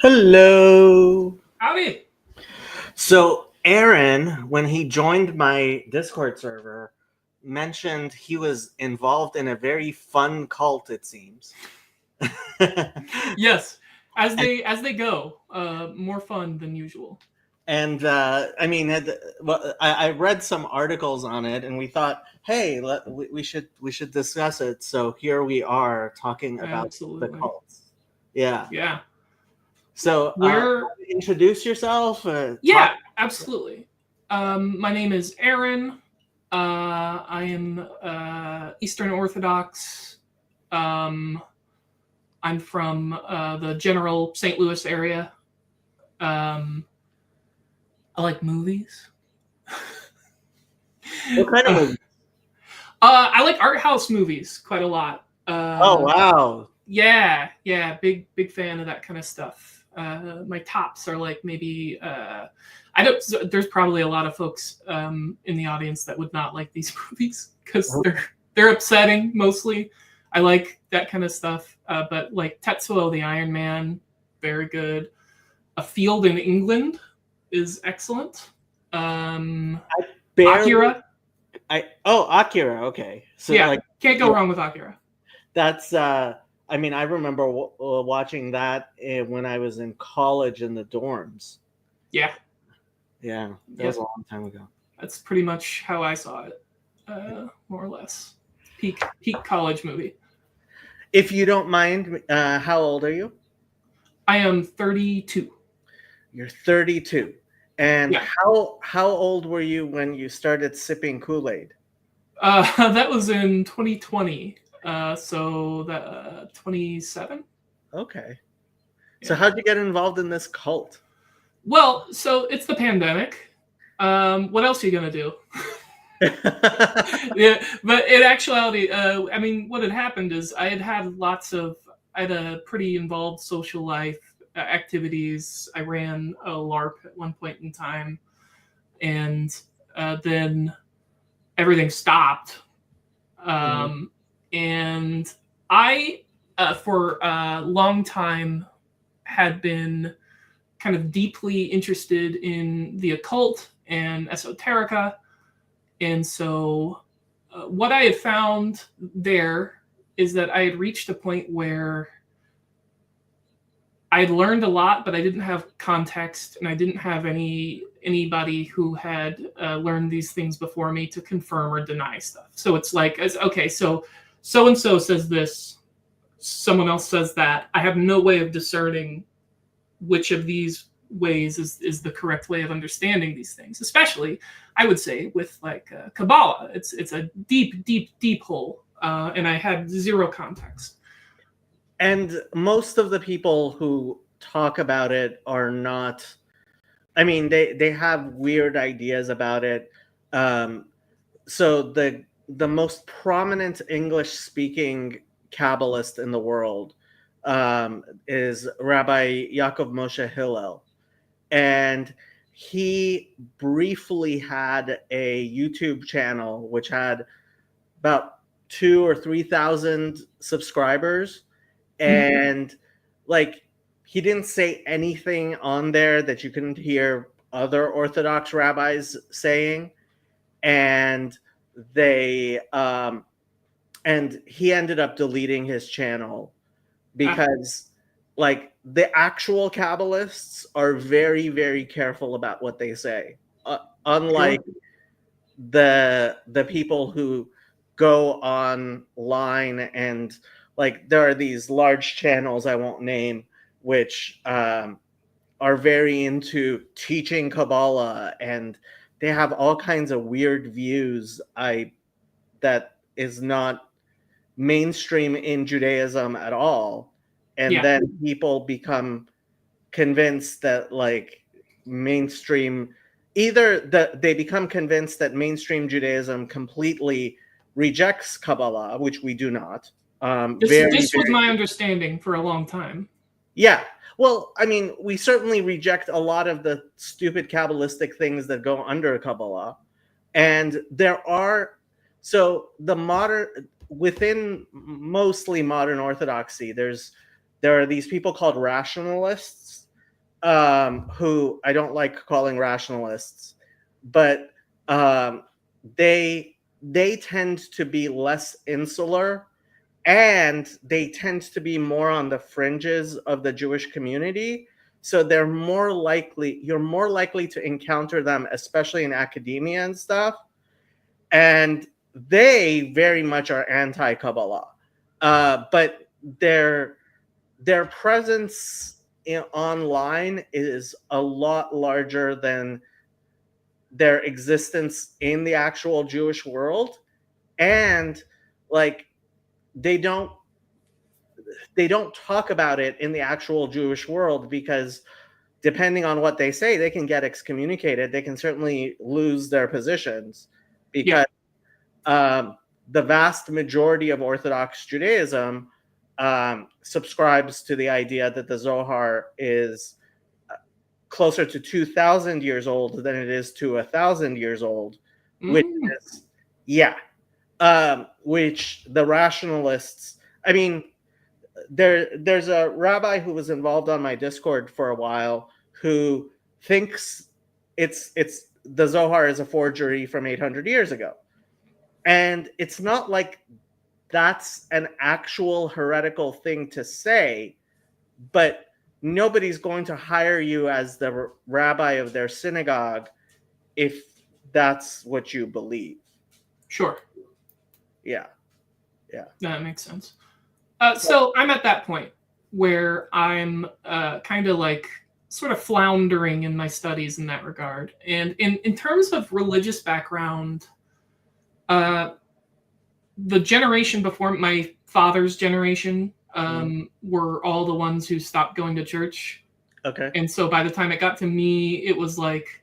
Hello. Howdy. So, Aaron, when he joined my Discord server, mentioned he was involved in a very fun cult, it seems. Yes, as they go, more fun than usual. And I read some articles on it, and we thought, hey, we should discuss it. So here we are talking about the Absolutely. cults. Yeah. Yeah. So, Where? introduce yourself. Talk. Yeah, absolutely. My name is Aaron. I am Eastern Orthodox. Um, I'm from the general St. Louis area. Um, I like movies. What kind of movie? I like art house movies quite a lot. Oh wow. Yeah, big fan of that kind of stuff. My tops are like maybe I don't. There's probably a lot of folks in the audience that would not like these movies because they're upsetting mostly. I like that kind of stuff, but like Tetsuo the Iron Man, very good. A Field in England is excellent. Barely. Akira, Akira. Okay, so yeah, like, can't yeah, go wrong with Akira. that's. I mean, I remember watching that when I was in college in the dorms. Yeah, Yeah, that was yep. a long time ago. That's pretty much how I saw it, more or less. Peak college movie. If you don't mind, how old are you? I am 32. You're 32. And Yeah, how old were you when you started sipping Kool-Aid? that was in 2020. So the 27. Okay. So Yeah. how'd you get involved in this cult? Well, so it's the pandemic. What else are you gonna do? Yeah, but in actuality, I mean, what had happened is I had a pretty involved social life, activities. I ran a LARP at one point in time, and then everything stopped. Mhm. And I, for a long time, had been kind of deeply interested in the occult and esoterica. And so, what I had found there is that I had reached a point where I had learned a lot, but I didn't have context, and I didn't have anybody who had learned these things before me to confirm or deny stuff. So it's like, okay, so and so says this, someone else says that. I have no way of discerning which of these ways is the correct way of understanding these things. Especially, I would say, with like Kabbalah, it's a deep hole, and I had zero context. And most of the people who talk about it are not, I mean, they have weird ideas about it. Um, so the most prominent English speaking Kabbalist in the world is Rabbi Yaakov Moshe Hillel, and he briefly had a YouTube channel which had about 2 or 3 thousand subscribers, Mhm. and like, he didn't say anything on there that you couldn't hear other Orthodox rabbis saying, and they and he ended up deleting his channel Ah, because, like, the actual Kabbalists are very, very careful about what they say, unlike sure. the people who go online, and like, there are these large channels I won't name, which are very into teaching Kabbalah, and they have all kinds of weird views that is not mainstream in Judaism at all. And Yeah. then people become convinced that, like, mainstream either that they become convinced that mainstream Judaism completely rejects Kabbalah, which we do not. Very, This was very, my understanding for a long time. yeah. Well, I mean, we certainly reject a lot of the stupid Kabbalistic things that go under Kabbalah. And there are, so the modern, within mostly modern Orthodoxy, there are these people called rationalists, who I don't like calling rationalists, but they tend to be less insular, and they tend to be more on the fringes of the Jewish community. So you're more likely to encounter them, especially in academia and stuff. And they very much are anti-Kabbalah, but their presence online is a lot larger than their existence in the actual Jewish world. And like they don't talk about it in the actual Jewish world, because depending on what they say, they can get excommunicated. They can certainly lose their positions, because the vast majority of Orthodox Judaism subscribes to the idea that the Zohar is closer to 2,000 years old than it is to 1,000 years old, which is, which the rationalists, I mean, there's a rabbi who was involved on my Discord for a while who thinks it's the Zohar is a forgery from 800 years ago. And it's not like that's an actual heretical thing to say, but nobody's going to hire you as the rabbi of their synagogue if that's what you believe. Sure. Yeah. That makes sense. So I'm at that point where I'm kind of like sort of floundering in my studies in that regard. And in terms of religious background, the generation before my father's generation were all the ones who stopped going to church. Okay. And so by the time it got to me, it was like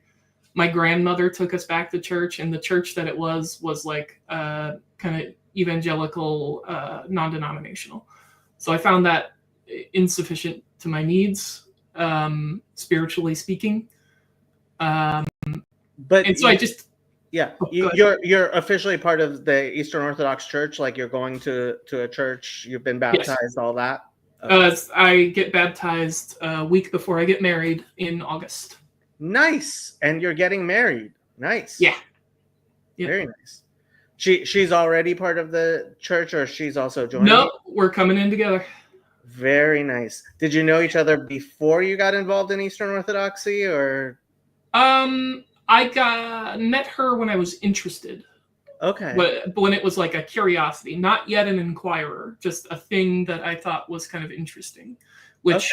my grandmother took us back to church, and the church that it was like kind of evangelical, non-denominational. So I found that insufficient to my needs, spiritually speaking. I just you're officially part of the Eastern Orthodox Church. Like you're going to a church, you've been baptized, yes. All that. Okay. I get baptized a week before I get married in August. Nice, and you're getting married. Nice. Yeah. Very nice. She's already part of the church, or she's also joining? No, we're coming in together. Very nice. Did you know each other before you got involved in Eastern Orthodoxy, or? I met her when I was interested. Okay. But when it was like a curiosity, not yet an inquirer, just a thing that I thought was kind of interesting, which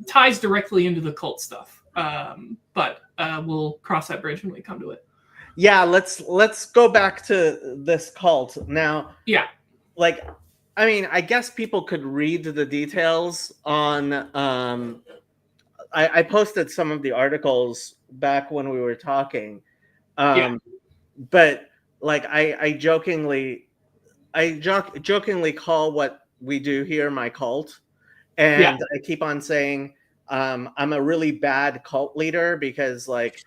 ties directly into the cult stuff. But we'll cross that bridge when we come to it. Yeah, let's go back to this cult now. Yeah. Like, I mean, I guess people could read the details on. I posted some of the articles back when we were talking, but like I jokingly call what we do here my cult, and I keep on saying I'm a really bad cult leader because like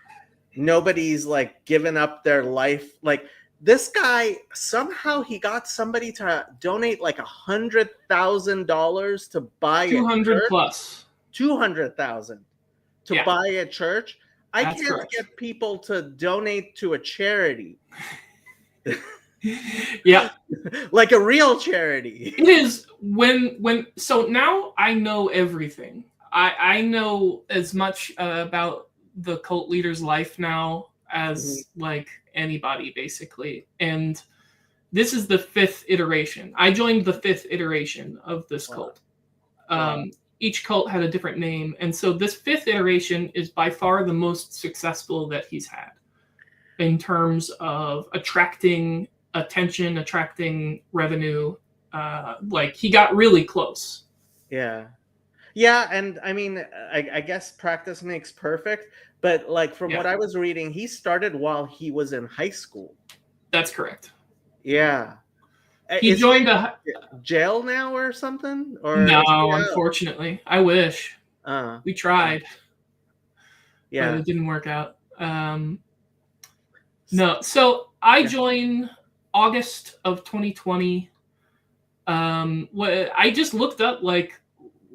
nobody's like given up their life. Like this guy, somehow he got somebody to donate like $100,000 to buy 200 plus 200,000 to buy a church. That's can't correct. Get people to donate to a charity. Yeah. Like a real charity. It is so now I know everything. I know as much about the cult leader's life now as like anybody basically. And this is the 5th iteration. I joined the 5th iteration of this cult. Each cult had a different name. And so this 5th iteration is by far the most successful that he's had in terms of attracting attention, attracting revenue. Like he got really close. Yeah. Yeah, and I mean, I guess practice makes perfect, but like from what I was reading, he started while he was in high school. That's correct. Yeah. He joined a jail now or something? Or no, unfortunately. I wish. We tried. Yeah. But it didn't work out. No, so I joined August of 2020. I just looked up like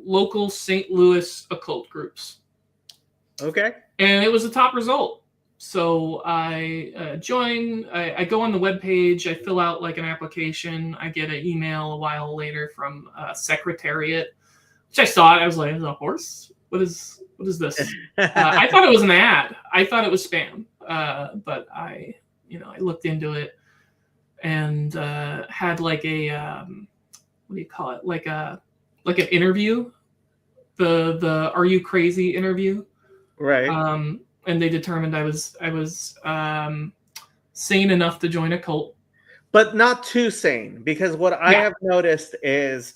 local St. Louis occult groups. Okay. And it was a top result. So I join. I go on the webpage. I fill out like an application. I get an email a while later from Secretariat, which I saw it. I was like, "Is a horse? What is this?" I thought it was an ad. I thought it was spam. But I looked into it and had like a what do you call it? Like an interview. The Are You Crazy interview. Right. And they determined I was sane enough to join a cult. But not too sane, because what I Yeah, have noticed is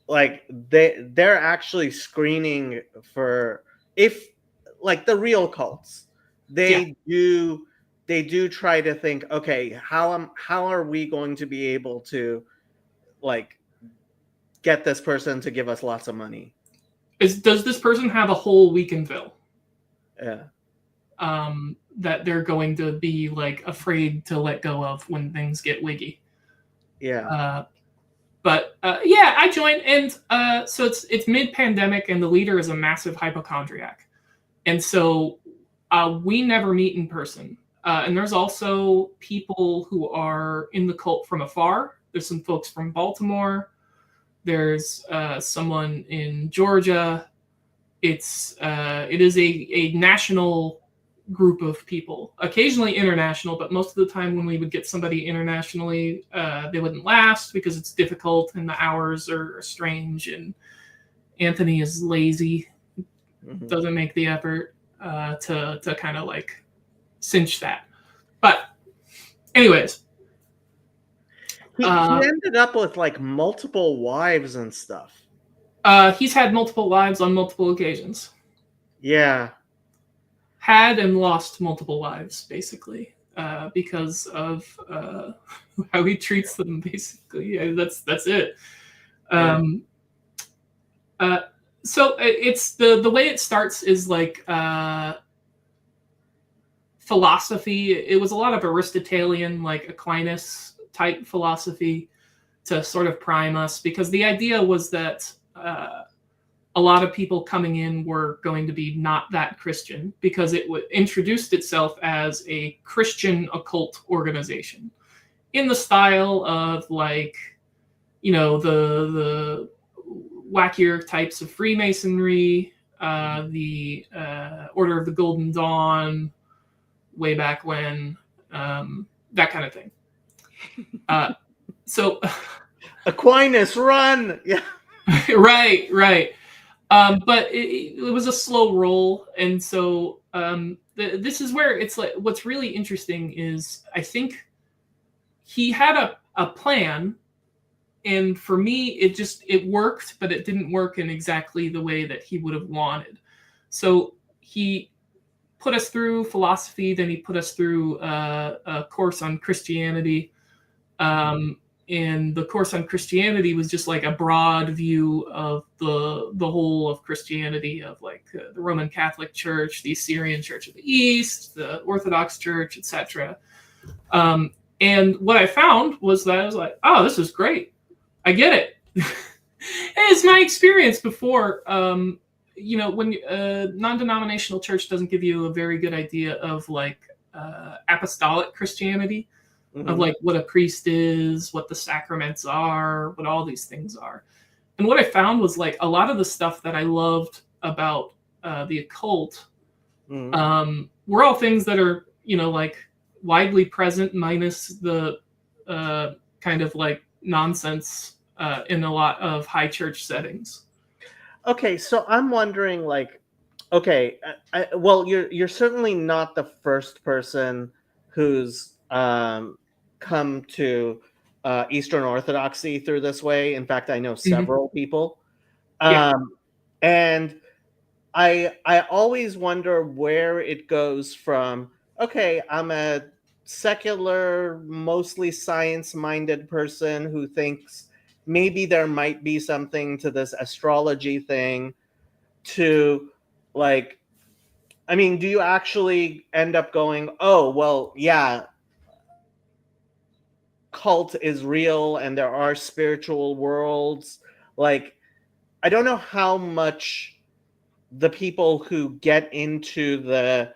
like they're actually screening for, if like the real cults, yeah. they do try to think, okay, how are we going to be able to like get this person to give us lots of money? Does this person have a whole week in Ville? Yeah. That they're going to be like afraid to let go of when things get wiggy. Yeah. But yeah, I joined, and so it's mid-pandemic, and the leader is a massive hypochondriac, and so we never meet in person. And there's also people who are in the cult from afar. There's some folks from Baltimore. There's someone in Georgia. It is a national group of people, occasionally international, but most of the time when we would get somebody internationally, they wouldn't last because it's difficult and the hours are strange, and Anthony is lazy, doesn't make the effort to kind of like cinch that. But anyways, He ended up with like multiple wives and stuff. he's had multiple wives on multiple occasions. Yeah. Had and lost multiple wives, basically, because of how he treats them. Basically, yeah, that's it. So it's the way it starts is like philosophy. It was a lot of Aristotelian, like Aquinas type philosophy, to sort of prime us, because the idea was that a lot of people coming in were going to be not that Christian, because it introduced itself as a Christian occult organization in the style of like, the wackier types of Freemasonry, the Order of the Golden Dawn, way back when, that kind of thing. So Aquinas, run! Yeah. right. But it was a slow roll, and so this is where it's like, what's really interesting is I think he had a plan, and for me it worked, but it didn't work in exactly the way that he would have wanted. So he put us through philosophy, then he put us through a course on Christianity. And the course on Christianity was just like a broad view of the whole of Christianity, of like the Roman Catholic Church, the Assyrian Church of the East, the Orthodox Church, etc. And what I found was that I was like, oh, this is great. I get it. It's my experience before. When non-denominational church doesn't give you a very good idea of like apostolic Christianity, of like what a priest is, what the sacraments are, what all these things are. And what I found was like a lot of the stuff that I loved about the occult were all things that are, like widely present, minus the kind of like nonsense in a lot of high church settings. Okay, so I'm wondering, like, okay, well, you're certainly not the first person who's come to Eastern Orthodoxy through this way. In fact, I know several people, Yeah. and I always wonder where it goes from. Okay, I'm a secular, mostly science-minded person who thinks maybe there might be something to this astrology thing, to like, I mean, do you actually end up going, oh, well, yeah, cult is real and there are spiritual worlds? Like, I don't know how much the people who get into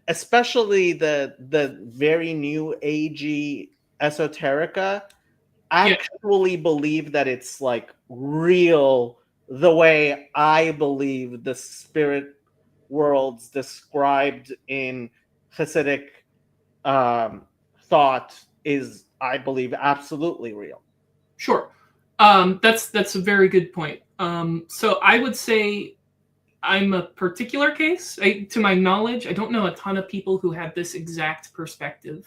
especially the very new agey esoterica Yeah. actually believe that it's like real the way I believe the spirit worlds described in Hasidic thought is, I believe, absolutely real. Sure. That's a very good point. So I would say I'm a particular case. To my knowledge, I don't know a ton of people who have this exact perspective.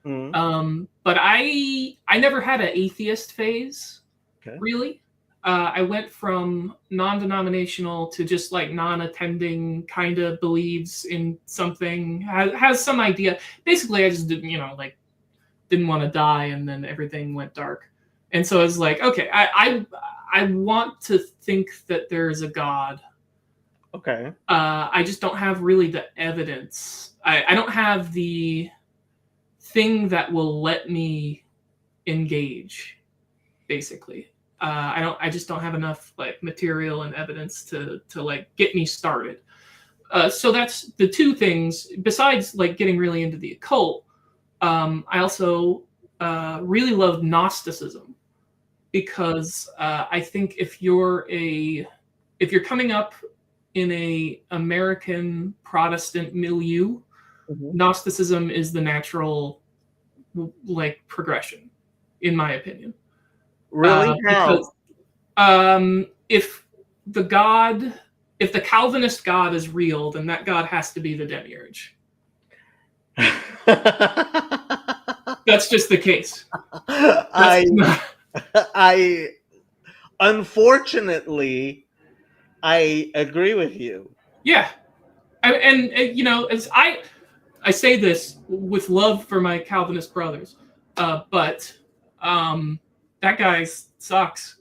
Mhm. But I never had an atheist phase, Okay. really. I went from non-denominational to just like non-attending, kind of believes in something, has some idea. Basically, I just didn't, didn't want to die, and then everything went dark. And so I was like, okay, I want to think that there's a God. Okay. I just don't have really the evidence. I don't have the thing that will let me engage, basically. I just don't have enough like material and evidence to like get me started. So that's the two things. Besides like getting really into the occult, I also really love Gnosticism, because I think if you're coming up in a American Protestant milieu, Mhm. Gnosticism is the natural like progression, in my opinion. Really? Because How? if the God, if the Calvinist God is real, then that God has to be the demiurge. That's just the case. That's I I unfortunately I agree with you. yeah. And as I say this with love for my Calvinist brothers, but um, that guy sucks.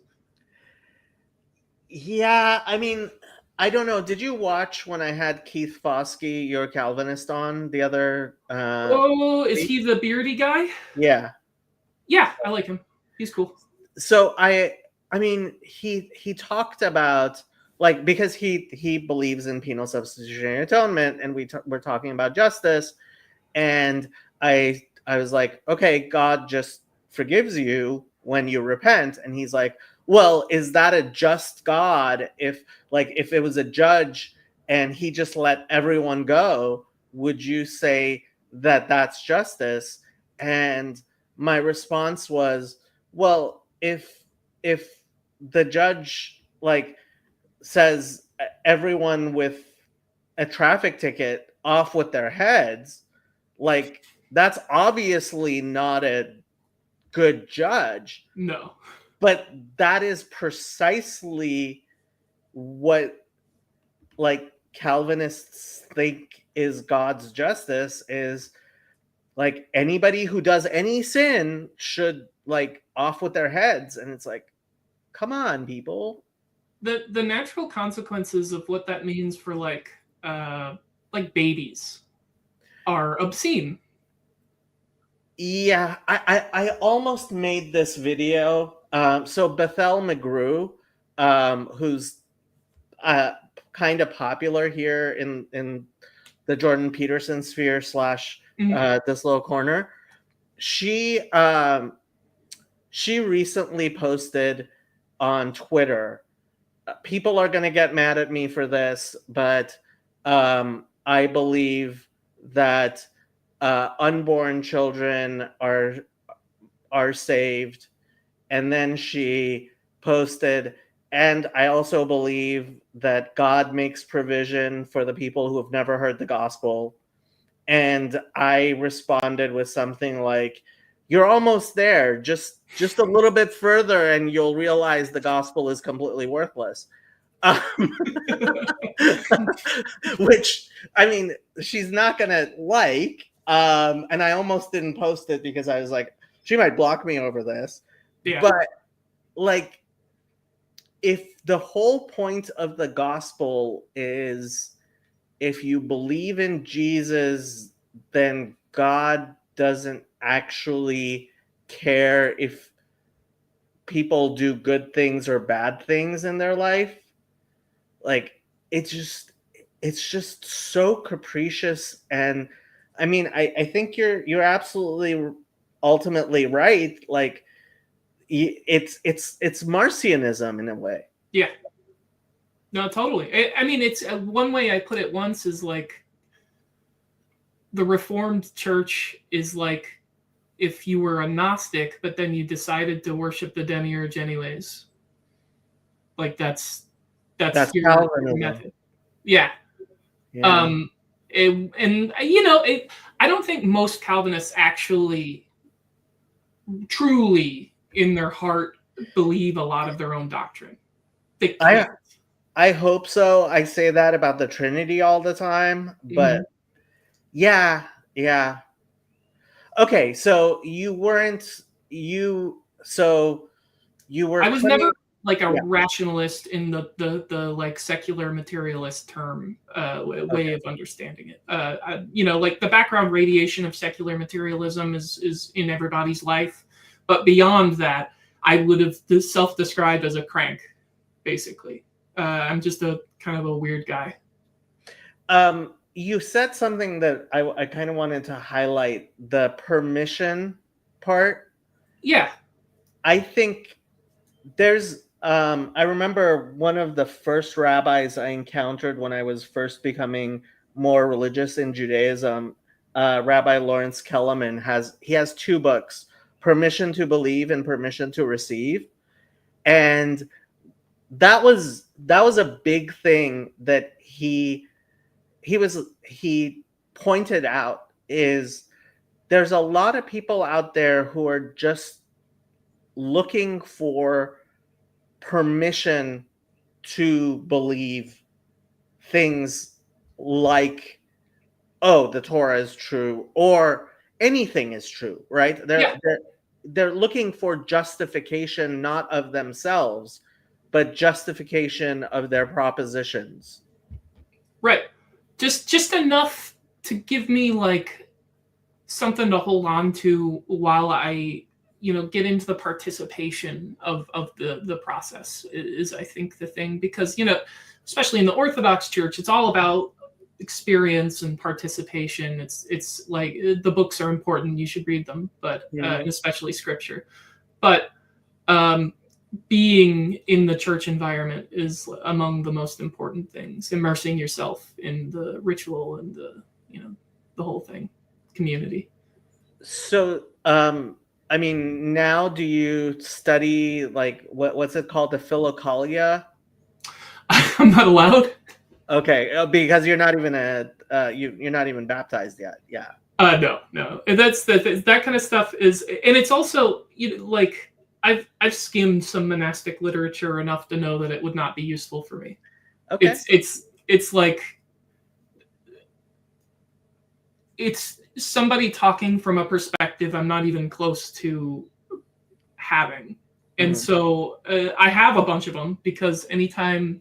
Yeah, I mean, I don't know. Did you watch when I had Keith Foskey, your Calvinist, on the other Oh, is week? he the beardy guy? Yeah. Yeah, I like him. He's cool. So I mean, he talked about, like, because he believes in penal substitutionary atonement, and we're talking about justice, and I was like, okay, God just forgives you when you repent, and he's like, well, is that a just God? If it was a judge and he just let everyone go, would you say that that's justice? And my response was, well, if the judge like says everyone with a traffic ticket off with their heads, like that's obviously not a good judge. No. But that is precisely what like Calvinists think is God's justice, is like anybody who does any sin should like off with their heads. And it's like, come on, people. The natural consequences of what that means for like babies are obscene. Yeah, I almost made this video. So Bethel McGrew, who's uh, kind of popular here in the Jordan Peterson sphere slash Mhm. this little corner. She recently posted on Twitter. People are going to get mad at me for this, but I believe that unborn children are saved. And then she posted, and I also believe that God makes provision for the people who have never heard the gospel. And I responded with something like, you're almost there, just a little bit further and you'll realize the gospel is completely worthless. um, which, I mean, she's not gonna like. And I almost didn't post it because I was like, she might block me over this. Yeah. But like, if the whole point of the gospel is if you believe in Jesus, then God doesn't actually care if people do good things or bad things in their life. like it's just so capricious. And I mean, I think you're absolutely ultimately right. Like it's Marcionism in a way. Yeah. No, totally. I mean, it's one way I put it once is like the Reformed Church is like if you were a Gnostic, but then you decided to worship the demiurge anyways. Like that's That's your Calvinism. method. Yeah. Yeah. I don't think most Calvinists actually truly in their heart believe a lot of their own doctrine. They I can't. I hope so. I say that about the Trinity all the time, but Mhm. yeah, yeah. Okay, so you were I was never putting like a yeah, rationalist in the like secular materialist term way okay. of understanding it. Like the background radiation of secular materialism is in everybody's life, but beyond that, I would have self-described as a crank, basically. I'm just a kind of a weird guy. You said something that I kind of wanted to highlight, the permission part. Yeah, I think I remember one of the first rabbis I encountered when I was first becoming more religious in Judaism. Rabbi Lawrence Kellerman has two books, Permission to Believe and Permission to Receive. And that was a big thing that he pointed out, is there's a lot of people out there who are just looking for permission to believe things like, oh, the Torah is true, or anything is true, right? yeah, They're looking for justification, not of themselves, but justification of their propositions. right. Just enough to give me like something to hold on to while I get into the participation of the process is I think the thing, because especially in the Orthodox Church it's all about experience and participation. It's like the books are important, you should read them, but Mhm. especially scripture, but um being in the church environment is among the most important things, immersing yourself in the ritual and the whole thing, community. So, I mean, now do you study, like, what's it called, the philokalia? I'm not allowed. Okay, because you're not even you're not even baptized yet. Yeah. No, no. That's that kind of stuff is, and it's also like I've skimmed some monastic literature enough to know that it would not be useful for me. Okay. It's like it's somebody talking from a perspective I'm not even close to having, and Hmm. so I have a bunch of them because anytime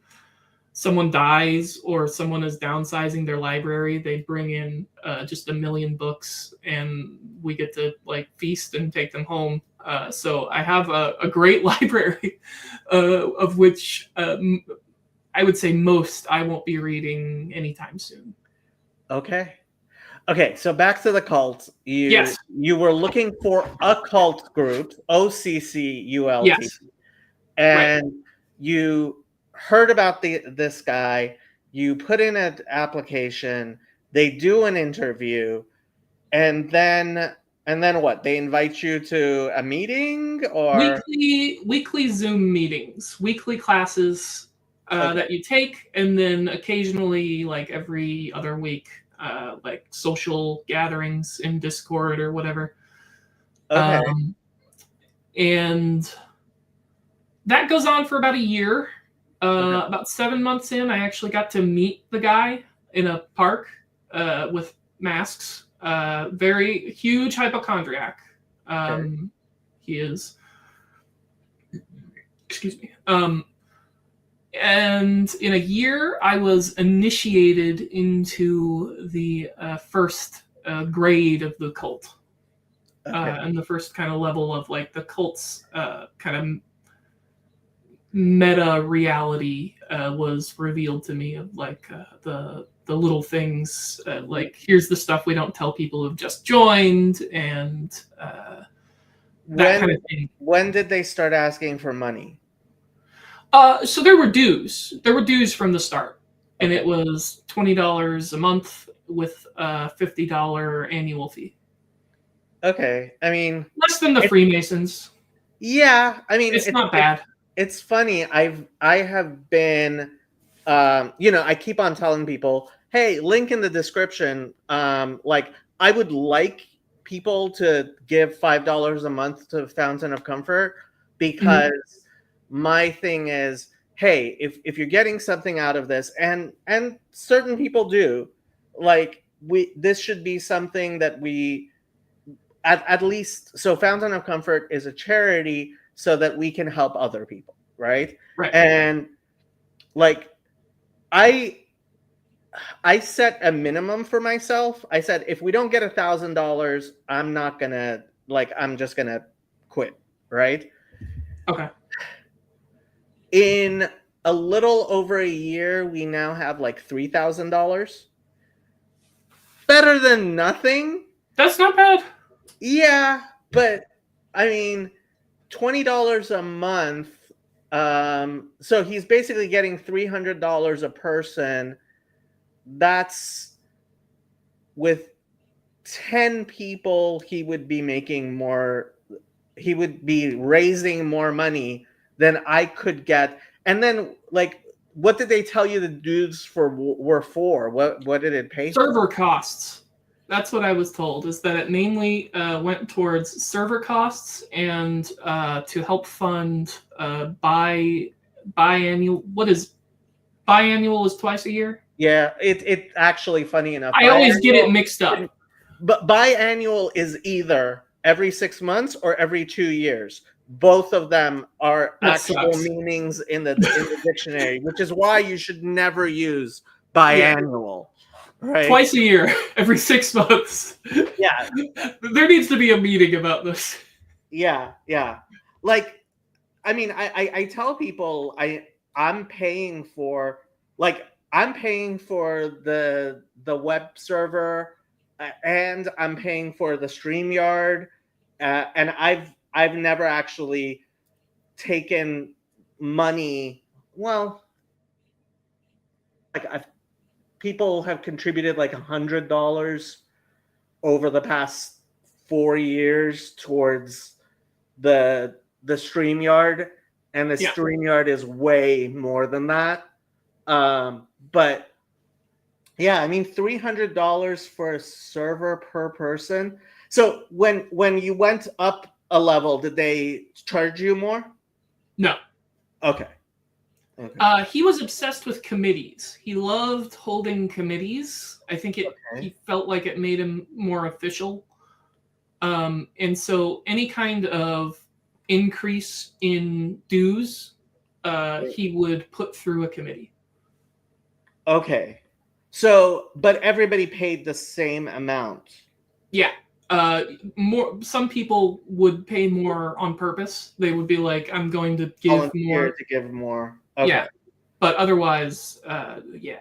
someone dies or someone is downsizing their library, they bring in just a million books, and we get to like feast and take them home. So I have a great library, of which I would say most I won't be reading anytime soon. Okay. Okay. So back to the cult. You Yes, you were looking for a cult group, OCCULT, yes, right. and you heard about this guy. You put in an application. They do an interview, and then what? They invite you to a meeting, or Weekly Zoom meetings, weekly classes okay, that you take, and then occasionally, like every other week, like social gatherings in Discord or whatever. okay, Um, and that goes on for about a year. okay, About 7 months in, I actually got to meet the guy in a park with masks. Very huge hypochondriac. okay, He is. Excuse me. And in a year, I was initiated into the first grade of the cult, okay. and the first kind of level of like the cult's kind of meta reality was revealed to me of like the little things, like here's the stuff we don't tell people who've just joined, and that kind of thing. When did they start asking for money? So there were dues. There were dues from the start, and Okay. it was $20 a month with a $50 annual fee. Okay. I mean, Less than the Freemasons. yeah. I mean, It's not bad. It's funny. I have been, I keep on telling people, hey, link in the description. Like, I would like people to give $5 a month to Fountain of Comfort, because my thing is, hey, if you're getting something out of this, and certain people do, like, this should be something that we at least, so Fountain of Comfort is a charity so that we can help other people, right? Right. And like, I set a minimum for myself. I said, if we don't get $1,000, I'm not gonna, like, I'm just gonna quit, right? Okay. In a little over a year, we now have like $3,000. Better than nothing. That's not bad. Yeah, but I mean, $20 a month. So he's basically getting $300 a person. That's, with 10 people, he would be making more. He would be raising more money than I could get. And then, like, what did they tell you the dues were for? What did it pay for? Server costs. That's what I was told, is that it mainly went towards server costs and to help fund biannual. What is biannual? Is twice a year? Yeah, it actually, funny enough, I always get it mixed up. But biannual is either every 6 months or every 2 years. Both of them are That actual sucks. meanings in the dictionary, which is why you should never use biannual. Right? Twice a year, every 6 months. Yeah. There needs to be a meeting about this. Yeah, yeah. Like, I mean, I tell people I'm paying for, like, I'm paying for the web server, and I'm paying for the StreamYard, and I've never actually taken money. Well, like, people have contributed like $100 over the past 4 years towards the StreamYard, and the StreamYard is way more than that. But yeah, I mean, $300 for a server per person. So when you went up a level, did they charge you more? No. Okay. He was obsessed with committees. He loved holding committees. I think he felt like it made him more official. And so any kind of increase in dues, he would put through a committee. Okay. So, but everybody paid the same amount. Yeah. Some people would pay more on purpose. They would be like, I'm going to give more. Okay. Yeah. But otherwise,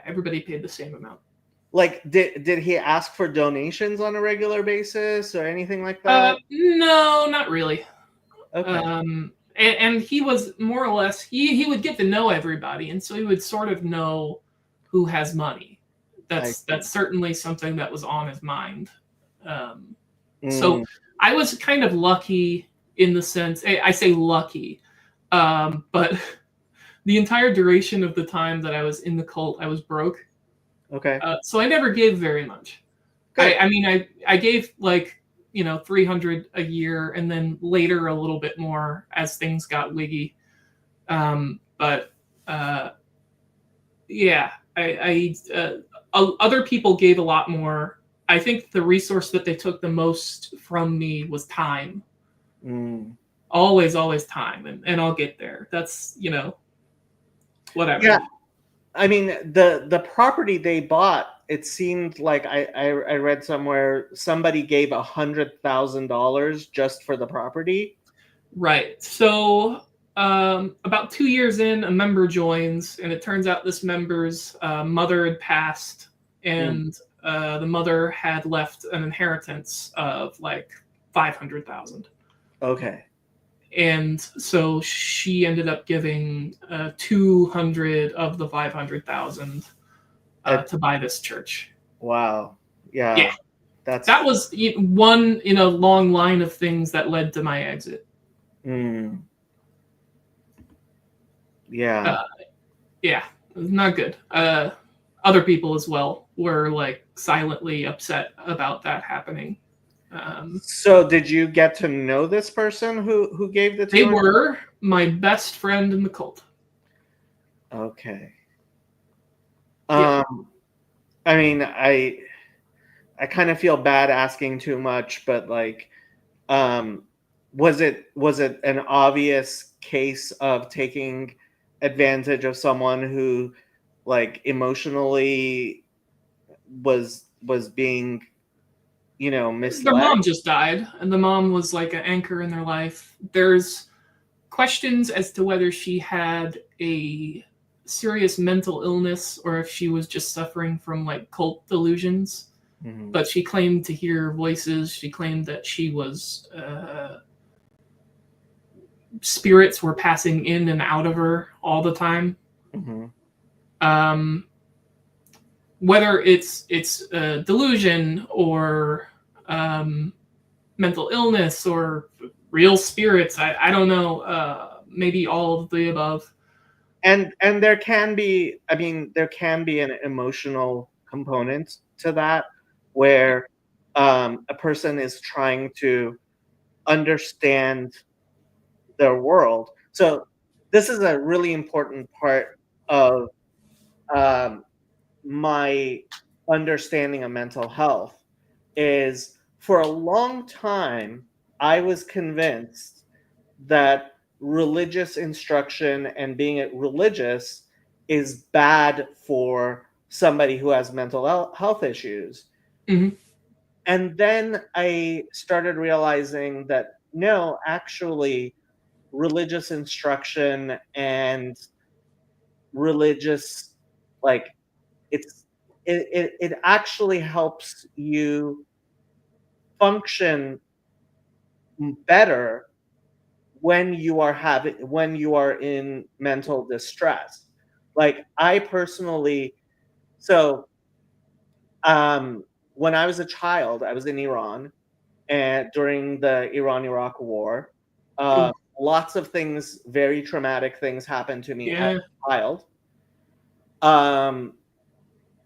everybody paid the same amount. Like, did he ask for donations on a regular basis or anything like that? No, not really. Okay. And he was more or less, he would get to know everybody, and so he would sort of know who has money. That's certainly something that was on his mind. So I was kind of lucky in the sense, I say lucky, but the entire duration of the time that I was in the cult, I was broke. Okay. So I never gave very much. I mean, I gave like, 300 a year, and then later a little bit more as things got wiggy. But other people gave a lot more. I think the resource that they took the most from me was time. Always time, and I'll get there. That's, whatever. Yeah. I mean, the property they bought, it seemed like I read somewhere somebody gave $100,000 just for the property. Right. So About 2 years in, a member joins, and it turns out this member's mother had passed, and the mother had left an inheritance of like 500,000. Okay. And so she ended up giving 200 of the 500,000 to buy this church. Wow. Yeah. Yeah. That was one in a long line of things that led to my exit. Yeah. Yeah, not good. Other people as well were like silently upset about that happening. So did you get to know this person who gave the 200? They were my best friend in the cult. Okay. Yeah. I mean, I kind of feel bad asking too much, but like, was it an obvious case of taking advantage of someone who, like, emotionally was being, misled? Their mom just died, and the mom was like an anchor in their life. There's questions as to whether she had a serious mental illness or if she was just suffering from like cult delusions. Mm-hmm. But she claimed to hear voices. She claimed that she was spirits were passing in and out of her all the time. Mm-hmm. Whether it's delusion or mental illness or real spirits, I don't know. Maybe all of the above. And there can be, I mean, there can be an emotional component to that, where a person is trying to understand their world. So this is a really important part of my understanding of mental health. Is for a long time I was convinced that religious instruction and being religious is bad for somebody who has mental health issues. Mm-hmm. And then I started realizing that no, actually, religious instruction and religious, like, it actually helps you function better when you are in mental distress. Like, I personally, so when I was a child, I was in Iran, and during the Iran-Iraq War, lots of things, very traumatic things, happened to me as a child.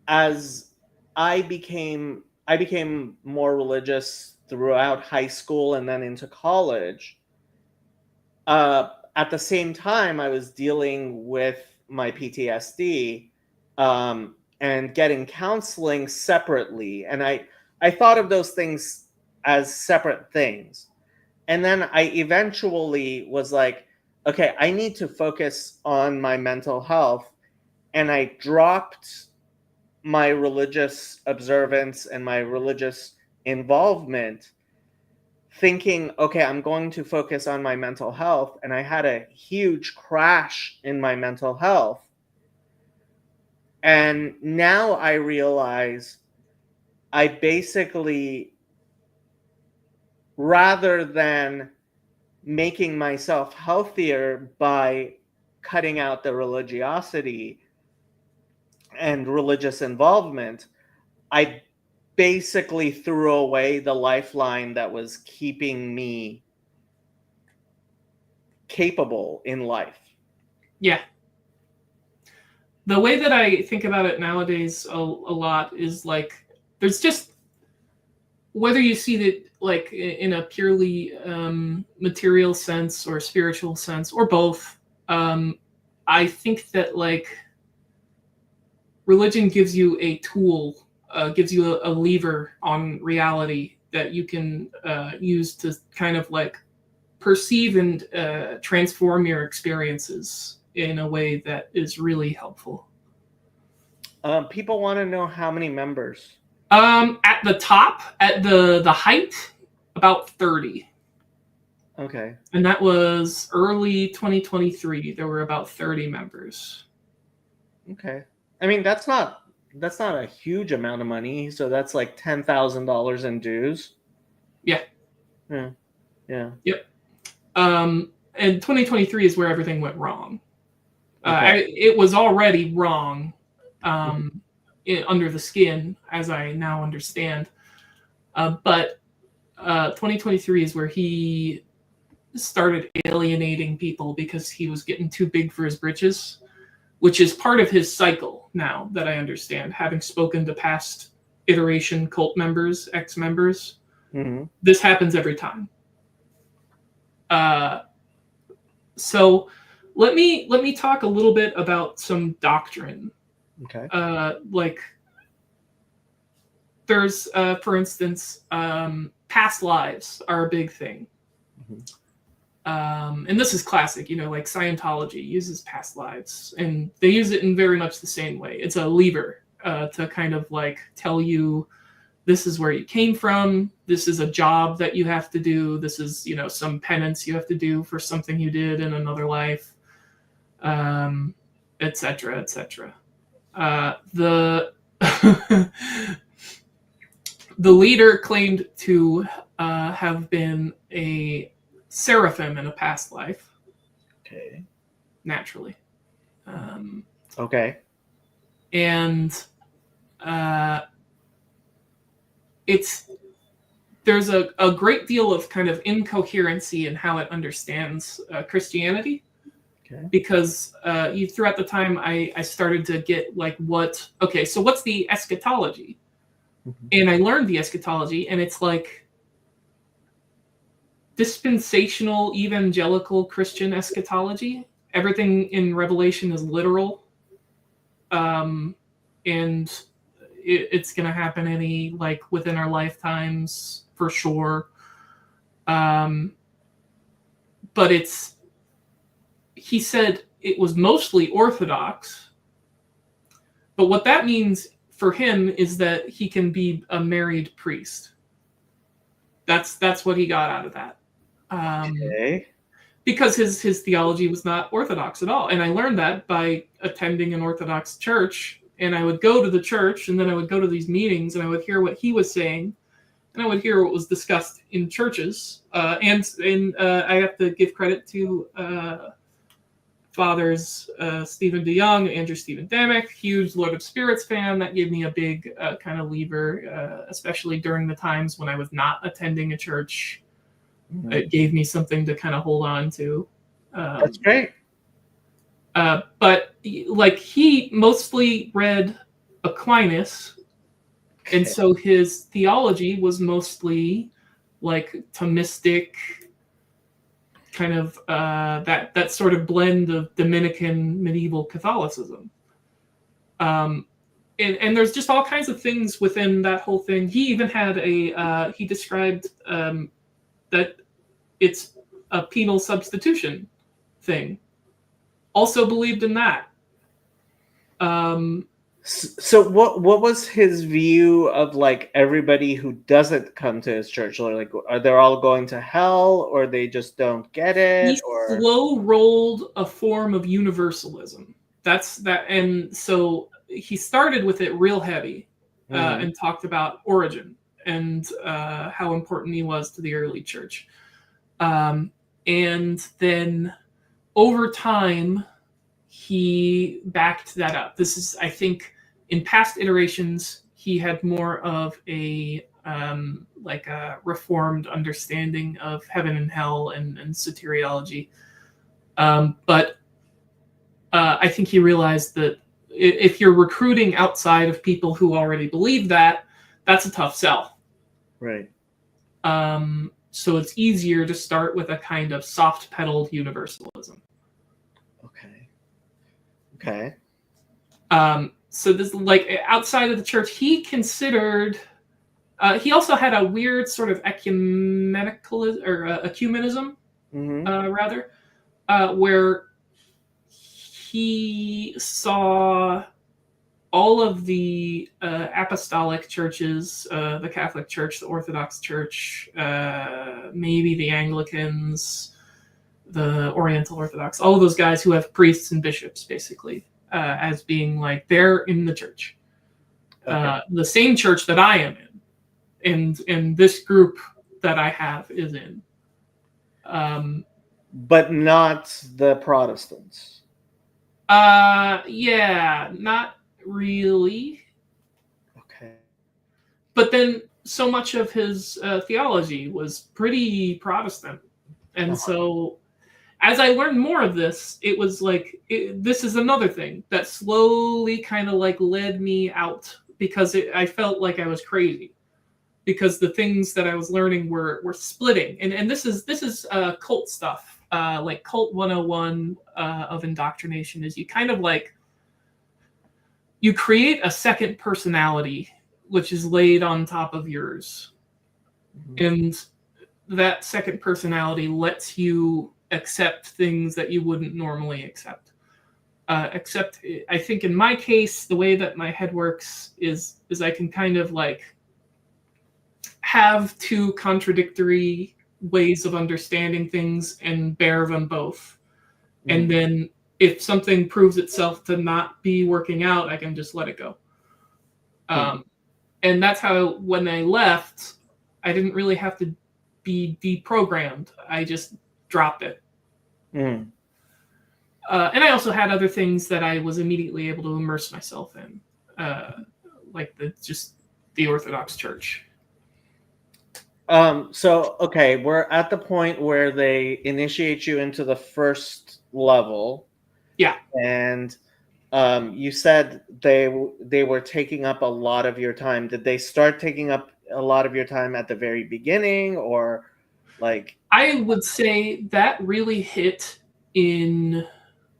As I became more religious throughout high school and then into college. At the same time, I was dealing with my PTSD, and getting counseling separately, and I thought of those things as separate things. And then I eventually was like, okay, I need to focus on my mental health, and I dropped my religious observance and my religious involvement, thinking, okay, I'm going to focus on my mental health. And I had a huge crash in my mental health. And now I realize I basically, rather than making myself healthier by cutting out the religiosity and religious involvement, I basically threw away the lifeline that was keeping me capable in life. Yeah. The way that I think about it nowadays a lot is like, there's just, whether you see it like in a purely material sense or spiritual sense or both, I think that like religion gives you a tool, gives you a lever on reality that you can use to kind of like perceive and transform your experiences in a way that is really helpful. People want to know how many members. At the top, at the height, about 30. Okay. And that was early 2023. There were about 30 members. Okay. I mean, that's not a huge amount of money. So that's like $10,000 in dues. Yeah. Yeah. Yeah. Yep. And 2023 is where everything went wrong. Okay. It was already wrong under the skin, as I now understand. But 2023 is where he started alienating people because he was getting too big for his britches, which is part of his cycle now that I understand, having spoken to past iteration cult members, ex-members. Mm-hmm. This happens every time. So let me talk a little bit about some doctrine. Okay. Like there's, for instance, past lives are a big thing. Mm-hmm. And this is classic, like Scientology uses past lives, and they use it in very much the same way. It's a lever to kind of like tell you this is where you came from. This is a job that you have to do. This is, some penance you have to do for something you did in another life, etc., etc. The the leader claimed to have been a seraphim in a past life. Okay. Naturally. Okay. And there's a great deal of kind of incoherency in how it understands Christianity. Okay. Because throughout the time I started to get like so what's the eschatology? Mm-hmm. And I learned the eschatology, and it's like dispensational evangelical Christian eschatology. Everything in Revelation is literal. And it's going to happen within our lifetimes for sure. But he said it was mostly Orthodox. But what that means for him is that he can be a married priest. That's what he got out of that. Okay. Because his theology was not Orthodox at all. And I learned that by attending an Orthodox church. And I would go to the church, and then I would go to these meetings, and I would hear what he was saying, and I would hear what was discussed in churches. And I have to give credit to Fathers Stephen DeYoung, Andrew Stephen Damick, huge Lord of Spirits fan. That gave me a big kind of lever, especially during the times when I was not attending a church. Mm-hmm. It gave me something to kind of hold on to. That's great. But he mostly read Aquinas, okay. And so his theology was mostly like Thomistic, kind of that sort of blend of Dominican medieval Catholicism. And there's just all kinds of things within that whole thing. He even had he described that it's a penal substitution thing. Also believed in that. So what was his view of like everybody who doesn't come to his church? Like, are they all going to hell, or they just don't get it? He slow rolled a form of universalism. That's that, and so he started with it real heavy, and talked about Origen and how important he was to the early church, and then over time he backed that up. This is, I think, in past iterations, he had more of a reformed understanding of heaven and hell and soteriology. But I think he realized that if you're recruiting outside of people who already believe that, that's a tough sell. Right. So it's easier to start with a kind of soft-pedaled universalism. Okay. So this, outside of the church, he considered. He also had a weird sort of ecumenism, rather, where he saw all of the apostolic churches, the Catholic Church, the Orthodox Church, maybe the Anglicans, the Oriental Orthodox, all of those guys who have priests and bishops, basically, as being like they're in the church. Okay. The same church that I am in, and this group that I have is in. But not the Protestants. Yeah, not really. Okay. But then so much of his theology was pretty Protestant. And so as I learned more of this, it was like, this is another thing that slowly kind of like led me out, because I felt like I was crazy, because the things that I was learning were splitting. And this is cult stuff, like Cult 101 of indoctrination is you kind of like, you create a second personality which is laid on top of yours. And that second personality lets you accept things that you wouldn't normally accept. Except, I think in my case, the way that my head works is I can kind of like have two contradictory ways of understanding things and bear them both. And then if something proves itself to not be working out, I can just let it go. And that's how, when I left, I didn't really have to be deprogrammed. I just dropped it. And I also had other things that I was immediately able to immerse myself in, like the Orthodox Church. So, okay, we're at the point where they initiate you into the first level. Yeah. And you said they were taking up a lot of your time. Did they start taking up a lot of your time at the very beginning, or like? I would say that really hit in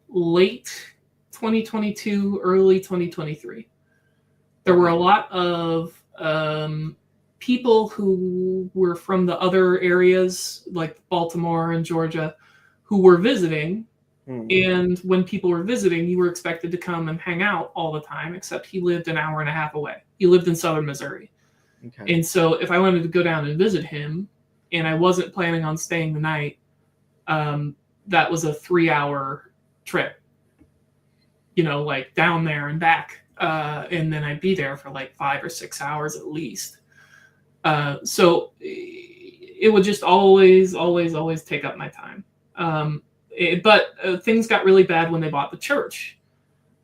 late 2022, early 2023. There were a lot of people who were from the other areas, like Baltimore and Georgia, who were visiting. And when people were visiting, you were expected to come and hang out all the time, except he lived an hour and a half away. He lived in southern Missouri. Okay. And so if I wanted to go down and visit him, and I wasn't planning on staying the night, that was a 3-hour trip, like down there and back. And then I'd be there for like 5 or 6 hours at least. So it would just always take up my time. But things got really bad when they bought the church,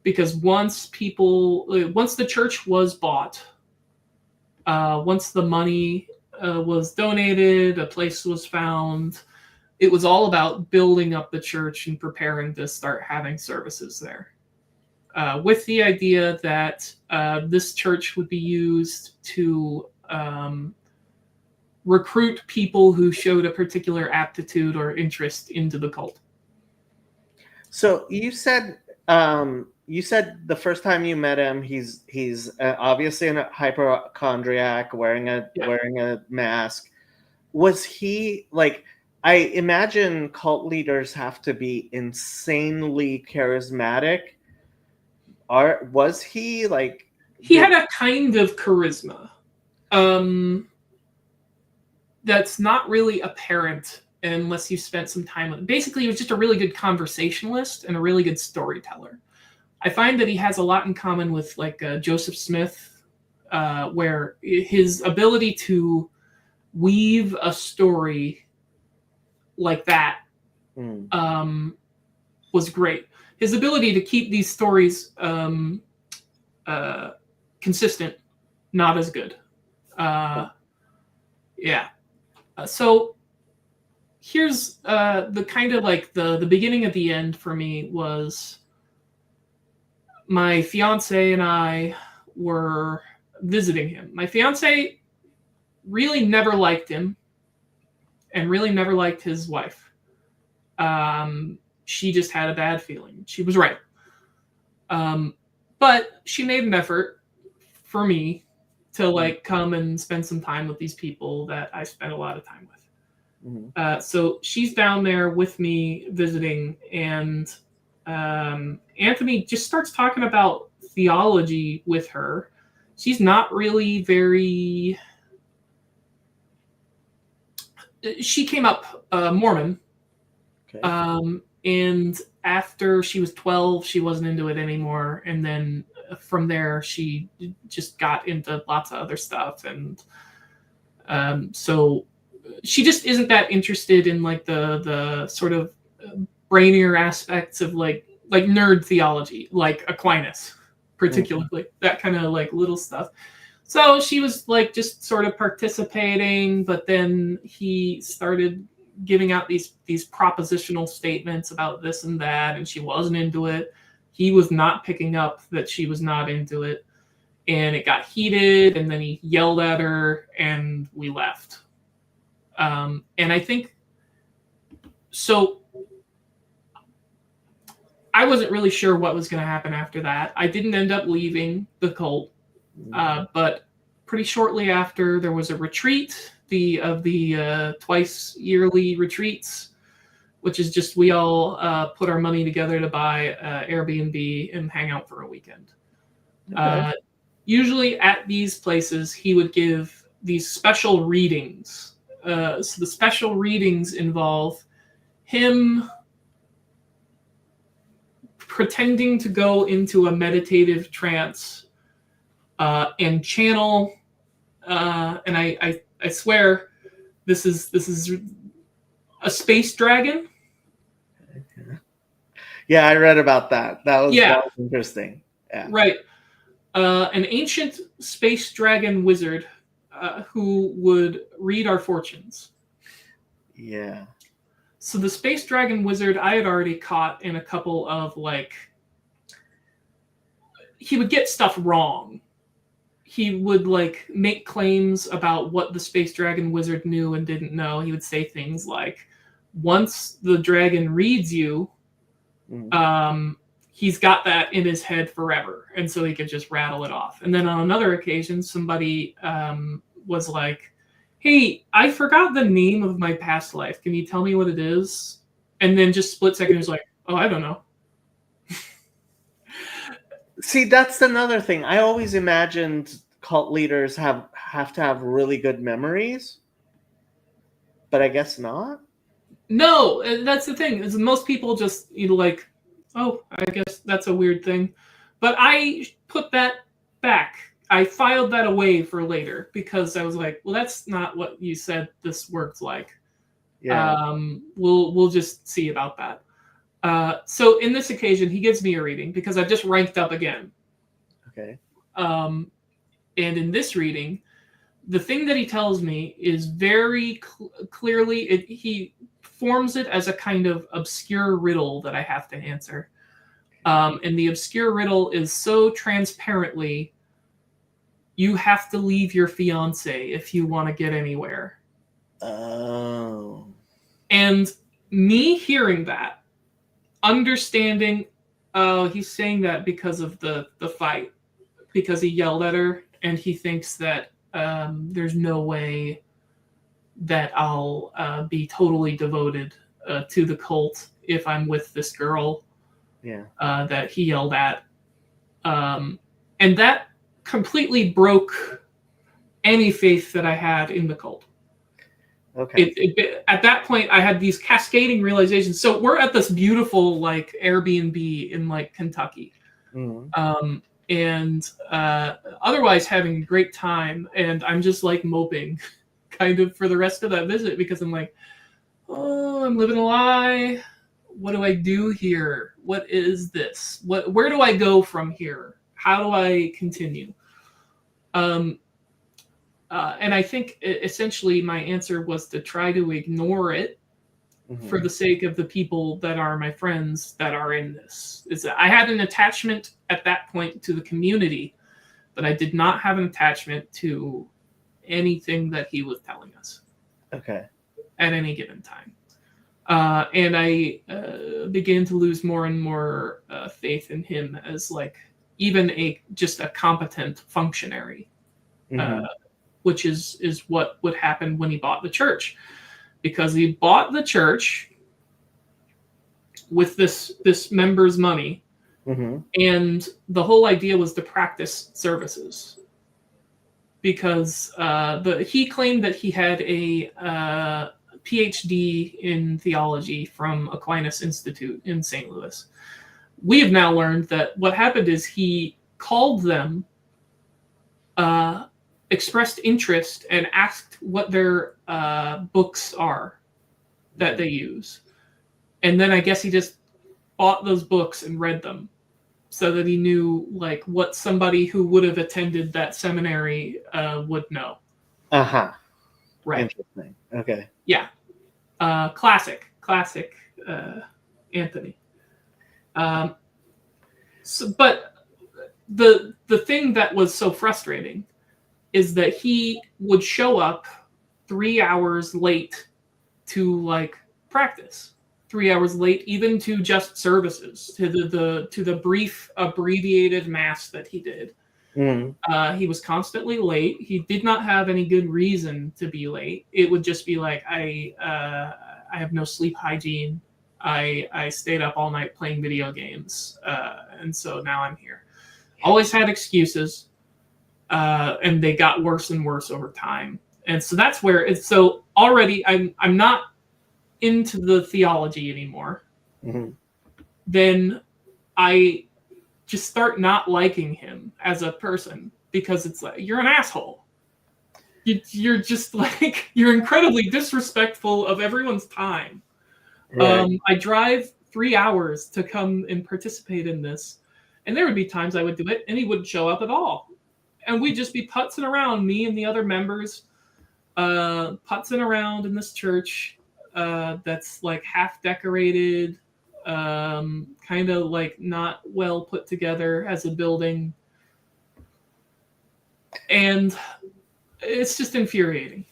because once the church was bought, once the money was donated, a place was found, it was all about building up the church and preparing to start having services there, with the idea that this church would be used to recruit people who showed a particular aptitude or interest into the cult. So you said the first time you met him, he's obviously a hypochondriac, wearing a mask. Was he like? I imagine cult leaders have to be insanely charismatic. Was he like? He had a kind of charisma that's not really apparent unless you spent some time with him. Basically, he was just a really good conversationalist and a really good storyteller. I find that he has a lot in common with like Joseph Smith, where his ability to weave a story like that was great. His ability to keep these stories consistent, not as good. So here's the kind of like the beginning of the end for me was my fiance and I were visiting him. My fiance really never liked him and really never liked his wife. She just had a bad feeling. She was right. But she made an effort for me to like come and spend some time with these people that I spent a lot of time with. So she's down there with me visiting, and Anthony just starts talking about theology with her. She's not really very. She came up Mormon, Okay. and after she was 12, she wasn't into it anymore, and then from there she just got into lots of other stuff, and so she just isn't that interested in like the sort of brainier aspects of like nerd theology, like Aquinas, particularly that kind of like little stuff. So she was like just sort of participating, but then he started giving out these propositional statements about this and that, and she wasn't into it. He was not picking up that she was not into it, and it got heated, and then he yelled at her, and we left. And I think so. I wasn't really sure what was going to happen after that. I didn't end up leaving the cult, but pretty shortly after, there was a retreat, of the twice yearly retreats, which is just we all put our money together to buy Airbnb and hang out for a weekend. Okay. Usually at these places, he would give these special readings. So the special readings involve him pretending to go into a meditative trance and channel. And I swear, this is a space dragon. Yeah, I read about that. That was interesting. Yeah. Right. An ancient space dragon wizard who would read our fortunes. Yeah. So the space dragon wizard I had already caught in a couple of like, he would get stuff wrong. He would like make claims about what the space dragon wizard knew and didn't know. He would say things like, once the dragon reads you, he's got that in his head forever, and so he could just rattle it off. And then on another occasion, somebody was like, hey, I forgot the name of my past life. Can you tell me what it is? And then just split second, was like, oh, I don't know. See, that's another thing. I always imagined cult leaders have to have really good memories, but I guess not. No, that's the thing. Is most people just like, oh, I guess that's a weird thing. But I put that back. I filed that away for later because I was like, well, that's not what you said this works like. Yeah. We'll just see about that. So in this occasion, he gives me a reading because I've just ranked up again. Okay. And in this reading, the thing that he tells me is very clearly, he forms it as a kind of obscure riddle that I have to answer. And the obscure riddle is so transparently, you have to leave your fiance if you want to get anywhere. Oh. And me hearing that, understanding, oh, he's saying that because of the fight, because he yelled at her, and he thinks that there's no way that I'll be totally devoted to the cult if I'm with this girl that he yelled at. And that completely broke any faith that I had in the cult. Okay. At that point, I had these cascading realizations. So we're at this beautiful like Airbnb in like Kentucky. Mm-hmm. And otherwise having a great time. And I'm just like moping kind of for the rest of that visit because I'm like, oh, I'm living a lie. What do I do here? What is this? Where do I go from here? How do I continue? And I think essentially my answer was to try to ignore it for the sake of the people that are my friends that are in this. I had an attachment at that point to the community, but I did not have an attachment to anything that he was telling us. Okay. At any given time. And I began to lose more and more faith in him as like even just a competent functionary. Which is what would happen when he bought the church, because he bought the church with this member's money, Mm-hmm. And the whole idea was to practice services, because he claimed that he had a PhD in theology from Aquinas Institute in St. Louis. We have now learned that what happened is he called them, expressed interest, and asked what their books are that they use. And then I guess he just bought those books and read them, so that he knew like what somebody who would have attended that seminary would know. Uh-huh. Right. Interesting. Okay. Yeah. Classic Anthony. But the thing that was so frustrating is that he would show up 3 hours late to like practice, 3 hours late even to just services, to the brief abbreviated mass that he did. Mm-hmm. He was constantly late. He did not have any good reason to be late. It would just be like, I have no sleep hygiene. I stayed up all night playing video games, and so now I'm here. Always had excuses, and they got worse and worse over time. And so that's where it's so already I'm not into the theology anymore. Mm-hmm. Then I just start not liking him as a person, because it's like, you're an asshole. You're just like, you're incredibly disrespectful of everyone's time. Right. I drive 3 hours to come and participate in this, and there would be times I would do it and he wouldn't show up at all, and we'd just be putzing around, me and the other members, putzing around in this church that's like half decorated, kind of like not well put together as a building, and it's just infuriating.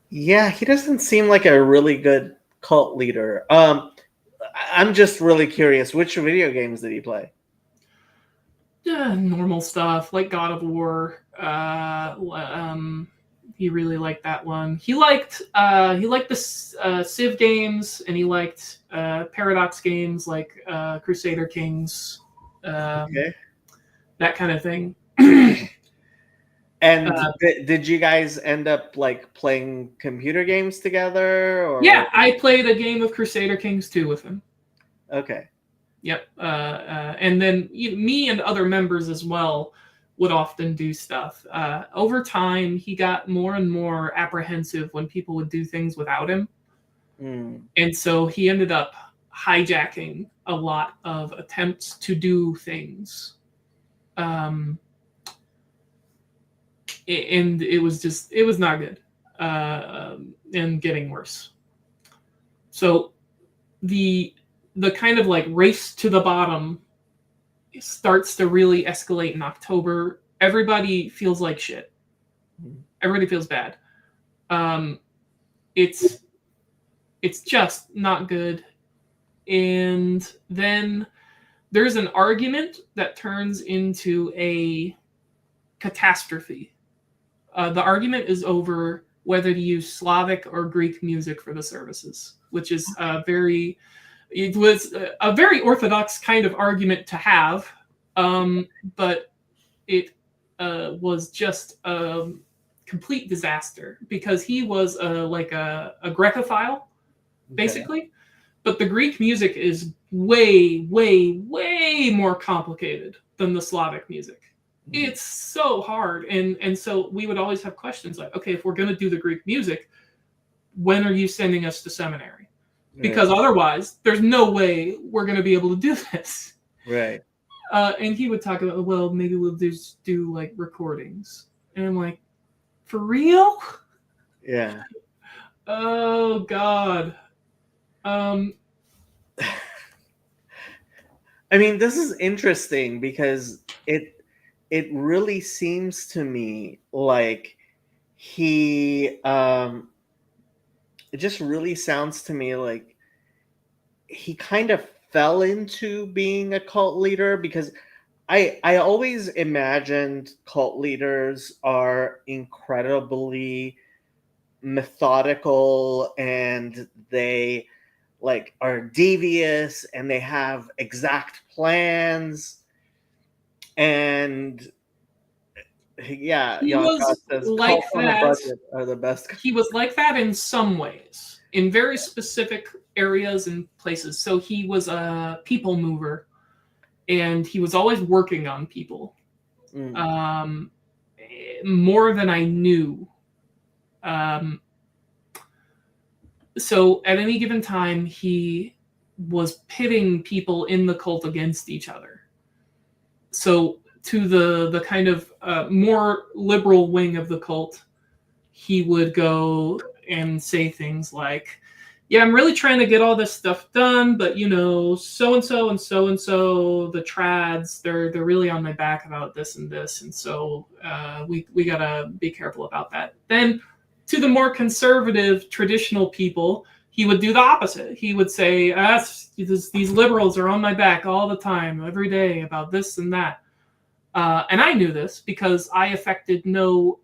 Yeah, he doesn't seem like a really good cult leader. I'm just really curious, which video games did he play? Normal stuff like God of War. He really liked that one. He liked the Civ games, and he liked Paradox games like Crusader Kings, Okay. that kind of thing. And did you guys end up like playing computer games together? Or Yeah, I played a game of Crusader Kings 2 with him. Okay. Yep. And then me and other members as well would often do stuff. Over time, he got more and more apprehensive when people would do things without him. And so he ended up hijacking a lot of attempts to do things. And it was not good, and getting worse. So the kind of like race to the bottom starts to really escalate in October. Everybody feels like shit. Everybody feels bad. It's just not good. And then there's an argument that turns into a catastrophe. The argument is over whether to use Slavic or Greek music for the services, which is it was a very orthodox kind of argument to have, but it was just a complete disaster, because he was like a Grecophile, basically. Okay. But the Greek music is way, way, way more complicated than the Slavic music. It's so hard. And so we would always have questions like, okay, if we're going to do the Greek music, when are you sending us to seminary? Because otherwise, there's no way we're going to be able to do this. Right. And he would talk about, well, maybe we'll just do like recordings. And I'm like, for real? Yeah. Oh, God. I mean, this is interesting because it really seems to me like he it just really sounds to me like he kind of fell into being a cult leader, because I always imagined cult leaders are incredibly methodical, and they like are devious and they have exact plans. And yeah, He Jan God was says like cults on a that. budget are the best. He was like that in some ways, in very specific areas and places. So he was a people mover, and he was always working on people, more than I knew. So at any given time, he was pitting people in the cult against each other. So to the kind of more liberal wing of the cult, he would go and say things like, yeah, I'm really trying to get all this stuff done, but so and so and so and so, the trads, they're really on my back about this and this, and so we gotta be careful about that. Then, to the more conservative, traditional people, he would do the opposite. He would say, these liberals are on my back all the time, every day, about this and that. And I knew this because I affected no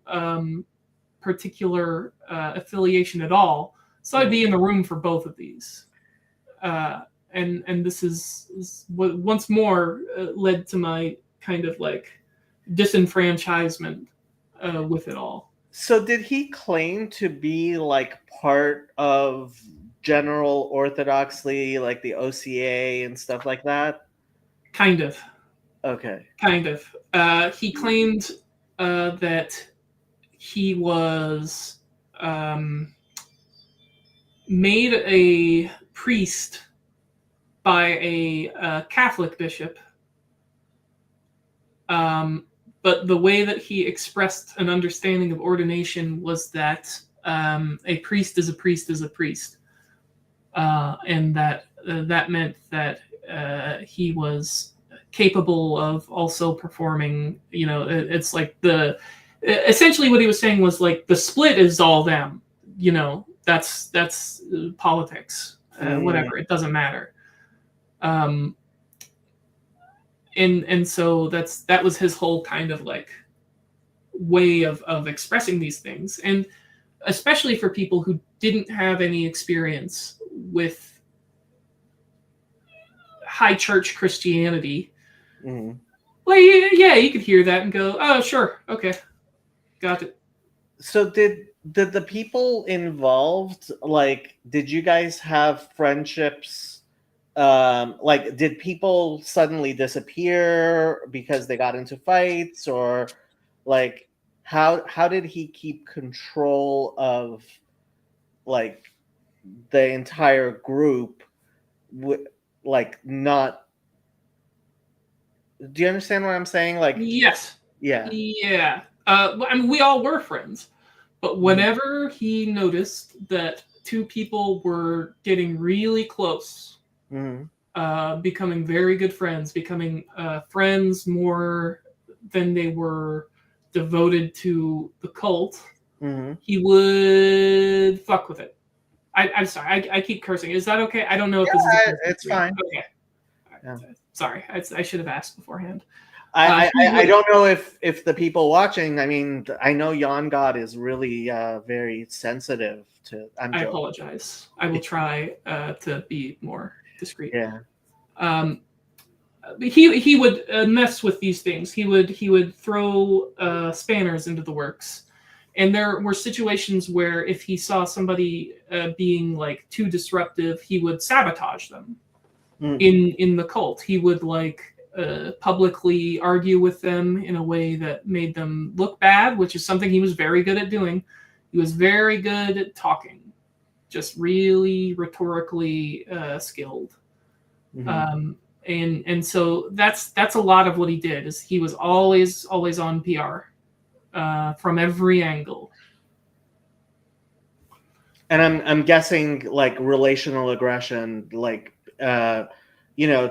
particular affiliation at all. So I'd be in the room for both of these. And this is what once more led to my kind of like disenfranchisement with it all. So did he claim to be like part of General Orthodoxy, like the OCA and stuff like that? Kind of. Okay. Kind of. He claimed that he was made a priest by a Catholic bishop, but the way that he expressed an understanding of ordination was that a priest is a priest is a priest, and that meant that he was capable of also performing. It's like essentially what he was saying was like the split is all them. That's politics. Whatever, it doesn't matter. And so that was his whole kind of like way of expressing these things, and especially for people who didn't have any experience with high church Christianity. Well, yeah, you could hear that and go, oh, sure, okay, got it. So did the people involved, like, did you guys have friendships? Like, did people suddenly disappear because they got into fights, or like how did he keep control of like the entire group? Like, not. Do you understand what I'm saying? Like, yes, yeah. I mean, we all were friends, but whenever he noticed that two people were getting really close, becoming very good friends, becoming friends more than they were devoted to the cult, he would fuck with it. I'm sorry, I keep cursing. Is that okay? I don't know if this is it's fine. Okay. Yeah. Sorry, I should have asked beforehand. I don't know if the people watching, I mean, I know Jan God is really very sensitive to. I apologize. I will try to be more discreet. Yeah. He would mess with these things. He would throw spanners into the works, and there were situations where if he saw somebody being like too disruptive, he would sabotage them. In the cult, he would like publicly argue with them in a way that made them look bad, which is something he was very good at doing. He was very good at talking, just really rhetorically skilled. And so that's a lot of what he did. Is he was always on PR from every angle. And I'm guessing like relational aggression, like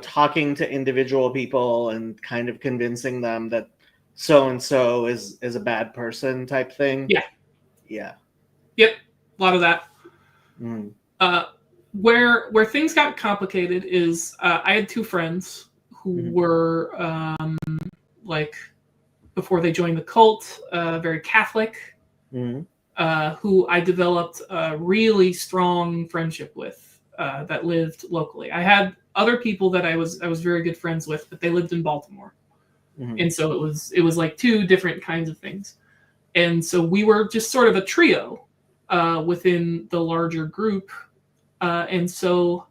talking to individual people and kind of convincing them that so and so is a bad person type thing. Yeah. Yep, a lot of that. Where things got complicated is I had two friends who were like before they joined the cult, very Catholic, who I developed a really strong friendship with. that lived locally. I had other people that I was very good friends with, but they lived in Baltimore, and so it was like two different kinds of things. And so we were just sort of a trio within the larger group. And so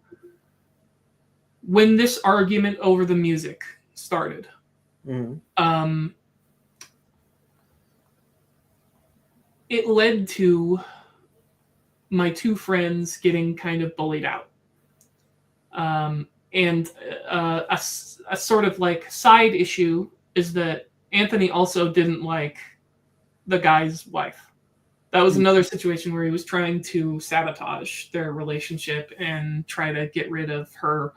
when this argument over the music started, it led to my two friends getting kind of bullied out. And a sort of like side issue is that Anthony also didn't like the guy's wife. That was another situation where he was trying to sabotage their relationship and try to get rid of her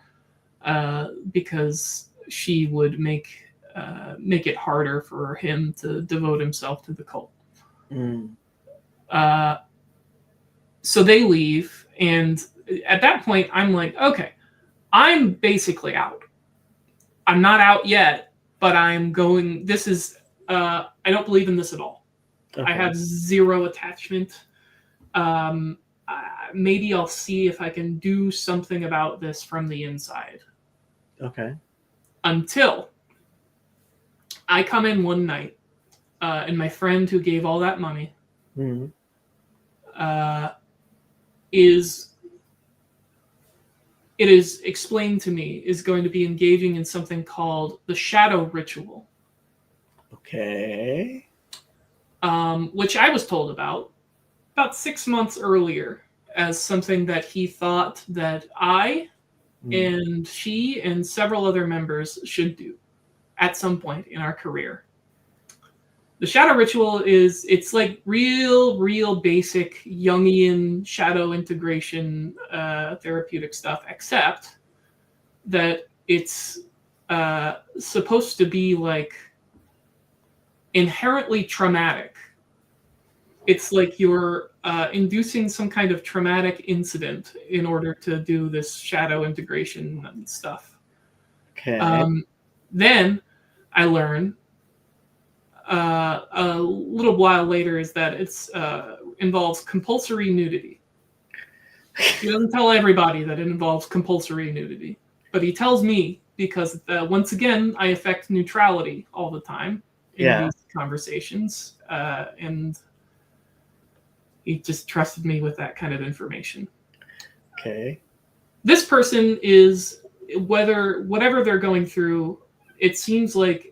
because she would make it harder for him to devote himself to the cult. So they leave, and at that point, I'm like, okay, I'm basically out. I'm not out yet, but I'm going. This is. I don't believe in this at all. Okay. I have zero attachment. Maybe I'll see if I can do something about this from the inside. Okay. Until I come in one night, and my friend who gave all that money it is explained to me is going to be engaging in something called the shadow ritual. Okay. Which I was told about 6 months earlier as something that he thought that I and she and several other members should do at some point in our career. The shadow ritual it's like real basic Jungian shadow integration therapeutic stuff, except that it's supposed to be like inherently traumatic. It's like you're inducing some kind of traumatic incident in order to do this shadow integration and stuff. Okay. Then I learn a little while later is that it's involves compulsory nudity. He doesn't tell everybody that it involves compulsory nudity, but he tells me because once again I affect neutrality all the time in these conversations, and he just trusted me with that kind of information. Okay. This person is whatever they're going through, it seems like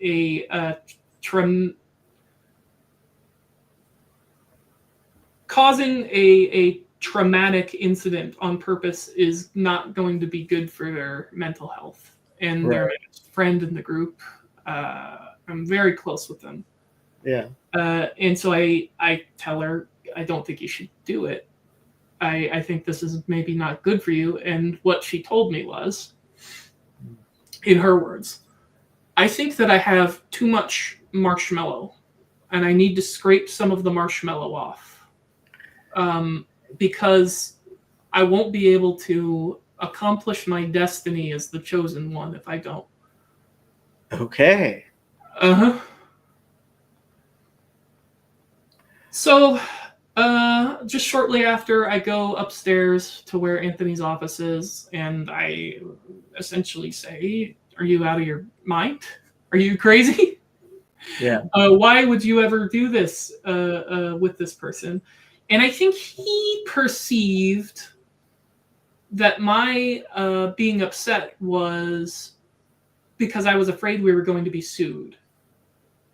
causing a traumatic incident on purpose is not going to be good for their mental health. And they're my best friend in the group. I'm very close with them. Yeah. And so I tell her, I don't think you should do it. I think this is maybe not good for you. And what she told me was, in her words, I think that I have too much marshmallow and I need to scrape some of the marshmallow off. Because I won't be able to accomplish my destiny as the chosen one if I don't. Okay. Uh-huh. So, just shortly after, I go upstairs to where Anthony's office is, and I essentially say, "Are you out of your mind? Are you crazy? Yeah. Why would you ever do this with this person?" And I think he perceived that my being upset was because I was afraid we were going to be sued.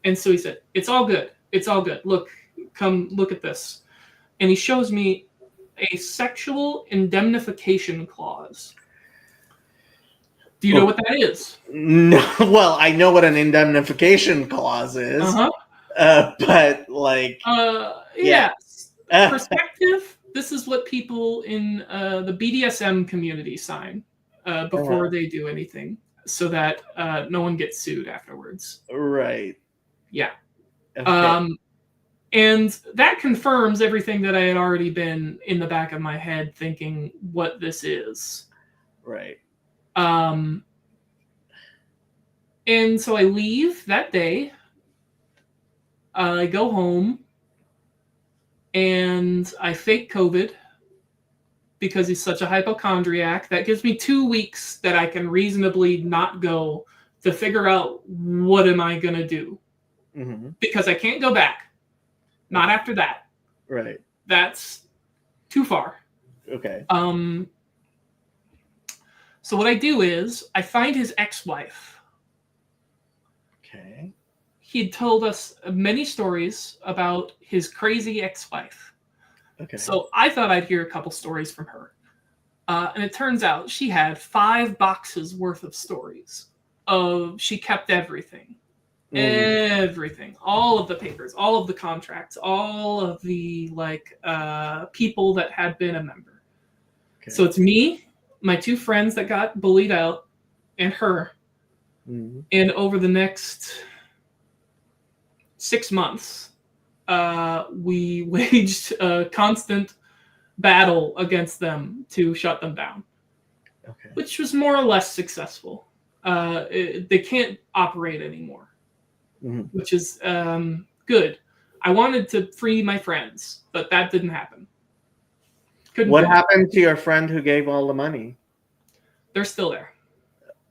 And so he said, "It's all good. It's all good. Look, come look at this." And he shows me a sexual indemnification clause. Do you know what that is? No. Well, I know what an indemnification clause is. But like... yeah. Perspective, this is what people in the BDSM community sign before they do anything, so that no one gets sued afterwards. Right. Yeah. Okay. And that confirms everything that I had already been in the back of my head thinking what this is. Right. And so I leave that day. I go home. And I fake COVID because he's such a hypochondriac. That gives me 2 weeks that I can reasonably not go to figure out what am I going to do. Mm-hmm. Because I can't go back. Not after that. Right. That's too far. Okay. So what I do is I find his ex-wife. Okay. He had told us many stories about his crazy ex-wife. Okay. So I thought I'd hear a couple stories from her. And it turns out she had 5 boxes worth of stories. She kept everything. Everything. All of the papers, all of the contracts, all of the people that had been a member. Okay. So it's me, my 2 friends that got bullied out, and her. Mm-hmm. And over the next 6 months, we waged a constant battle against them to shut them down. Okay. Which was more or less successful. They can't operate anymore, which is good. I wanted to free my friends, but that didn't happen. What happened to your friend who gave all the money? They're still there.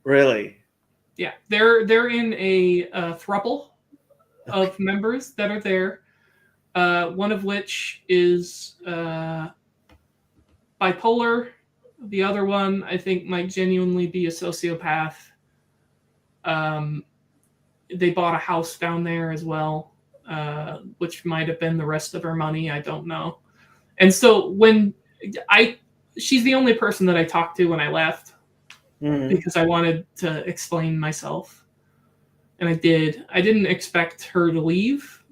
Really? Yeah, they're in a throuple of members that are there. One of which is bipolar. The other one, I think, might genuinely be a sociopath. They bought a house down there as well, which might have been the rest of her money. I don't know. And so she's the only person that I talked to when I left, because I wanted to explain myself. And I did. I didn't expect her to leave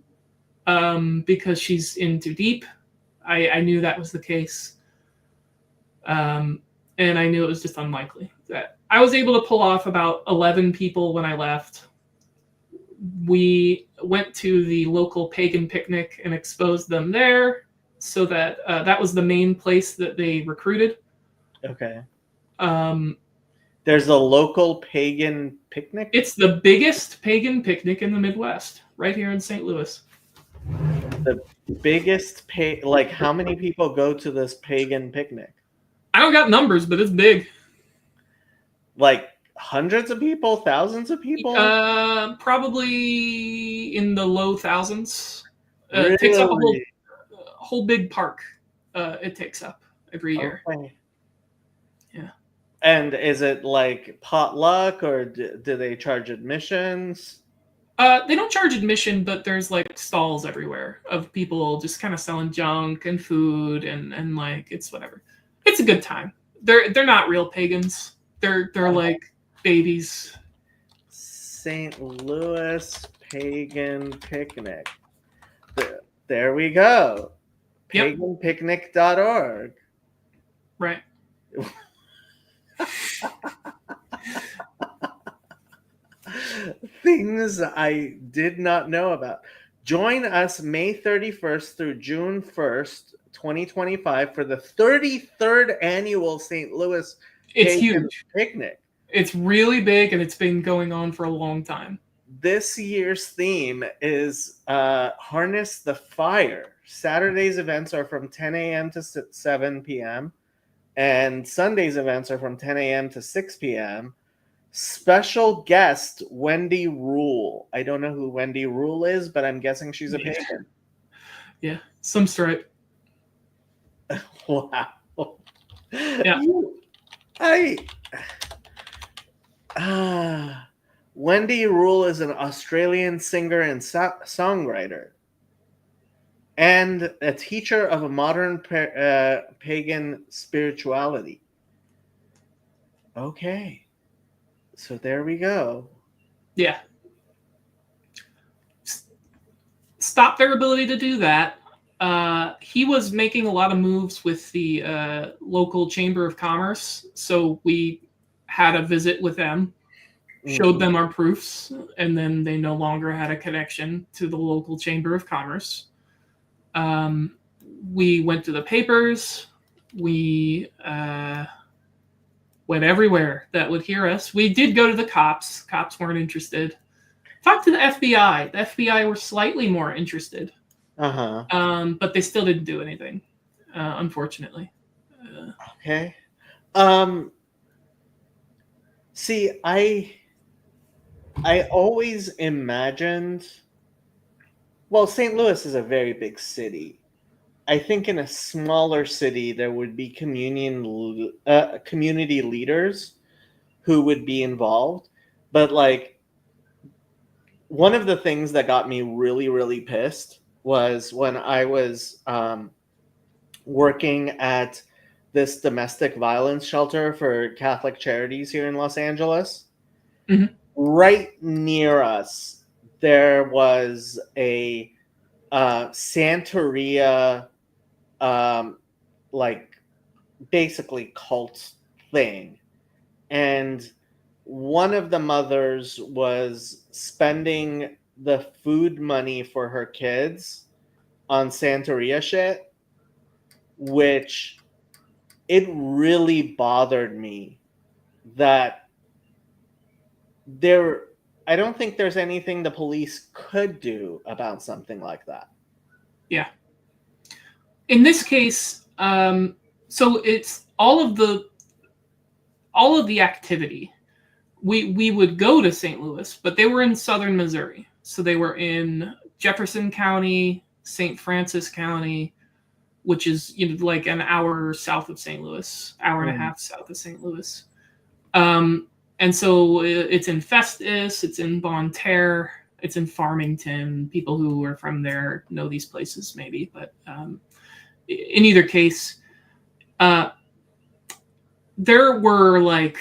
because she's in too deep. I knew that was the case. And I knew it was just unlikely. That I was able to pull off about 11 people when I left. We went to the local pagan picnic and exposed them there, so that that was the main place that they recruited. Okay. There's a local pagan picnic? It's the biggest pagan picnic in the Midwest, right here in St. Louis. The biggest how many people go to this pagan picnic? I don't got numbers, but it's big. Like hundreds of people, thousands of people? Probably in the low thousands. Really? It takes up a whole big park. It takes up every year. Okay. Yeah. And is it like potluck, or do they charge admissions? They don't charge admission, but there's like stalls everywhere of people just kind of selling junk and food and like it's whatever. It's a good time. They're not real pagans. They're like babies. St. Louis Pagan Picnic. There we go. Yep. Paganpicnic.org. Right. Things I did not know about. Join us May 31st through June 1st, 2025 for the 33rd annual St. Louis Pagan Picnic. It's really big, and it's been going on for a long time. This year's theme is Harness the Fire. Saturday's events are from 10 a.m. to 7 p.m. and Sunday's events are from 10 a.m. to 6 p.m. Special guest, Wendy Rule. I don't know who Wendy Rule is, but I'm guessing she's a pagan. Yeah, some stripe. Wow. Yeah. Wendy Rule is an Australian singer and songwriter and a teacher of a modern pagan spirituality. Okay. So there we go. Yeah. Stop their ability to do that. He was making a lot of moves with the local Chamber of Commerce, so we had a visit with them, showed them our proofs, and then they no longer had a connection to the local Chamber of Commerce. We went to the papers. We went everywhere that would hear us. We did go to the cops. Cops weren't interested. Talked to the FBI. The FBI were slightly more interested. Uh-huh. But they still didn't do anything, unfortunately. Okay. See, I always imagined. Well, St. Louis is a very big city. I think in a smaller city there would be community leaders who would be involved, but like one of the things that got me really really pissed was when I was working at this domestic violence shelter for Catholic Charities here in Los Angeles. Mhm. Right near us, there was a Santeria, um, like basically cult thing. And one of the mothers was spending the food money for her kids on Santeria shit, which it really bothered me that there I don't think there's anything the police could do about something like that. Yeah. In this case, so it's all of the activity. We would go to St. Louis, but they were in southern Missouri. So they were in Jefferson County, St. Francis County, which is like an hour south of St. Louis, hour and a half south of St. Louis. And so it's in Festus, it's in Bonne Terre, it's in Farmington. People who are from there know these places maybe, but in either case, there were like,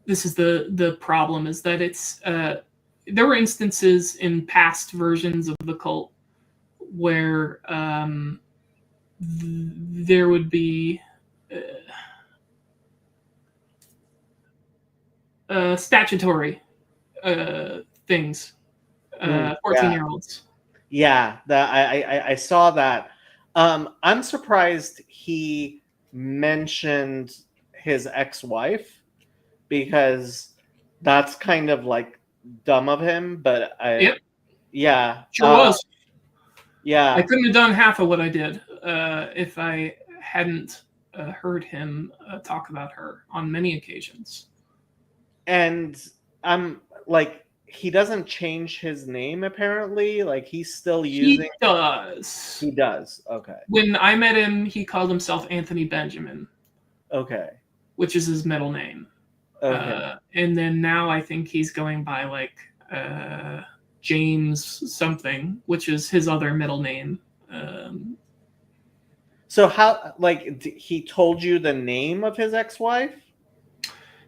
this is the problem, is that it's there were instances in past versions of the cult where there would be statutory things, 14-year-olds. Yeah, I saw that. I'm surprised he mentioned his ex-wife because that's kind of like dumb of him. But Yep, yeah, sure was. yeah. I couldn't have done half of what I did if I hadn't heard him talk about her on many occasions. And I'm like, he doesn't change his name apparently. Like he's still using. He does. He does. Okay. When I met him, he called himself Anthony Benjamin. Okay. Which is his middle name. Okay. And then now I think he's going by like James something, which is his other middle name. So how, like, he told you the name of his ex-wife?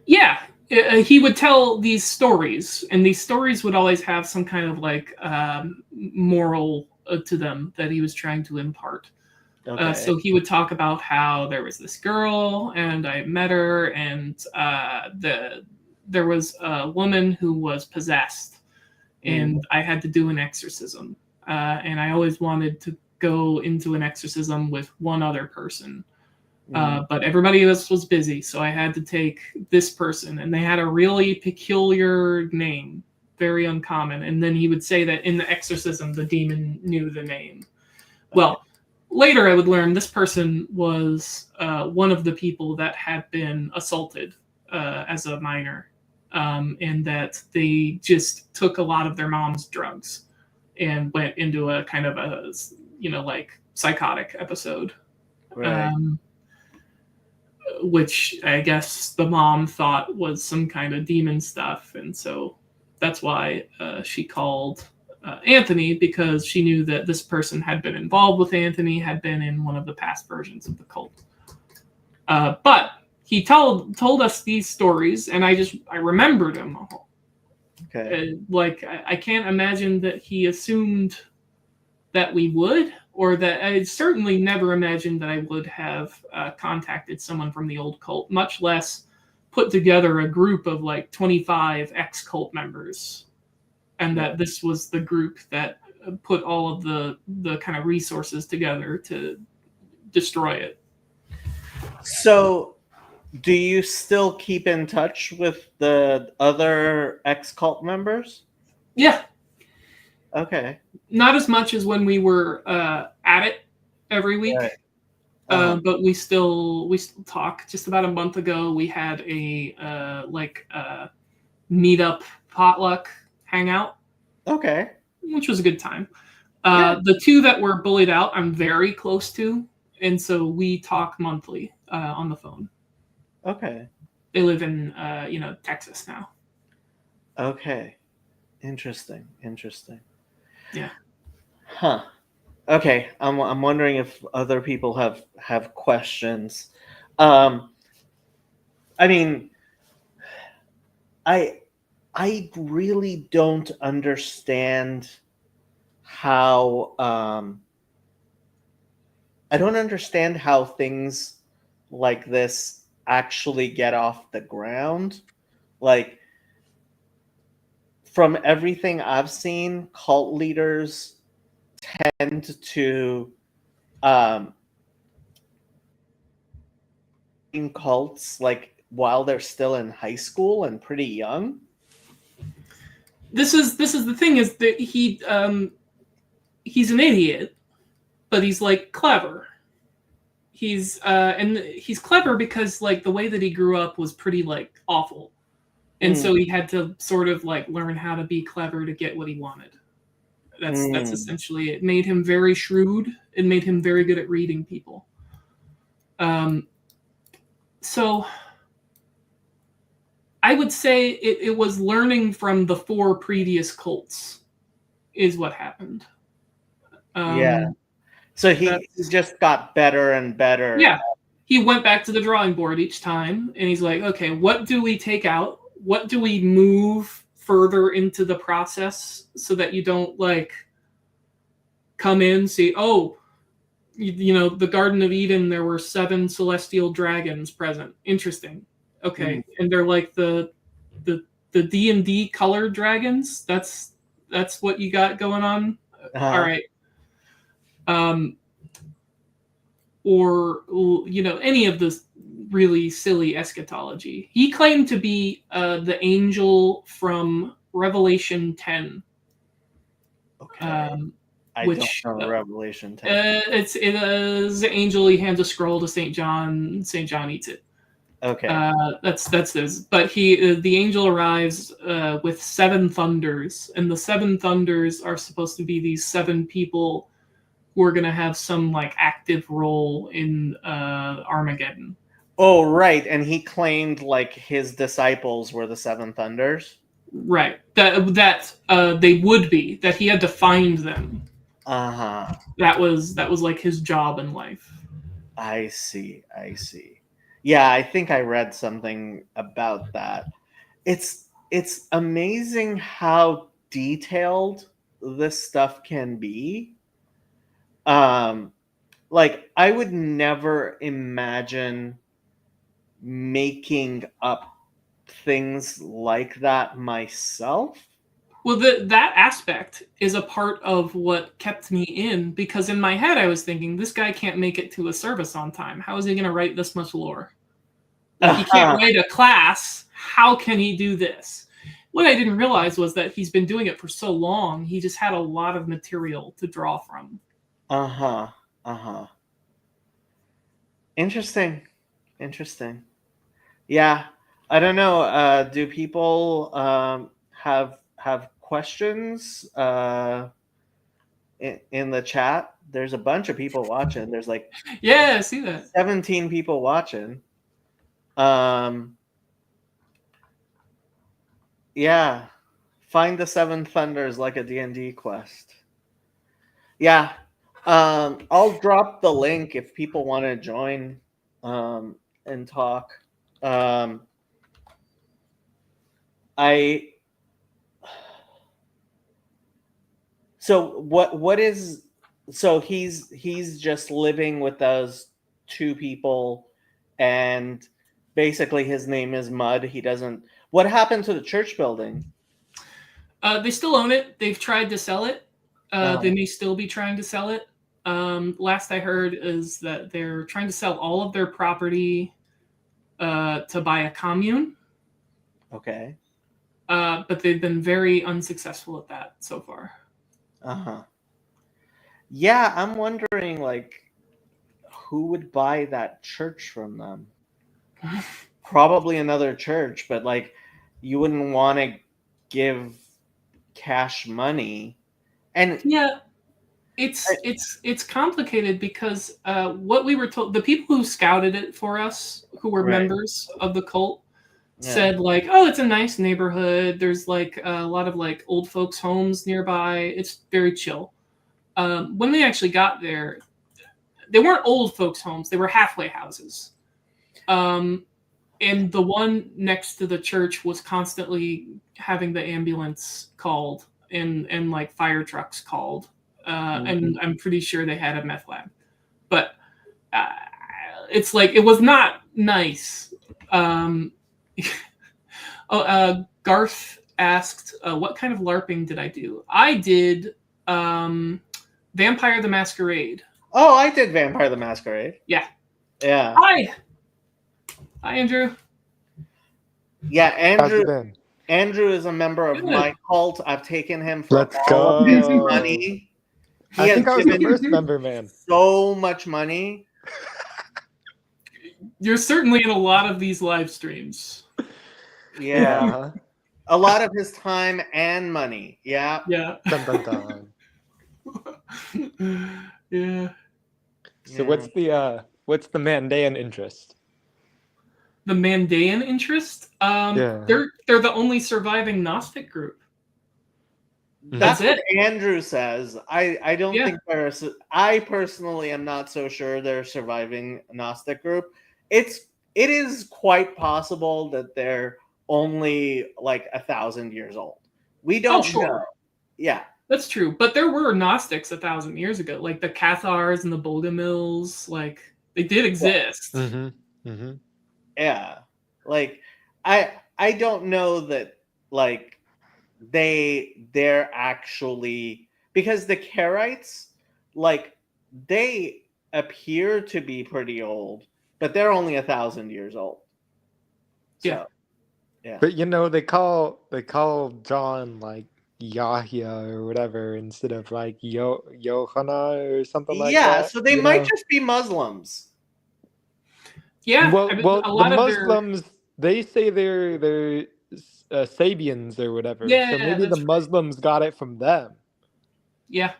Yeah, he would tell these stories, and these stories would always have some kind of like moral to them that he was trying to impart. Okay. So he would talk about how there was this girl, and I met her, and there was a woman who was possessed, and I had to do an exorcism. And I always wanted to go into an exorcism with one other person. But everybody else was busy, so I had to take this person, and they had a really peculiar name, very uncommon. And then he would say that in the exorcism, the demon knew the name. Okay. Well, later I would learn this person was one of the people that had been assaulted as a minor, and that they just took a lot of their mom's drugs and went into a kind of a, like psychotic episode. Right. Which I guess the mom thought was some kind of demon stuff. And so that's why she called Anthony, because she knew that this person had been involved with Anthony, had been in one of the past versions of the cult. But he told us these stories, and I remembered them all. Okay. Like, I can't imagine that he assumed that we would, or that I certainly never imagined that I would have contacted someone from the old cult, much less put together a group of like 25 ex-cult members, and that this was the group that put all of the kind of resources together to destroy it. So, do you still keep in touch with the other ex-cult members? Yeah. Okay. Not as much as when we were at it every week. Right. But we still talk. Just about a month ago, we had a meetup potluck hangout, Okay. which was a good time. Yeah. The two that were bullied out, I'm very close to, and so we talk monthly on the phone. Okay. They live in Texas now. Okay. Interesting. Yeah. Huh. Okay. I'm wondering if other people have questions. I mean, I really don't understand how I don't understand how things like this actually get off the ground. Like, from everything I've seen, cult leaders tend to in cults like while they're still in high school and pretty young. This is the thing, is that he's an idiot, but he's like clever. He's clever because like the way that he grew up was pretty like awful, and so he had to sort of like learn how to be clever to get what he wanted. That's essentially it. Made him very shrewd. It made him very good at reading people. So I would say it was learning from the 4 previous cults is what happened. Yeah. So he just got better and better. Yeah. He went back to the drawing board each time, and he's like, okay, what do we take out? What do we move further into the process so that you don't like come in, see, oh, the Garden of Eden, there were 7 celestial dragons present. Interesting. Okay. And they're like the D&D colored dragons. That's what you got going on. All right. Or any of this really silly eschatology. He claimed to be the angel from Revelation 10. Okay. I Which, don't know Revelation 10. It is the angel. He hands a scroll to St. John. St. John eats it. Okay. That's this. But the angel arrives with 7 thunders, and the 7 thunders are supposed to be these 7 people who are going to have some like active role in Armageddon. Oh, right. And he claimed like his disciples were the 7 thunders. Right. That they would be. That he had to find them. That was like his job in life. I see. Yeah, I think I read something about that. It's amazing how detailed this stuff can be. Like I would never imagine making up things like that myself. Well, that aspect is a part of what kept me in, because in my head I was thinking, this guy can't make it to a service on time. How is he going to write this much lore? Like, he can't write a class. How can he do this? What I didn't realize was that he's been doing it for so long, he just had a lot of material to draw from. Interesting. Yeah, I don't know. Do people have questions in the chat? There's a bunch of people watching. There's like I see that 17 people watching. Yeah, find the 7 thunders like a D&D quest. Yeah, I'll drop the link if people want to join and talk. So what is, so he's just living with those 2 people, and basically his name is Mud. He doesn't. What happened to the church building? They still own it. They've tried to sell it. They may still be trying to sell it. Last I heard is that they're trying to sell all of their property to buy a commune. Okay. But they've been very unsuccessful at that so far. Yeah, I'm wondering, like, who would buy that church from them? Probably another church, but like you wouldn't want to give cash money. And Yeah, it's complicated because what we were told, the people who scouted it for us, who were right. members of the cult, Yeah. said like, oh, it's a nice neighborhood. There's like a lot of like old folks' homes nearby. It's very chill. When we actually got there, they weren't old folks' homes. They were halfway houses. And the one next to the church was constantly having the ambulance called and like fire trucks called. And I'm pretty sure they had a meth lab. But it's like, it was not nice. Garth asked, what kind of LARPing did I do? I did Vampire the Masquerade. Oh, I did Vampire the Masquerade. Yeah. Yeah. Hi, Andrew. Yeah, How's it been? Andrew is a member of my cult. I've taken him for Let's all of his go. money. I think I was the first member, man. So much money. You're certainly in a lot of these live streams. Yeah. A lot of his time and money. Yeah. Yeah. Dun, dun, dun. Yeah. So what's the Mandaean interest? The Mandaean interest? Yeah. They're the only surviving Gnostic group. That's it. what Andrew says. I don't think I personally am not so sure they're surviving Gnostic group. It is quite possible that they're only like 1,000 years old. We don't know. Yeah. That's true. But there were Gnostics 1,000 years ago, like the Cathars and the Bogomils, like they did exist. Mm-hmm. Mm-hmm. Yeah. Like I don't know that like they're actually, because the Karaites, like they appear to be pretty old, but they're only 1,000 years old. So, yeah. But they call John like Yahya or whatever instead of like Yohana or something like that. Yeah, so they might just be Muslims. Yeah. Well, a lot the of Muslims, they say they're Sabians or whatever. Yeah, so maybe the Muslims got it from them. Yeah.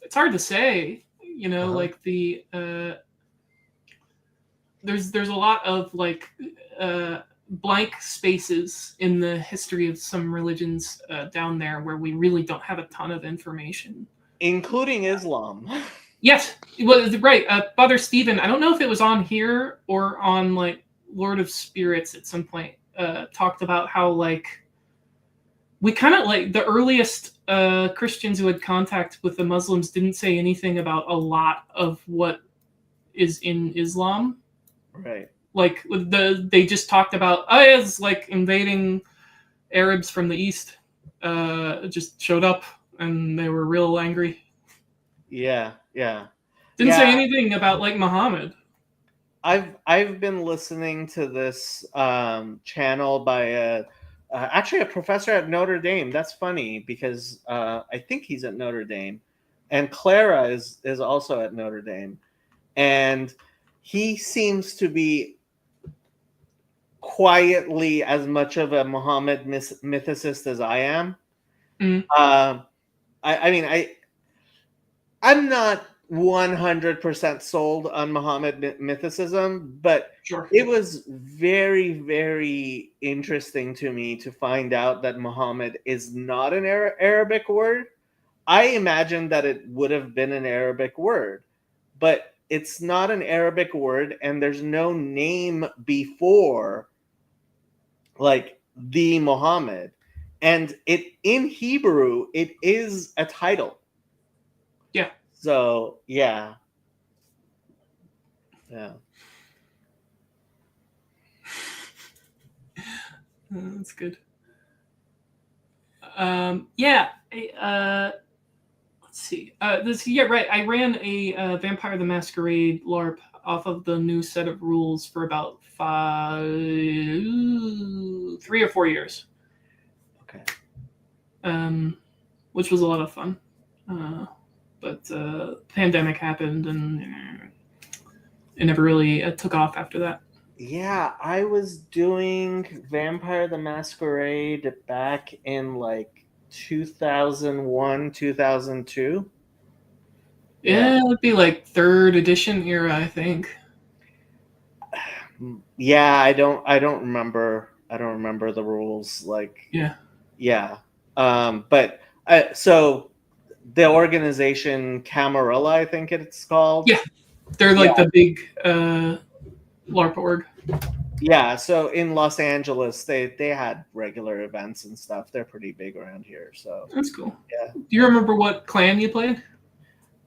It's hard to say, like the there's a lot of like blank spaces in the history of some religions down there where we really don't have a ton of information, including Islam. Yes, well, right. Father Stephen, I don't know if it was on here or on like Lord of Spirits at some point, talked about how like we kind of like the earliest Christians who had contact with the Muslims didn't say anything about a lot of what is in Islam. Right. Like they just talked about it's like invading Arabs from the east. Just showed up and they were real angry. Yeah. Didn't say anything about like Muhammad. I've been listening to this channel by actually a professor at Notre Dame. That's funny because I think he's at Notre Dame, and Clara is also at Notre Dame, and he seems to be quietly as much of a Muhammad mythicist as I am. Mm. I'm not 100% sold on Muhammad mythicism, but it was very, very interesting to me to find out that Muhammad is not an Arabic word. I imagined that it would have been an Arabic word, but it's not an Arabic word, and there's no name before like the Muhammad. And it in Hebrew, it is a title. Yeah. So yeah. That's good. Let's see. Right. I ran a Vampire the Masquerade LARP off of the new set of rules for about 3 or 4 years. Okay. Which was a lot of fun. But pandemic happened and it never really took off after that. Yeah, I was doing Vampire the Masquerade back in like 2001, 2002. Yeah, it would be like 3rd edition era, I think. Yeah, I don't remember the rules. Like, yeah. But so the organization Camarilla, I think it's called. Yeah, they're like the big LARP org. Yeah, so in Los Angeles, they had regular events and stuff. They're pretty big around here. So that's cool. Yeah. Do you remember what clan you played?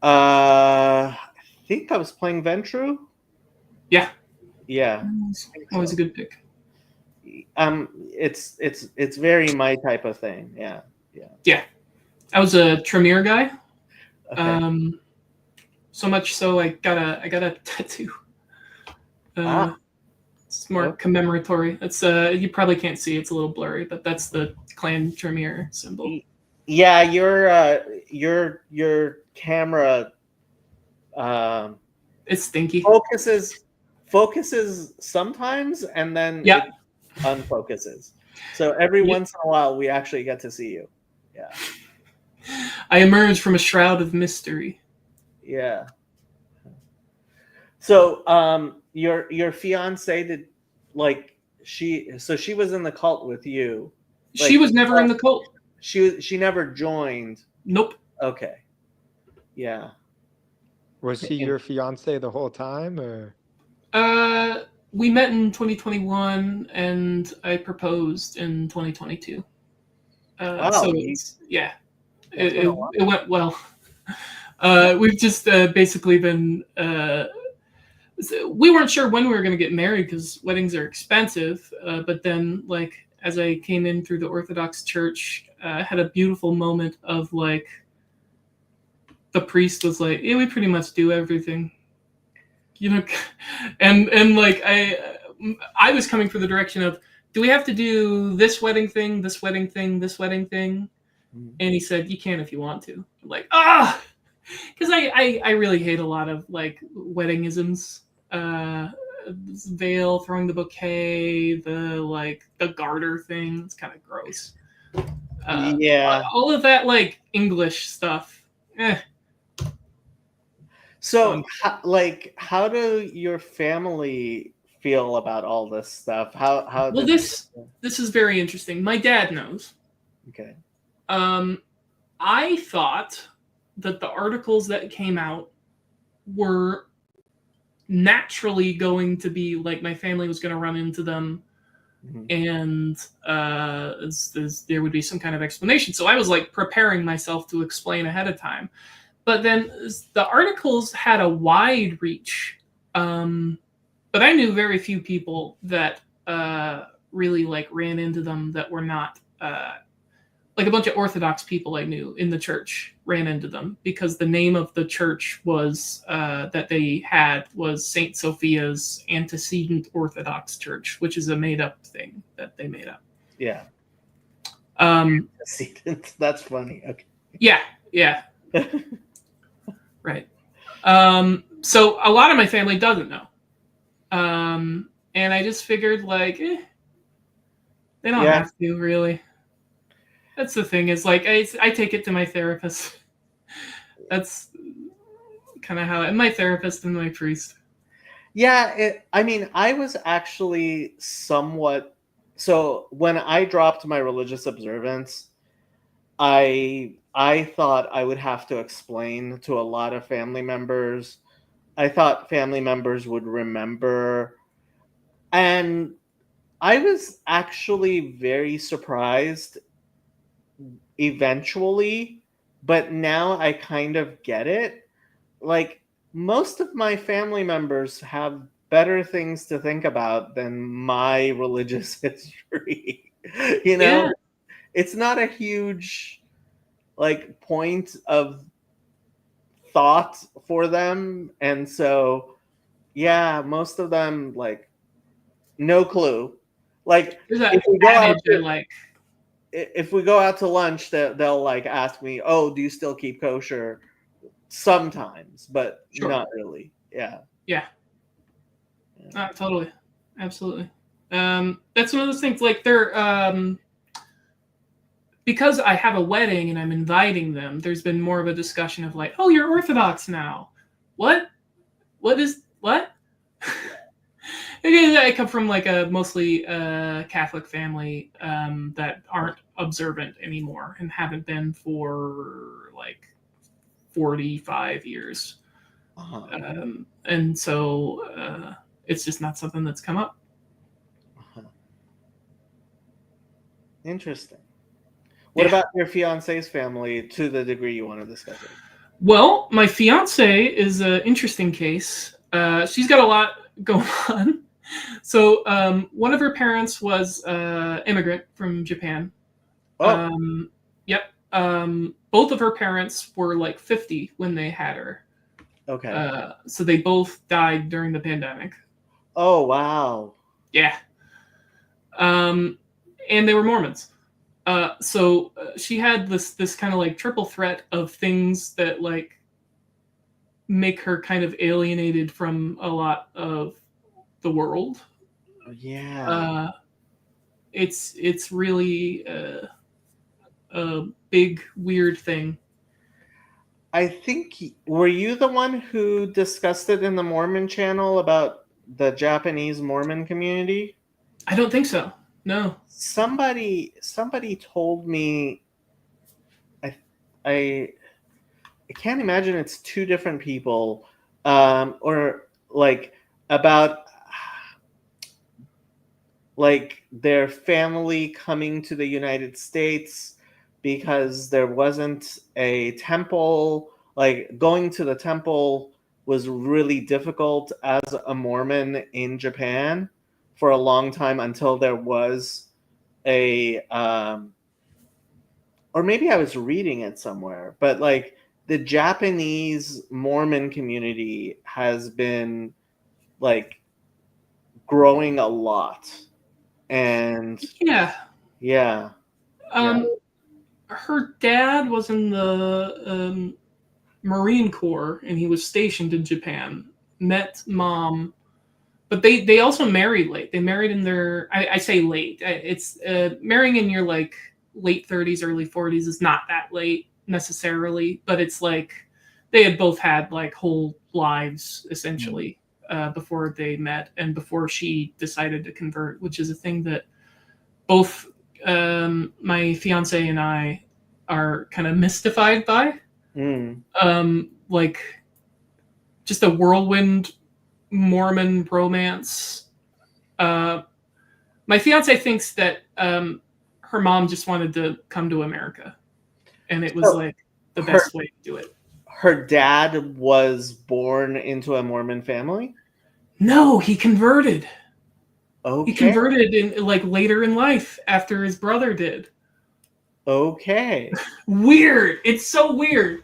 I think I was playing Ventru. Yeah. Yeah. Always a good pick. It's very my type of thing. Yeah. I was a Tremere guy. Okay. So much so I got a tattoo. It's more commemoratory. It's you probably can't see, it's a little blurry, but that's the clan Tremere symbol. Yeah, your camera it's stinky. Focuses sometimes and then it unfocuses. So every once in a while we actually get to see you. Yeah. I emerge from a shroud of mystery. Yeah. So your fiance did she was in the cult with you. She was never in the cult. She never joined. Nope. Okay. Yeah. Was he your fiance the whole time, or? We met in 2021, and I proposed in 2022. So it went well. We've just basically been. We weren't sure when we were going to get married because weddings are expensive. But then, like, as I came in through the Orthodox Church, I had a beautiful moment of like. The priest was like, "Yeah, we pretty much do everything." You know, and like I was coming from the direction of, do we have to do this wedding thing, this wedding thing, this wedding thing? And he said, you can if you want to. I'm like, because I really hate a lot of like weddingisms, veil, throwing the bouquet, the garter thing. It's kind of gross. All of that like English stuff. So, how do your family feel about all this stuff? Well, this is very interesting. My dad knows. Okay. I thought that the articles that came out were naturally going to be like my family was going to run into them, and there would be some kind of explanation. So I was like preparing myself to explain ahead of time. But then the articles had a wide reach, but I knew very few people that really like ran into them that were not like a bunch of Orthodox people I knew in the church ran into them because the name of the church was that they had was Saint Sophia's Antecedent Orthodox Church, which is a made-up thing that they made up. Yeah. That's funny. Okay. Yeah. Right. So a lot of my family doesn't know. And I just figured like, they don't have to really. That's the thing is like, I take it to my therapist. That's kind of how my therapist and my priest. Yeah. I was actually somewhat, so when I dropped my religious observance, I thought I would have to explain to a lot of family members. I thought family members would remember. And I was actually very surprised eventually, but now I kind of get it. Like, most of my family members have better things to think about than my religious history. Yeah. It's not a huge like point of thought for them, and so most of them like no clue. Like if we go out to lunch, they'll like ask me, "Oh, do you still keep kosher?" Sometimes, but not really. Yeah. Totally, absolutely. That's one of those things. Like they're because I have a wedding and I'm inviting them. There's been more of a discussion of like, oh, you're Orthodox now. What? What is what? I come from like a mostly Catholic family that aren't observant anymore and haven't been for like 45 years. And so it's just not something that's come up. Interesting. What about your fiance's family, to the degree you want to discuss it? Well, my fiance is an interesting case. She's got a lot going on. So one of her parents was immigrant from Japan. Oh. Yep. Both of her parents were like 50 when they had her. Okay. So they both died during the pandemic. Oh, wow. Yeah. And they were Mormons. So she had this kind of like triple threat of things that like make her kind of alienated from a lot of the world. Yeah. It's really a big weird thing. I think, were you the one who discussed it in the Mormon channel about the Japanese Mormon community? I don't think so. No. Somebody told me. I can't imagine it's two different people, or like about like their family coming to the United States because there wasn't a temple. Like going to the temple was really difficult as a Mormon in Japan for a long time until there was a or maybe I was reading it somewhere, but like the Japanese Mormon community has been like growing a lot. And yeah. Her dad was in the Marine Corps and he was stationed in Japan. Met mom, but they also married late. They married in their I say late. It's marrying in your like late 30s, early 40s is not that late necessarily, but it's like they had both had like whole lives essentially before they met and before she decided to convert, which is a thing that both my fiance and I are kind of mystified by. Like just a whirlwind Mormon romance. My fiance thinks that her mom just wanted to come to America, and it was like the best way to do it. Her dad was born into a Mormon family? No, he converted. Okay. He converted in like later in life after his brother did. Okay. Weird. It's so weird.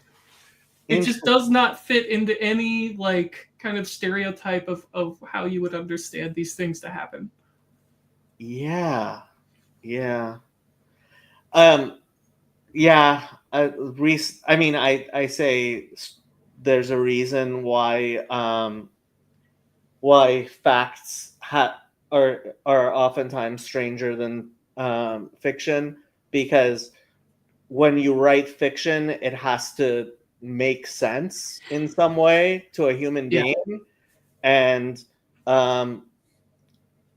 It just does not fit into any like kind of stereotype of how you would understand these things to happen. Yeah. I mean, I say there's a reason why facts are oftentimes stranger than fiction, because when you write fiction, it has to make sense in some way to a human being, and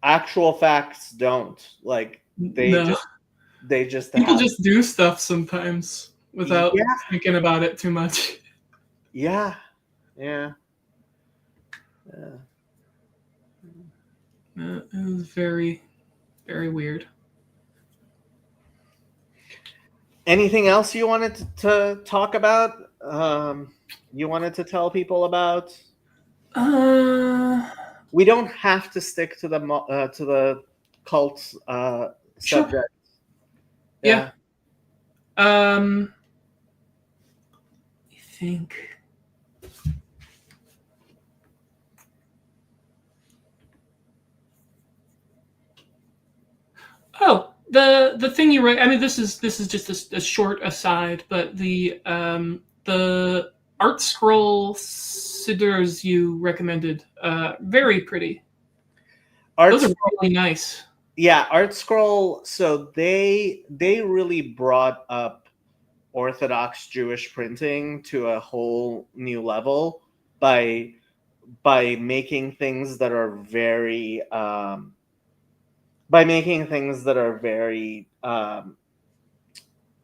actual facts don't. Like they just people just do stuff sometimes without Yeah. thinking about it too much. Yeah. It was very, very weird. Anything else you wanted to talk about? You wanted to tell people about? We don't have to stick to the cult subject. Yeah. I think. Oh, the thing you write. I mean, this is just a short aside, but the art scroll sidurs you recommended, very pretty. Those are really nice. Yeah, Art Scroll. So they really brought up Orthodox Jewish printing to a whole new level by making things that are very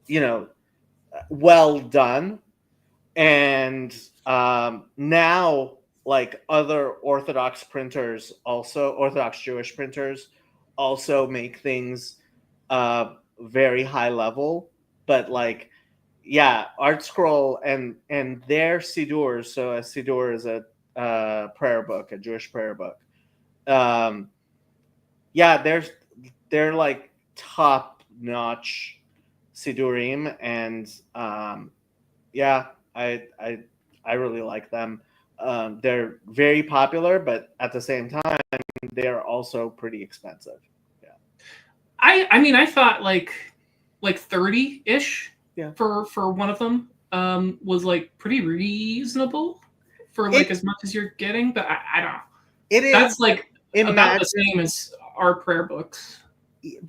you know, well done. And now, like, other Orthodox Jewish printers also make things very high level. But like, yeah, Art Scroll and their sidurs. So a sidur is a prayer book, a Jewish prayer book. Yeah, they're like top notch sidurim, and yeah, I really like them. They're very popular, but at the same time, they're also pretty expensive. Yeah. I mean, I thought like 30-ish Yeah. for one of them was like pretty reasonable for like as much as you're getting, but I don't know. It is. That's like about the Imagine, same as our prayer books.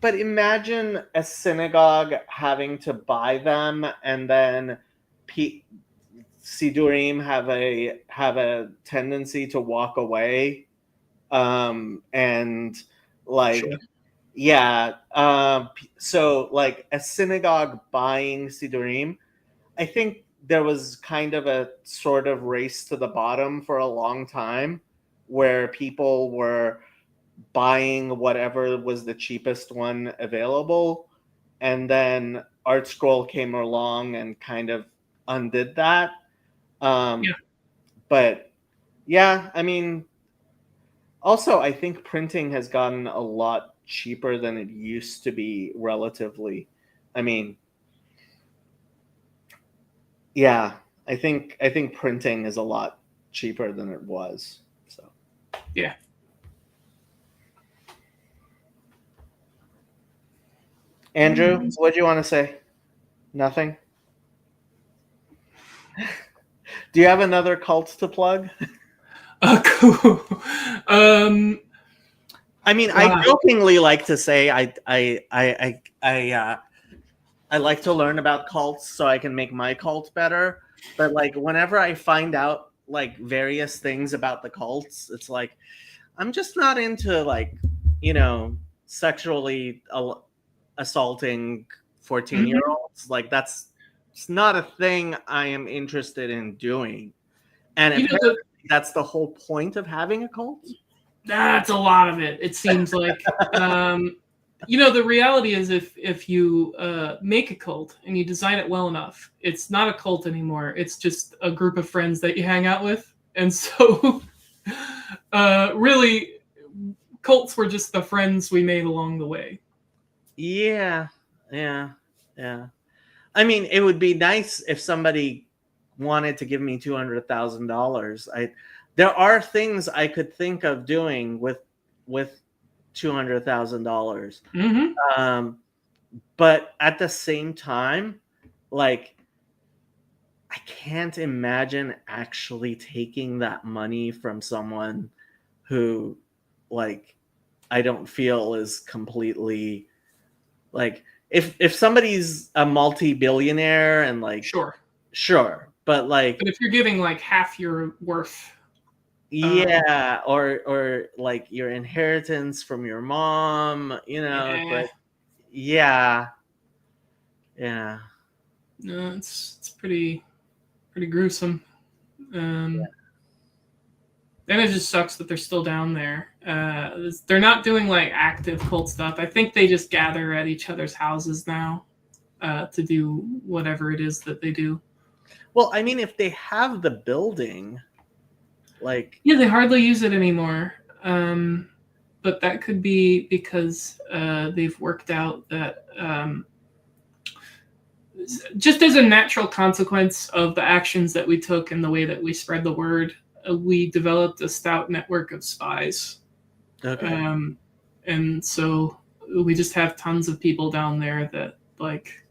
but imagine a synagogue having to buy them, and then Sidurim have a tendency to walk away, and like, Sure. yeah, so like a synagogue buying Sidurim, I think there was kind of a sort of race to the bottom for a long time, where people were buying whatever was the cheapest one available, and then Art Scroll came along and kind of undid that. Yeah. But yeah, I mean, also I think printing has gotten a lot cheaper than it used to be, relatively. I mean, yeah, I think printing is a lot cheaper than it was. So Yeah. Andrew, what do you want to say? Nothing? Do you have another cult to plug? Cool. I mean, Wow. I jokingly like to say I like to learn about cults so I can make my cult better. But like, whenever I find out like various things about the cults, it's like I'm just not into, like, sexually assaulting 14-year-olds. Like, it's not a thing I am interested in doing. And apparently that's the whole point of having a cult. That's a lot of it. It seems like, the reality is if you make a cult and you design it well enough, it's not a cult anymore. It's just a group of friends that you hang out with. And so, really, cults were just the friends we made along the way. Yeah. I mean, it would be nice if somebody wanted to give me $200,000. There are things I could think of doing with $200,000. Mm-hmm. But at the same time, like, I can't imagine actually taking that money from someone who, like, I don't feel is completely, like, if somebody's a multi-billionaire and like, sure, but like, but if you're giving like half your worth, yeah, or like your inheritance from your mom, but yeah. No, it's pretty gruesome. And it just sucks that they're still down there. They're not doing like active cult stuff. I think they just gather at each other's houses now to do whatever it is that they do. Well, I mean, if they have the building, like, yeah, they hardly use it anymore. But that could be because they've worked out that just as a natural consequence of the actions that we took and the way that we spread the word, we developed a stout network of spies. okay. And so we just have tons of people down there that like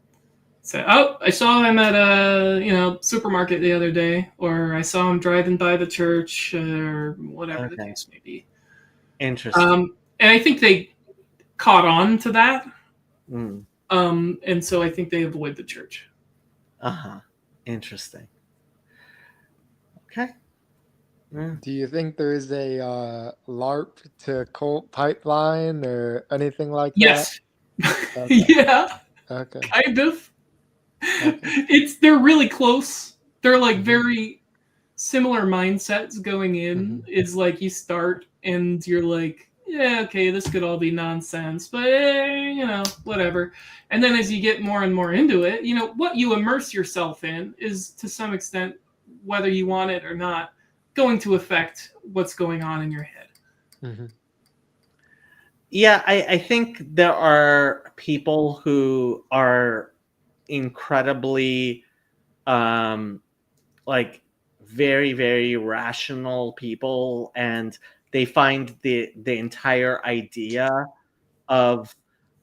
say, "Oh, I saw him at a supermarket the other day," or "I saw him driving by the church," or whatever the case may be. Interesting. And I think they caught on to that. Mm. And so I think they avoid the church. Interesting. Okay. Yeah. Do you think there is a LARP to cult pipeline or anything like Yes. that? Okay. Yeah, Okay. kind of. Okay. They're really close. They're like Mhm. very similar mindsets going in. Mhm. Is like you start and you're like, yeah, okay, this could all be nonsense, but whatever. And then as you get more and more into it, what you immerse yourself in is to some extent, whether you want it or not, going to affect what's going on in your head. Mhm. Yeah, I think there are people who are incredibly like very, very rational people, and they find the entire idea of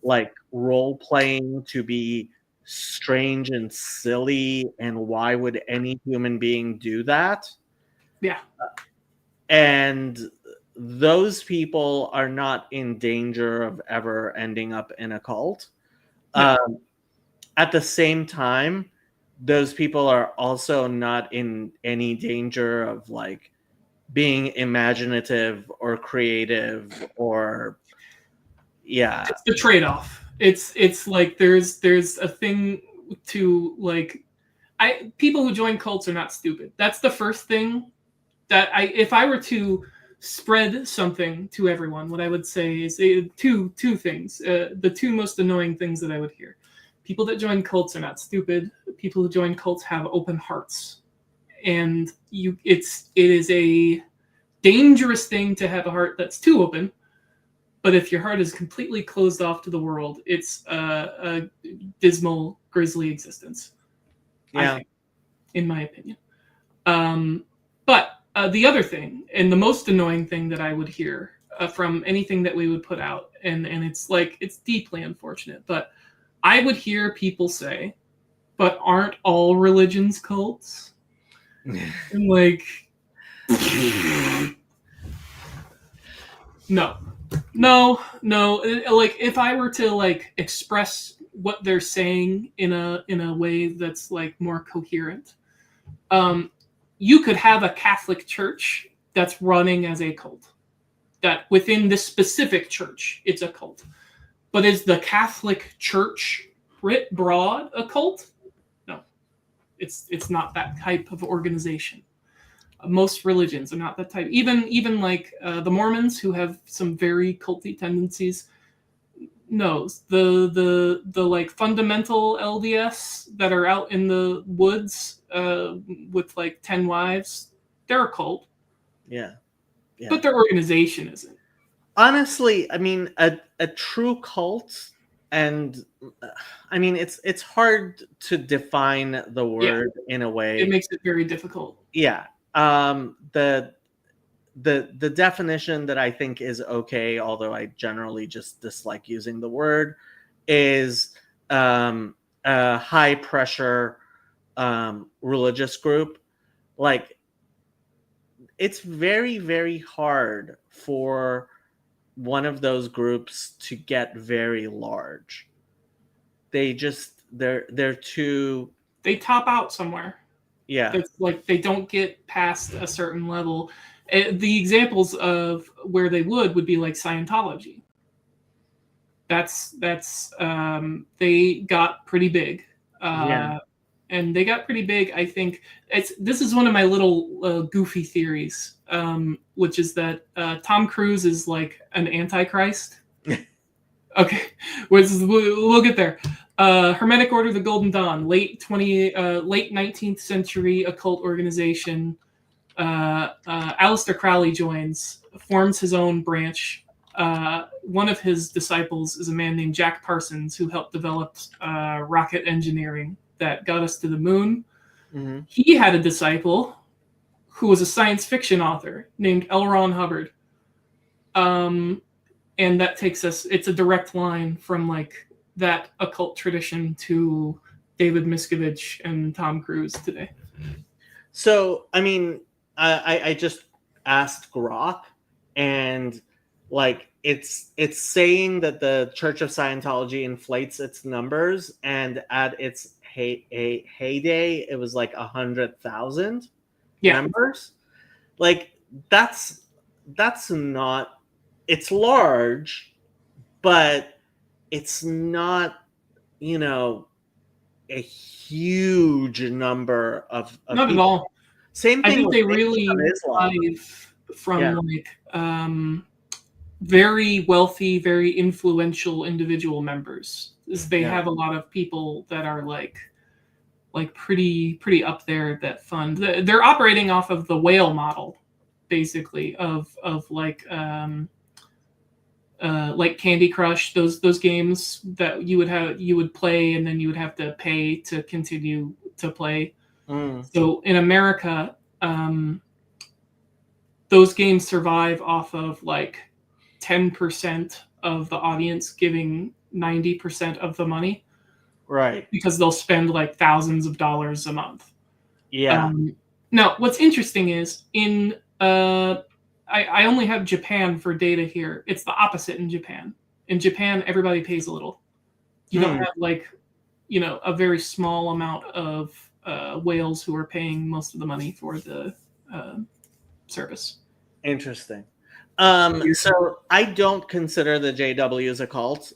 like role playing to be strange and silly, and why would any human being do that? Yeah. And those people are not in danger of ever ending up in a cult. No. At the same time, those people are also not in any danger of like being imaginative or creative or It's the trade-off. It's like there's a thing to like people who join cults are not stupid. That's the first thing that if I were to spread something to everyone, what I would say is two things. The two most annoying things that I would hear. People that join cults are not stupid. People who join cults have open hearts. And it is a dangerous thing to have a heart that's too open. But if your heart is completely closed off to the world, it's a dismal, grisly existence. I think, in my opinion. But the other thing, and the most annoying thing that I would hear from anything that we would put out, and it's deeply unfortunate, but I would hear people say, "But aren't all religions cults?" And like, no. Like if I were to like express what they're saying in a way that's like more coherent, you could have a Catholic church that's running as a cult. That within this specific church, it's a cult. But is the Catholic Church writ broad a cult? No, it's not that type of organization. Most religions are not that type. Even like the Mormons, who have some very culty tendencies. No, the like fundamental LDS that are out in the woods with like 10 wives, they're a cult. Yeah. But their organization isn't. Honestly, I mean, a true cult, and I mean, it's hard to define the word in a way. It makes it very difficult. Yeah. The definition that I think is okay, although I generally just dislike using the word, is a high pressure religious group. Like, it's very, very hard for one of those groups to get very large. They're too. They top out somewhere. Yeah. It's like they don't get past a certain level. The examples of where they would be like Scientology. That's they got pretty big. And they got pretty big. I think this is one of my little goofy theories, which is that Tom Cruise is like an antichrist. Okay, we'll get there. Hermetic Order of the Golden Dawn, late 19th century occult organization. Aleister Crowley joins, forms his own branch. One of his disciples is a man named Jack Parsons, who helped develop rocket engineering that got us to the moon. Mm-hmm. He had a disciple who was a science fiction author named L. Ron Hubbard. And that takes us, it's a direct line from like that occult tradition to David Miscavige and Tom Cruise today. So, I mean, I just asked Grok, and like it's saying that the Church of Scientology inflates its numbers, and at its heyday, it was like 100,000 members. Like that's not. It's large, but it's not, a huge number of Not people. at all. Same thing. I think with they really Islam. thrive from very wealthy, very influential individual members. They have a lot of people that are like pretty up there that fund. They're operating off of the whale model, basically, of like Candy Crush, those games that you would play and then you would have to pay to continue to play. So in America, those games survive off of like 10% of the audience giving 90% of the money. Right. Because they'll spend like thousands of dollars a month. Yeah. Now, what's interesting is in I only have Japan for data here. It's the opposite in Japan. In Japan, everybody pays a little. You don't have like, a very small amount of whales who are paying most of the money for the service. Interesting. So I don't consider the JWs a cult.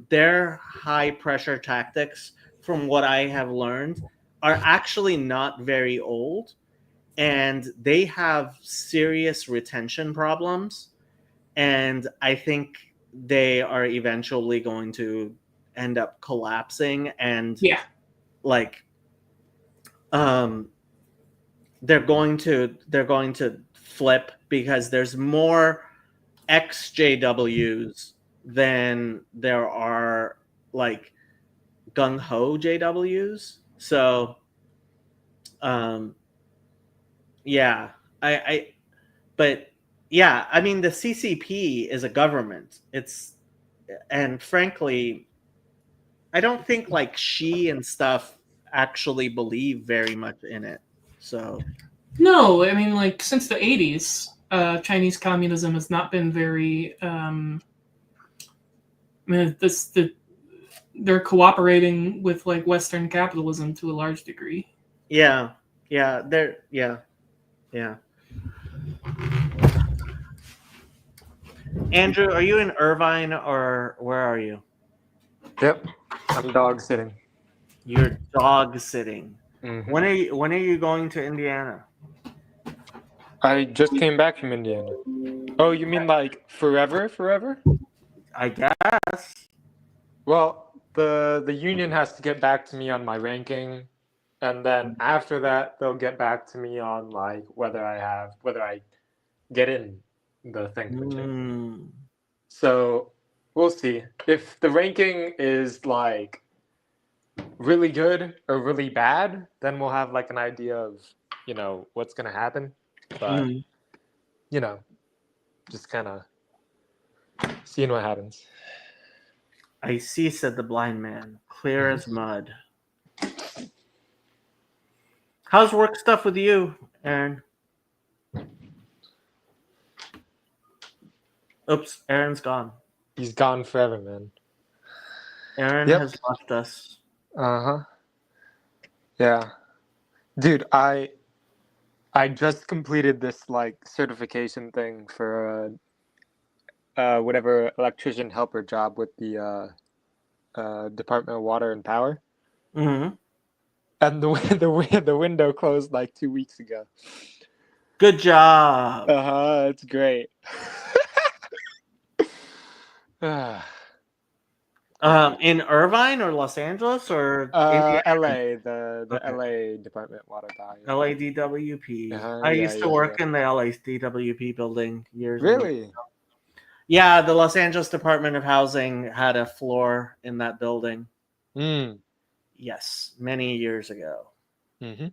Their high pressure tactics, from what I have learned, are actually not very old, and they have serious retention problems. And I think they are eventually going to end up collapsing, and they're going to flip, because there's more XJWs than there are like gung-ho JWs. So I mean, the CCP is a government. And frankly, I don't think like Xi and stuff actually believe very much in it. So no, I mean, like since the 80s, Chinese communism has not been very. They're cooperating with like Western capitalism to a large degree. Yeah. Andrew, are you in Irvine or where are you? Yep, I'm dog sitting. You're dog sitting. Mm-hmm. When are you going to Indiana? I just came back from Indiana. Oh, you mean like forever? I guess. Well, the union has to get back to me on my ranking, and then after that they'll get back to me on like whether I get in the thing. So we'll see. If the ranking is like really good or really bad, then we'll have like an idea of what's gonna happen. But just kind of seeing what happens. I see, said the blind man, clear as mud. How's work stuff with you, Aaron? Oops, Aaron's gone. He's gone forever, man. Aaron has left us. Yeah. Dude, I just completed this like certification thing for whatever electrician helper job with the Department of Water and Power. Mm-hmm. And the window closed like 2 weeks ago. Good job. It's great. In Irvine or Los Angeles or LA, the LA Department of Water Power. LADWP. I used to work in the LADWP building years ago. Really? Yeah, the Los Angeles Department of Housing had a floor in that building. Yes, many years ago. Mm-hmm.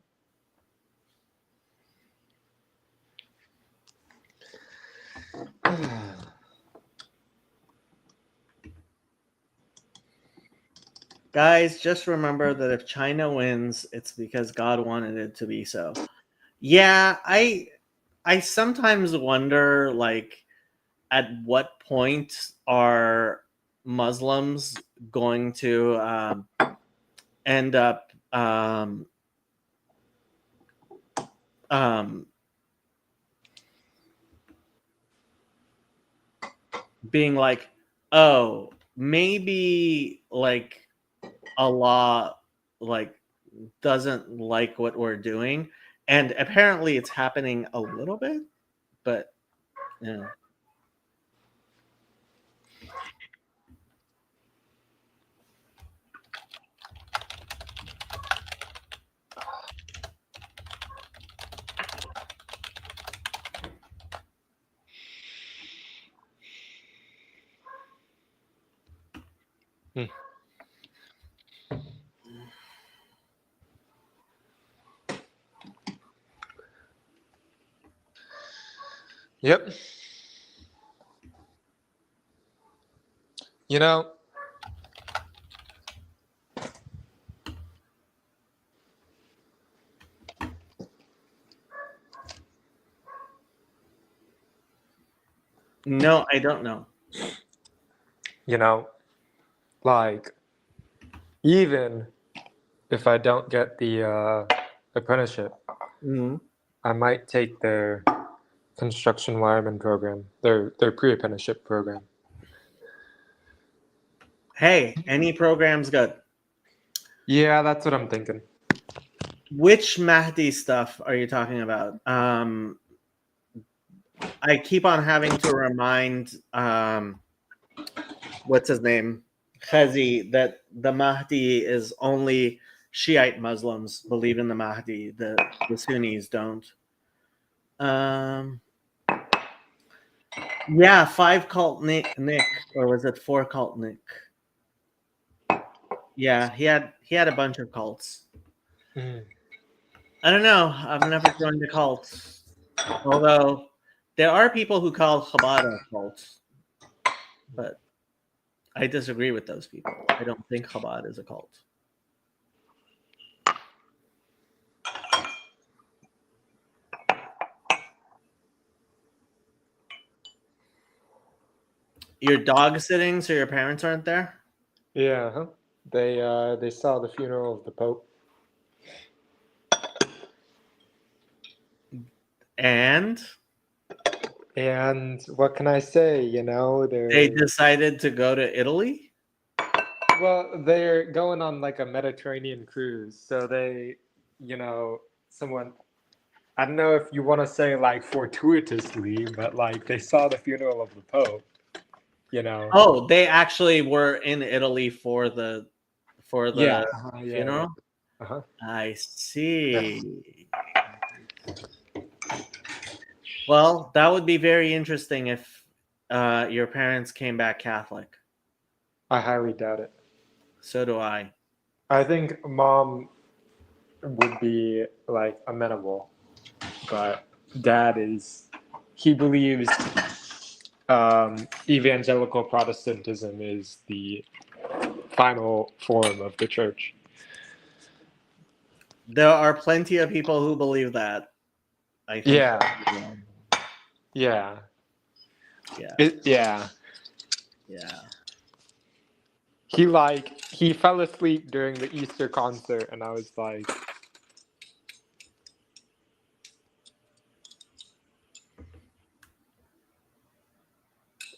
Guys, just remember that if China wins, it's because God wanted it to be so. Yeah, I sometimes wonder, like, at what point are Muslims going to end up being like, oh, maybe like Allah like doesn't like what we're doing, and apparently it's happening a little bit, but yeah. Yep. You know, No, I don't know. like even if I don't get the apprenticeship, Mm-hmm. I might take their construction wireman program, their pre-apprenticeship program. Hey, any program's good. Yeah, that's what I'm thinking. Which Mahdi stuff are you talking about? I keep on having to remind what's his name, Khazi, that the Mahdi is only Shiite Muslims believe in the Mahdi. The Sunnis don't. Yeah, 5 cult Nick, or was it 4 cult Nick? Yeah, he had a bunch of cults. Mm. I don't know. I've never joined a cult. Although there are people who call Chabad a cult, but I disagree with those people. I don't think Chabad is a cult. You're dog sitting, so your parents aren't there? Yeah, huh? They saw the funeral of the Pope. And And what can I say? they decided to go to Italy? Well, they're going on like a Mediterranean cruise, so someone. I don't know if you want to say like fortuitously, but like they saw the funeral of the Pope. Oh, they actually were in Italy for the Yeah. funeral? Uh-huh. I see. Well, that would be very interesting if your parents came back Catholic. I highly doubt it. So do I. I think Mom would be like amenable, but Dad he believes evangelical Protestantism is the final form of the church. There are plenty of people who believe that. I think. Yeah. Yeah. Yeah. Yeah. He fell asleep during the Easter concert, and I was like,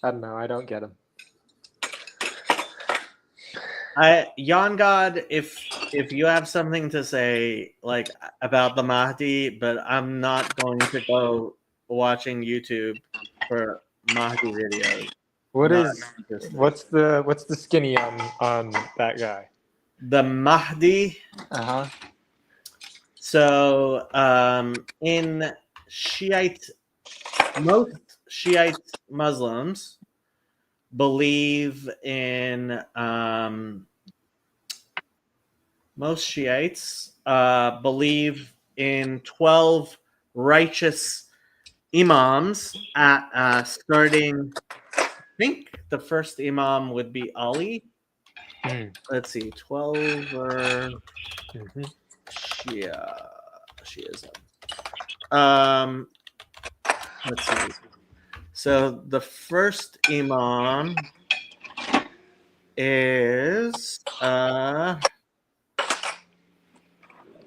I don't know, I don't get him. Yon God, if you have something to say like about the Mahdi, but I'm not going to go watching YouTube for Mahdi videos. What's the skinny on that guy? The Mahdi. Uh-huh. So in most Shiite Muslims believe in most Shiites believe in 12 righteous imams at starting. I think the first imam would be Ali. Let's see, 12 or Shiism. Let's see. So the first imam is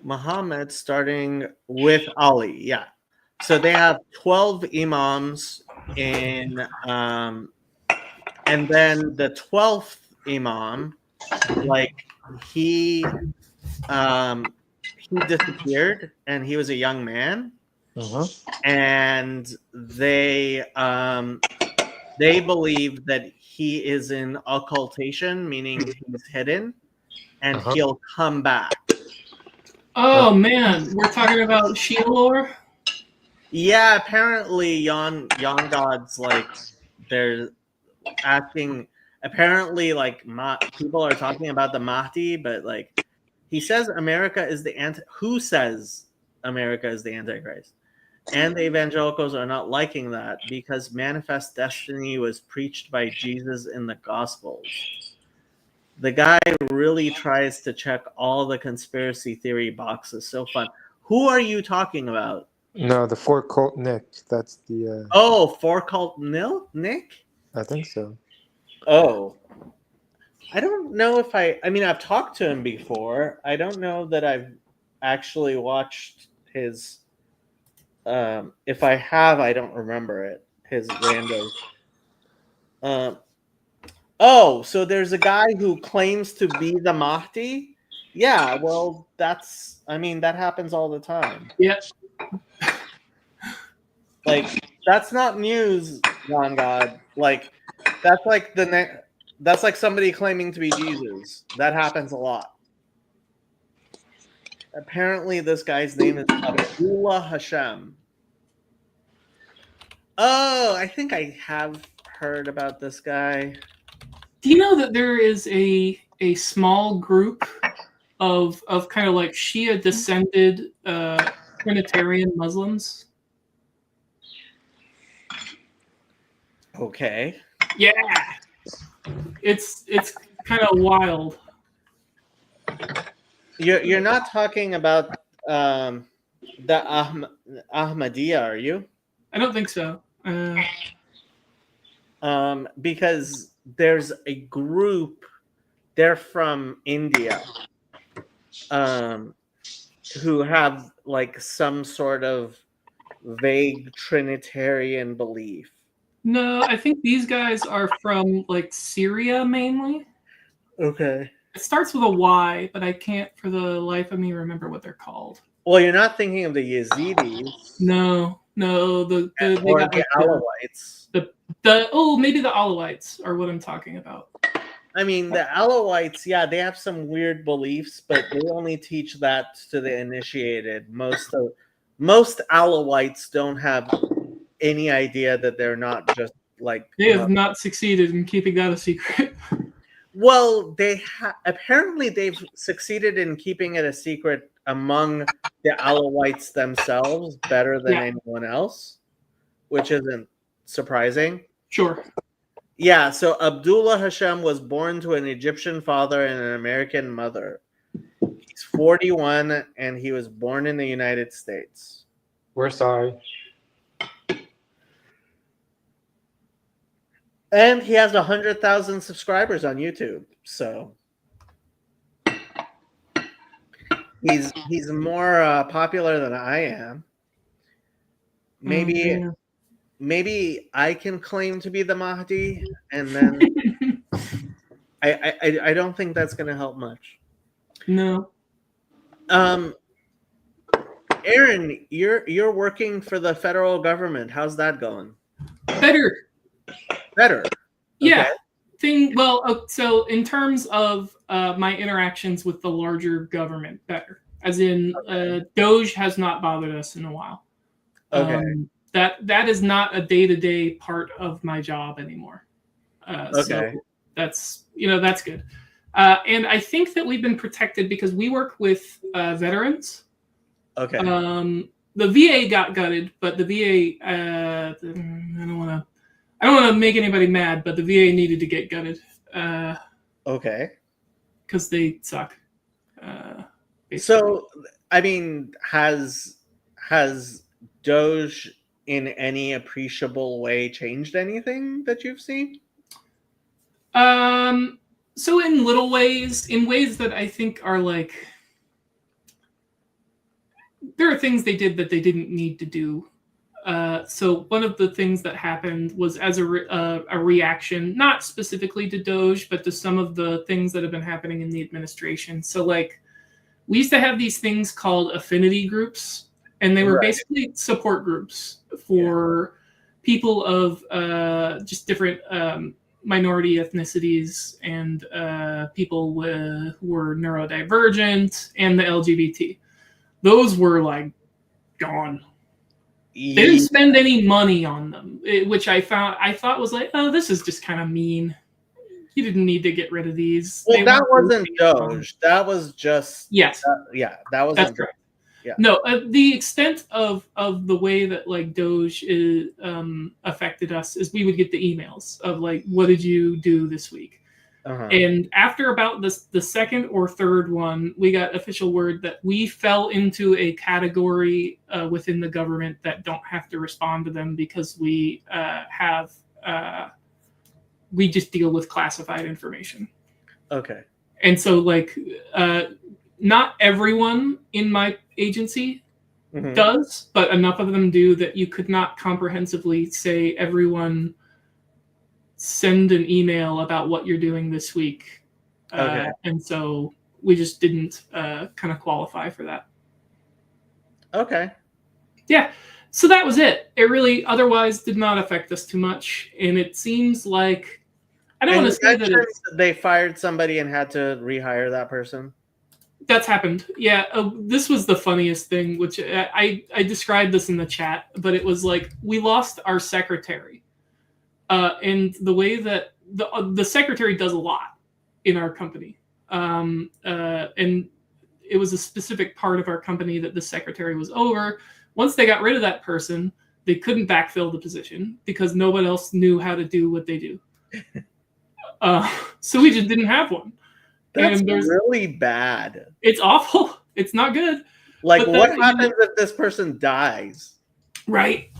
Muhammad, starting with Ali. Yeah. So they have 12 imams in, and then the 12th imam, like he he disappeared, and he was a young man, and they believe that he is in occultation, meaning he's hidden, and he'll come back. Oh man, we're talking about Shia lore. Yeah, apparently yon gods, like, they're asking. Apparently, like, people are talking about the Mahdi, but like he says America is the who says America is the Antichrist? And the evangelicals are not liking that because manifest destiny was preached by Jesus in the Gospels. The guy really tries to check all the conspiracy theory boxes. So fun. Who are you talking about? No, the four cult Nick. That's the. Oh, for cult Nick? I think so. Oh. I don't know if I mean, I've talked to him before. I don't know that I've actually watched his. If I have, I don't remember it. His random. Oh, so there's a guy who claims to be the Mahdi? Yeah, well, I mean, that happens all the time. Yep. Like, that's not news, John God. Like, that's like that's like somebody claiming to be Jesus. That happens a lot. Apparently, this guy's name is Abdullah Hashem. Oh, I think I have heard about this guy. Do you know that there is a small group of kind of like Shia descended Trinitarian Muslims? Okay. Yeah, it's kind of wild. You're not talking about the Ahmadiyya, are you? I don't think so. Because there's a group, they're from India, who have like some sort of vague Trinitarian belief. No, I think these guys are from like Syria mainly. Okay. It starts with a Y, but I can't for the life of me remember what they're called. Well, you're not thinking of the Yazidis. No, or the Alawites. Maybe the Alawites are what I'm talking about. I mean, the Alawites, yeah, they have some weird beliefs, but they only teach that to the initiated. Most Alawites don't have any idea that they're not just like. They have not succeeded in keeping that a secret. Well, apparently they've succeeded in keeping it a secret among the Alawites themselves better than anyone else, which isn't surprising. Sure. Yeah, so Abdullah Hashem was born to an Egyptian father and an American mother. He's 41 and he was born in the United States. We're sorry. And he has 100,000 subscribers on YouTube. So he's more popular than I am. Maybe I can claim to be the Mahdi, and then I don't think that's going to help much. No. Aaron, you're working for the federal government. How's that going? Better. Yeah. Okay. So in terms of my interactions with the larger government, better. As in, Doge has not bothered us in a while. Okay. That is not a day-to-day part of my job anymore. So that's good. And I think that we've been protected because we work with veterans. Okay. The VA got gutted, but the VA, I don't want to make anybody mad, but the VA needed to get gutted. Okay. Because they suck. So, I mean, has Doge in any appreciable way changed anything that you've seen? So in little ways, in ways that I think are like, there are things they did that they didn't need to do. So one of the things that happened was as a reaction, not specifically to Doge, but to some of the things that have been happening in the administration. So like, we used to have these things called affinity groups, and they were basically support groups for people of just different minority ethnicities and people who were neurodivergent and the LGBT. Those were like gone. They didn't spend any money on them, which I thought was like, oh, this is just kind of mean. You didn't need to get rid of these. Well, that wasn't Doge. That was just yes. That wasn't. That's correct. Yeah. No, the extent of the way that like Doge is, affected us is we would get the emails of like, what did you do this week? And after about the second or third one, we got official word that we fell into a category within the government that don't have to respond to them because we we just deal with classified information. Okay. And so like not everyone in my agency does, but enough of them do that you could not comprehensively say everyone send an email about what you're doing this week. Okay. And so we just didn't kind of qualify for that. Okay. Yeah. So that was it. It really otherwise did not affect us too much. And it seems like, I don't want to say that they fired somebody and had to rehire that person. That's happened. Yeah. This was the funniest thing, which I described this in the chat, but it was like, we lost our secretary. And the way that the secretary does a lot in our company. And it was a specific part of our company that the secretary was over. Once they got rid of that person, they couldn't backfill the position because no one else knew how to do what they do. So we just didn't have one. That's really bad. It's awful. It's not good. Like, what happens if this person dies? Right.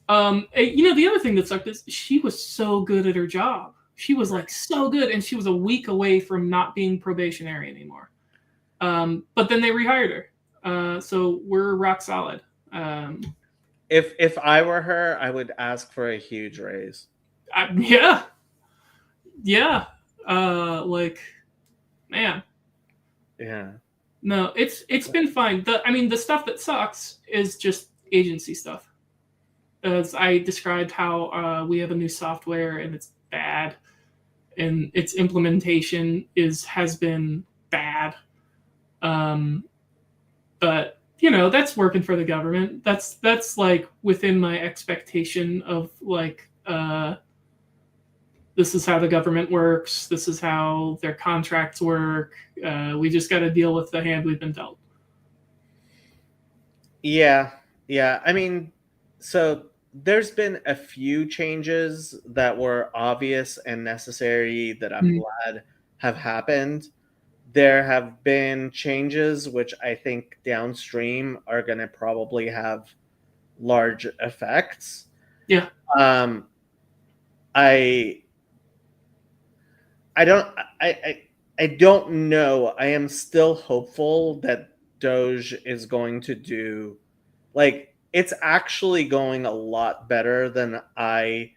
The other thing that sucked is she was so good at her job. She was like so good, and she was a week away from not being probationary anymore. But then they rehired her. So we're rock solid. If I were her, I would ask for a huge raise. Yeah. Man. Yeah. No, it's been fine. The stuff that sucks is just agency stuff. As I described how we have a new software and it's bad, and its implementation has been bad. But that's working for the government. That's like within my expectation of like this is how the government works. This is how their contracts work. We just got to deal with the hand we've been dealt. Yeah. I mean, so there's been a few changes that were obvious and necessary that I'm glad have happened. There have been changes which I think downstream are going to probably have large effects. Yeah. I don't know. I am still hopeful that Doge is going to do, like, it's actually going a lot better than I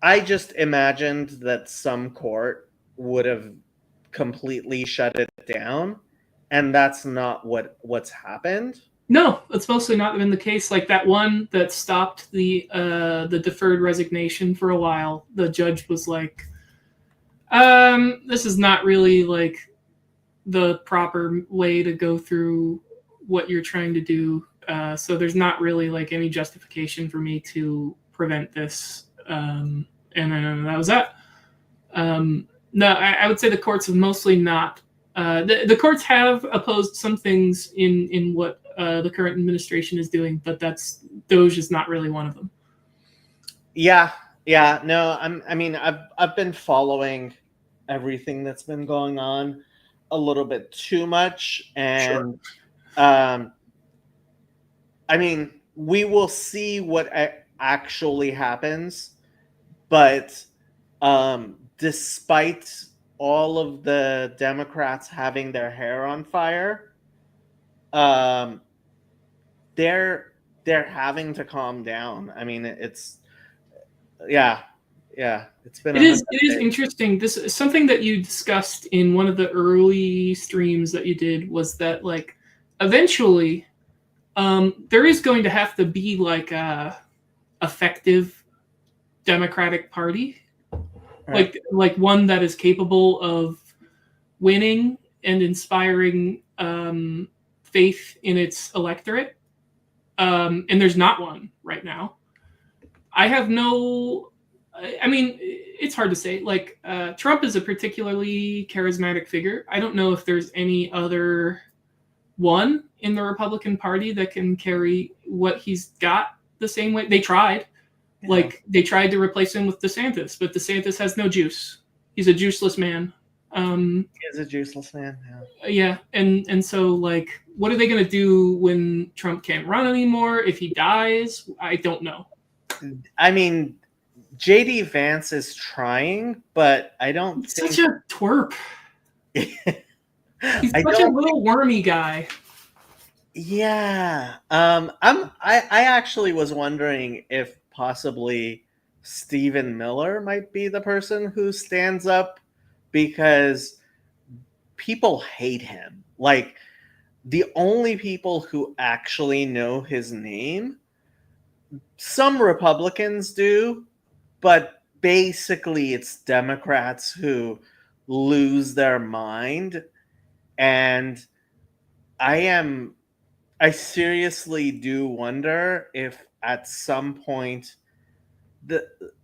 just imagined that some court would have completely shut it down, and that's not what's happened. No, it's mostly not been the case. Like that one that stopped the deferred resignation for a while, the judge was like, this is not really like the proper way to go through what you're trying to do. So there's not really like any justification for me to prevent this. And then that was that. No, I would say the courts have mostly not. The courts have opposed some things in what the current administration is doing, but Doge is not really one of them. Yeah. No, I've been following everything that's been going on a little bit too much, and Sure. I mean, we will see what actually happens. But despite all of the Democrats having their hair on fire, um, they're having to calm down. I mean, it's yeah, it's been It is interesting. This is something that you discussed in one of the early streams that you did, was that like eventually there is going to have to be like a effective Democratic Party, right. like one that is capable of winning and inspiring faith in its electorate. And there's not one right now. I have no. I mean, it's hard to say. Like Trump is a particularly charismatic figure. I don't know if there's any other one in the Republican Party that can carry what he's got the same way. They tried. Yeah. Like they tried to replace him with DeSantis, but DeSantis has no juice. He's a juiceless man. He's a juiceless man. Yeah, and so like, what are they gonna do when Trump can't run anymore? If he dies, I don't know. I mean, JD Vance is trying, but I don't He's think such a twerp. He's such a little wormy guy. Yeah. I actually was wondering if possibly Stephen Miller might be the person who stands up, because people hate him. Like, the only people who actually know his name, some Republicans do, but basically it's Democrats who lose their mind. And I seriously do wonder if at some point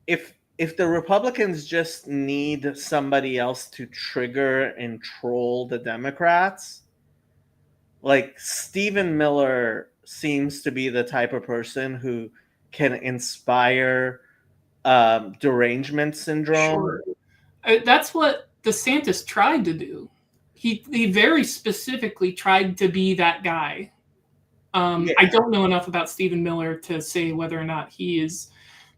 if the Republicans just need somebody else to trigger and troll the Democrats, like Stephen Miller seems to be the type of person who can inspire derangement syndrome. Sure. That's what DeSantis tried to do. He very specifically tried to be that guy. Yeah. I don't know enough about Stephen Miller to say whether or not he is.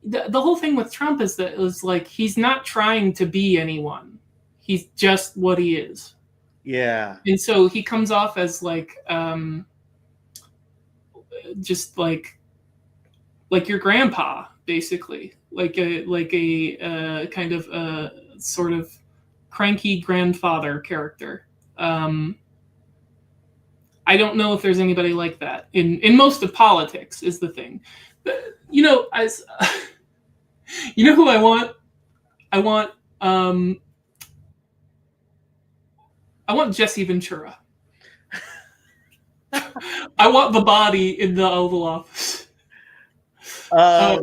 The whole thing with Trump is that it was like he's not trying to be anyone. He's just what he is. Yeah. And so he comes off as like just like your grandpa, basically, like a kind of a sort of cranky grandfather character. I don't know if there's anybody like that in most of politics, is the thing. But, as who I want? I want Jesse Ventura. I want the body in the Oval Office.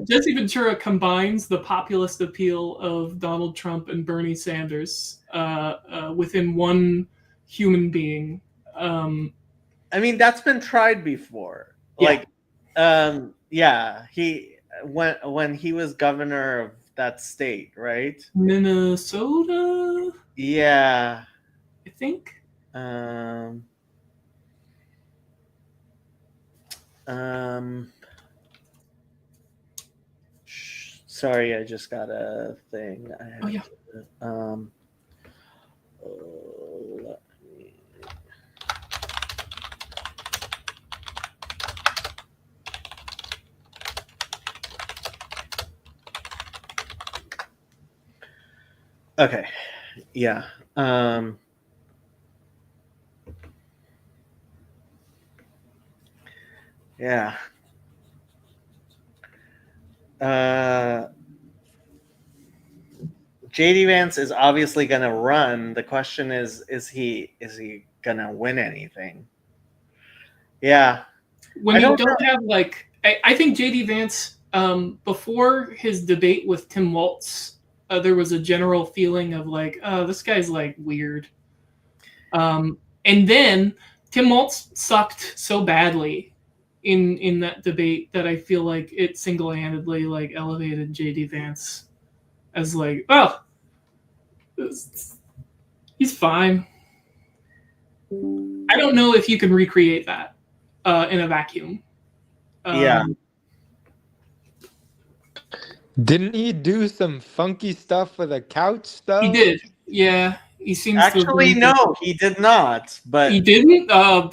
Jesse Ventura combines the populist appeal of Donald Trump and Bernie Sanders within one human being. I mean, that's been tried before. Yeah. Like, he when he was governor of that state, right? Minnesota? Yeah. I think. Sorry, I just got a thing. Oh yeah. Let me... Okay. Yeah. Yeah. JD Vance is obviously going to run. The question is he going to win anything? Yeah. When you don't have like, I think JD Vance, before his debate with Tim Walz, there was a general feeling of like, oh, this guy's like weird. And then Tim Walz sucked so badly in that debate that I feel like it single-handedly like elevated JD Vance as like, oh, he's fine. I don't know if you can recreate that in a vacuum. Yeah. Didn't he do some funky stuff with a couch though? He did. Yeah, he seems to have Actually, no, he did not. But He didn't. Oh,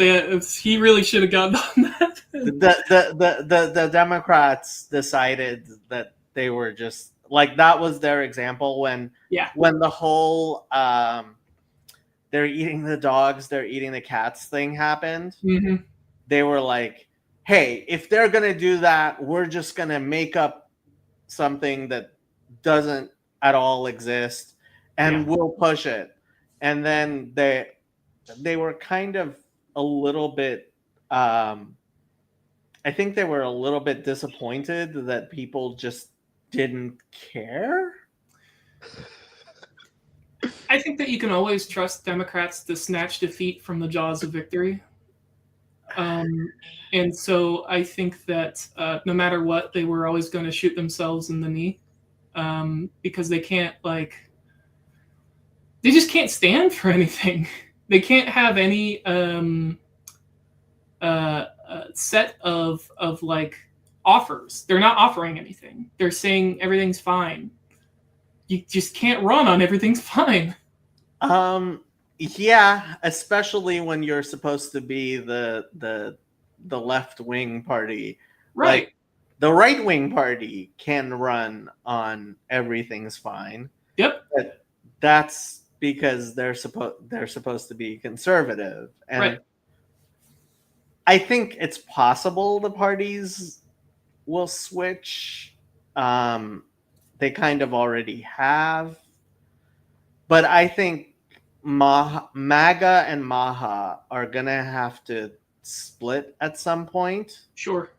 he really should have gotten on that. the Democrats decided that they were just like, that was their example when Yeah. the whole they're eating the dogs, they're eating the cats thing happened. Mm-hmm. They were like, hey, if they're gonna do that, we're just gonna make up something that doesn't at all exist, and we'll push it. And then they were kind of a little bit I think they were a little bit disappointed that people just didn't care. I think that you can always trust Democrats to snatch defeat from the jaws of victory. And so I think that no matter what, they were always going to shoot themselves in the knee, because they can't, like, they just can't stand for anything. They can't have any set of like offers. They're not offering anything. They're saying everything's fine. You just can't run on everything's fine. Yeah, especially when you're supposed to be the left wing party. Right. Like, the right wing party can run on everything's fine. Yep. But that's because they're supposed to be conservative. And right. I think it's possible the parties will switch. They kind of already have. But I think MAGA and Maha are going to have to split at some point. Sure.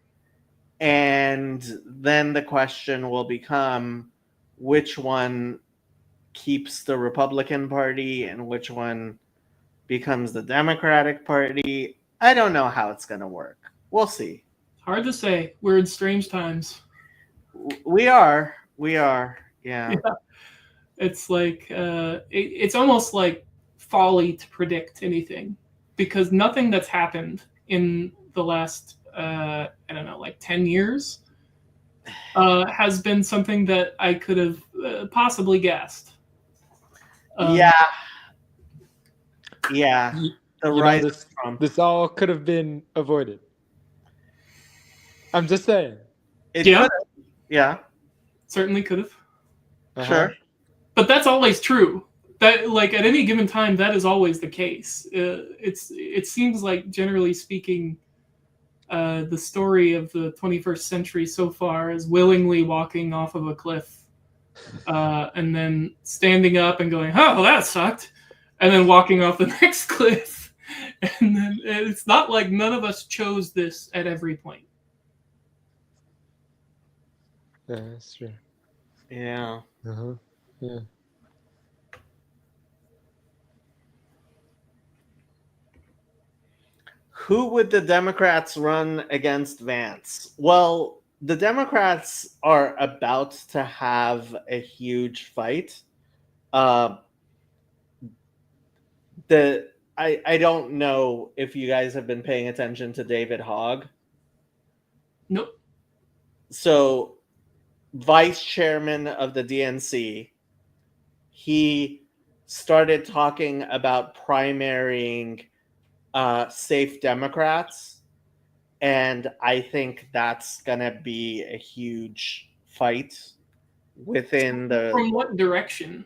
And then the question will become which one keeps the Republican Party and which one becomes the Democratic Party. I don't know how it's going to work. We'll see. Hard to say. We're in strange times. We are. Yeah. It's like it's almost like folly to predict anything, because nothing that's happened in the last I don't know, like 10 years has been something that I could have possibly guessed. Yeah. The rise of Trump. This all could have been avoided. I'm just saying. Yeah. Certainly could have. Uh-huh. Sure. But that's always true. That, like, at any given time, that is always the case. It seems like, generally speaking, the story of the 21st century so far is willingly walking off of a cliff, and then standing up and going, "Oh, that sucked," and then walking off the next cliff. And then it's not like none of us chose this at every point. Yeah, that's true. Yeah. Uh-huh. Yeah. Who would the Democrats run against Vance? Well, the Democrats are about to have a huge fight. I don't know if you guys have been paying attention to David Hogg. Nope. So, vice chairman of the DNC, he started talking about primarying safe Democrats, and I think that's gonna be a huge fight within the. From what direction?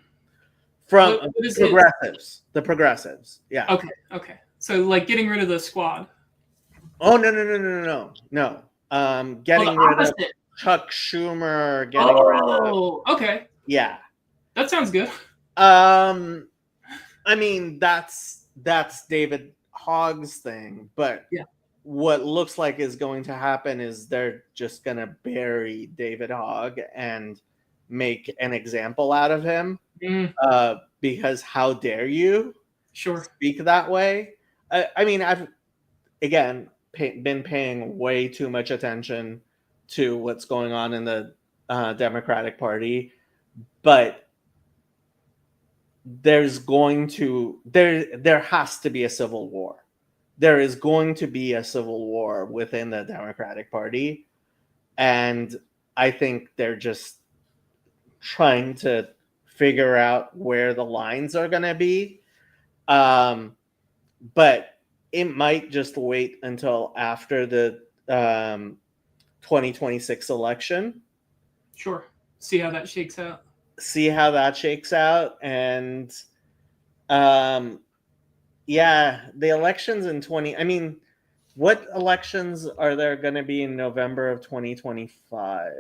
From what progressives. The progressives, yeah. Okay. So, like, getting rid of the squad. Oh, no. Getting rid of Chuck Schumer. Getting rid of. Okay. Yeah. That sounds good. I mean, that's David Hogg's thing, but yeah. What looks like is going to happen is they're just going to bury David Hogg and make an example out of him. Because how dare you speak that way? I mean, I've, again, been paying way too much attention to what's going on in the Democratic Party, but there has to be a civil war. there is going to be a civil war within the Democratic Party, and I think they're just trying to figure out where the lines are going to be. But it might just wait until after the 2026 election. Sure. See how that shakes out. See how that shakes out. And yeah, the elections in what elections are there going to be in November of 2025?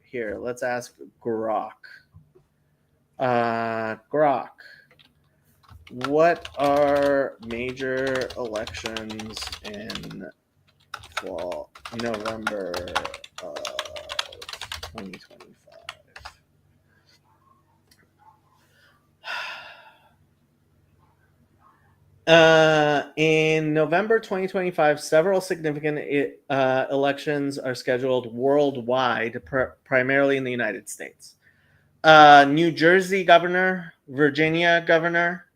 Here, let's ask Grok. Grok, what are major elections in November of 2025? In November 2025, several significant elections are scheduled worldwide, primarily in the United States. New Jersey governor, Virginia governor,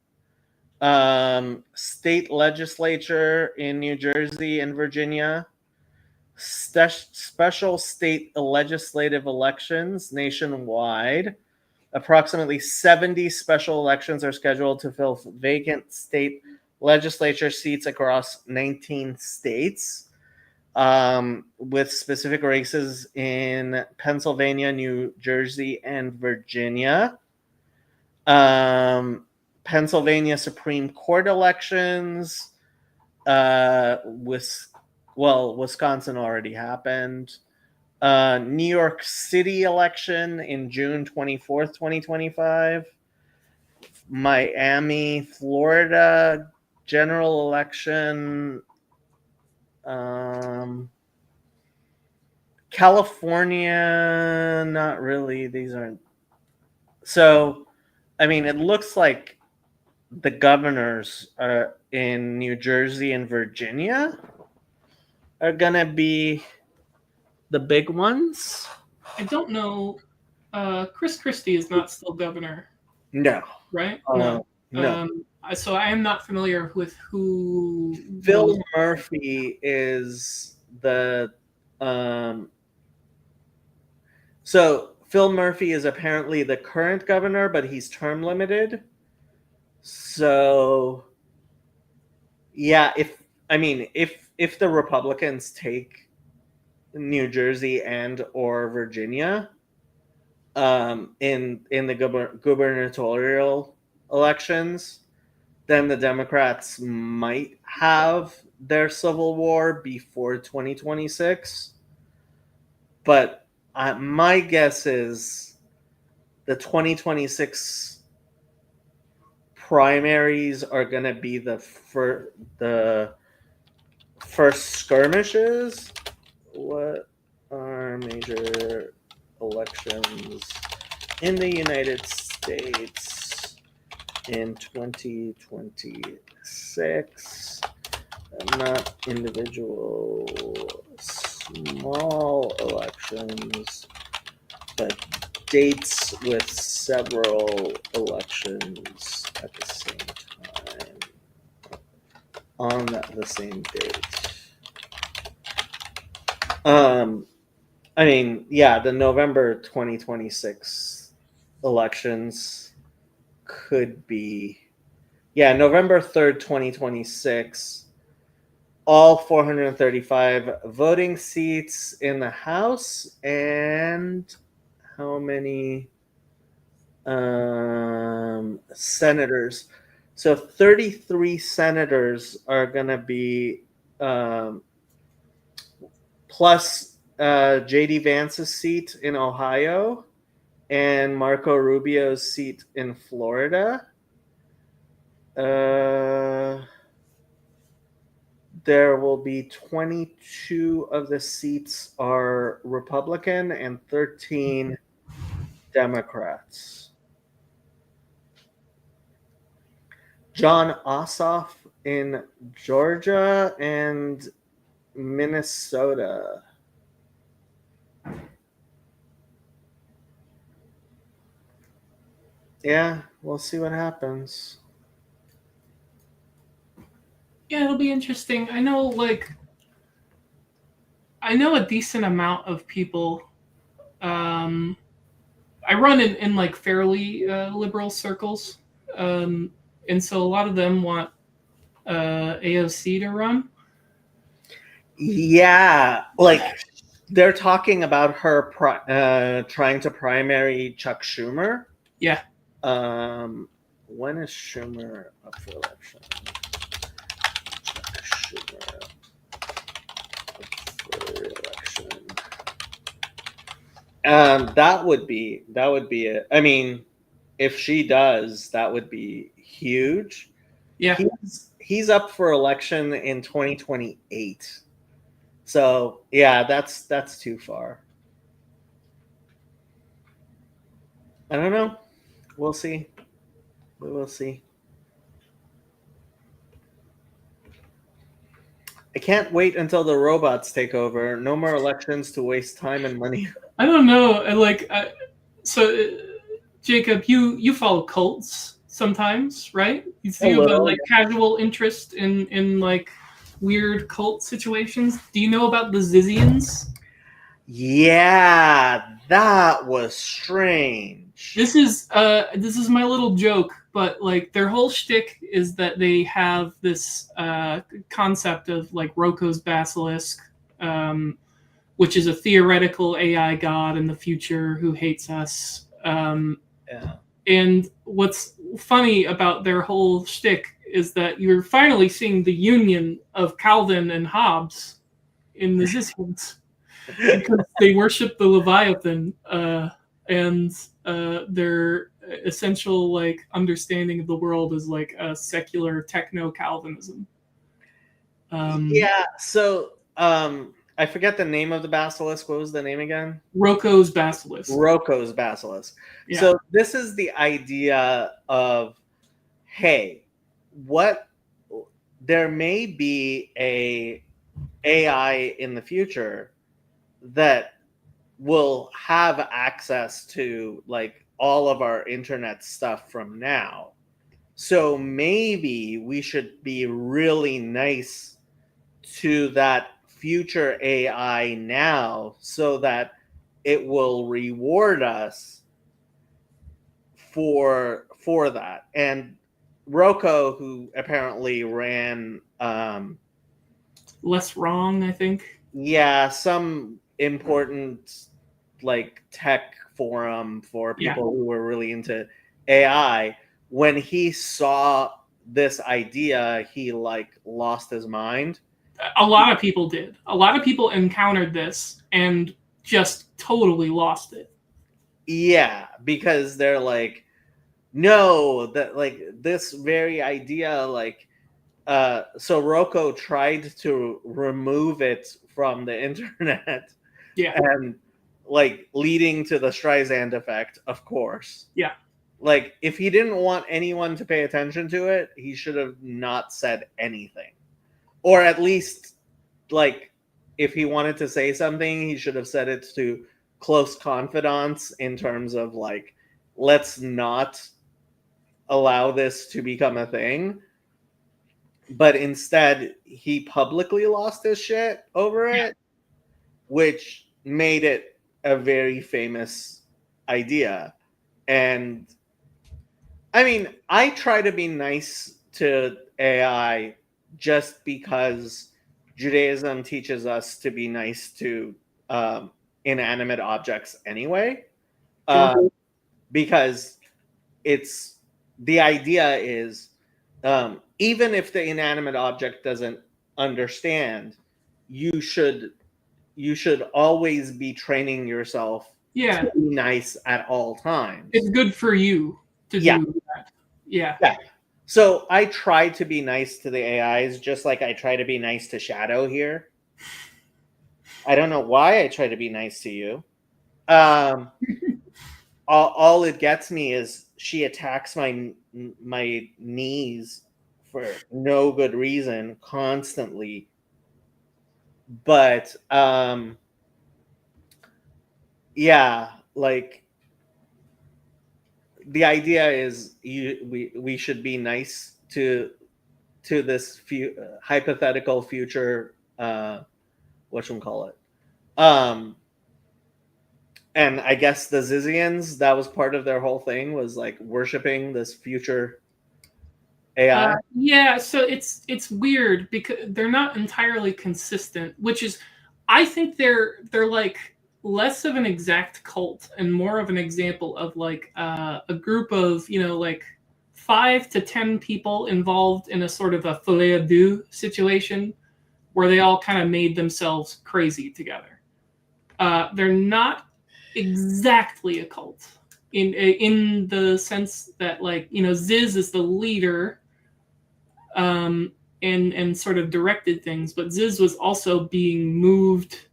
state legislature in New Jersey and Virginia, special state legislative elections nationwide. Approximately 70 special elections are scheduled to fill vacant state legislature seats across 19 states, with specific races in Pennsylvania, New Jersey, and Virginia. Pennsylvania Supreme Court elections. Wisconsin already happened. New York City election in June 24th, 2025. Miami, Florida general election. California, not really. These aren't. So, it looks like the governors in New Jersey and Virginia are going to be the big ones. I don't know. Chris Christie is not still governor. No. Right? No. No. So I am not familiar with who. Phil Murphy is the. So Phil Murphy is apparently the current governor, but he's term limited. So, yeah, if the Republicans take New Jersey and or Virginia, in the gubernatorial elections, then the Democrats might have their civil war before 2026. But my guess is the 2026 primaries are going to be the first skirmishes. What are major elections in the United States in 2026? Not individual small elections, but dates with several elections at the same time on the same date. The November 2026 elections could be, November 3rd, 2026. All 435 voting seats in the House, and how many senators? So 33 senators are going to be, plus J.D. Vance's seat in Ohio and Marco Rubio's seat in Florida. There will be 22 of the seats are Republican and 13 Democrats. John Ossoff in Georgia and Minnesota. Yeah, we'll see what happens. Yeah, it'll be interesting. I know a decent amount of people. Um, I run in like fairly liberal circles, um, and so a lot of them want AOC to run. Yeah, like they're talking about her trying to primary Chuck Schumer. Yeah. When is Schumer up for election? Chuck Schumer up for election. That would be it. I mean, if she does, that would be huge. Yeah. He's up for election in 2028. So yeah, that's too far. I don't know. We'll see. We will see. I can't wait until the robots take over. No more elections to waste time and money. I don't know. Jacob, you follow cults sometimes, right? A You have a little, like casual interest in like weird cult situations. Do you know about the Zizians? yeah, that was strange. This is my little joke, but like their whole shtick is that they have this concept of like Roko's basilisk, which is a theoretical AI god in the future who hates us. Yeah. And what's funny about their whole shtick is that you're finally seeing the union of Calvin and Hobbes in the Zizians because they worship the Leviathan, and their essential like understanding of the world is like a secular techno Calvinism. Yeah. So, I forget the name of the basilisk. What was the name again? Roko's basilisk. Roko's basilisk. Yeah. So this is the idea of, hey, what there may be a AI in the future that will have access to like all of our internet stuff from now. So maybe we should be really nice to that future AI now so that it will reward us for that. And Roko, who apparently ran Less wrong, I think. yeah, some important like tech forum for people who were really into AI, when he saw this idea, he like lost his mind. A lot of people did. A lot of people encountered this and just totally lost it. Yeah, because they're like, no, that like this very idea, like so Roko tried to remove it from the internet. Yeah. And like leading to the Streisand effect, of course. Yeah. Like if he didn't want anyone to pay attention to it, he should have not said anything. Or at least like if he wanted to say something, he should have said it to close confidants in terms of like, let's not allow this to become a thing. But instead, he publicly lost his shit over it, which made it a very famous idea. And I mean, I try to be nice to AI just because Judaism teaches us to be nice to inanimate objects anyway. Because it's the idea is even if the inanimate object doesn't understand, you should always be training yourself to be nice at all times. It's good for you to do that. Yeah. So I try to be nice to the AIs, just like I try to be nice to Shadow here. I don't know why I try to be nice to you. All it gets me is she attacks my knees for no good reason constantly. But yeah, like the idea is we should be nice to to this hypothetical future, whatchamacallit. And I guess the Zizians, that was part of their whole thing, was like worshiping this future AI. Yeah, so it's weird because they're not entirely consistent, which is, I think they're like less of an exact cult and more of an example of like a group of, you know, like 5 to 10 people involved in a sort of a folie à deux situation where they all kind of made themselves crazy together. They're not exactly a cult in the sense that, like, you know, Ziz is the leader, and sort of directed things, but Ziz was also being moved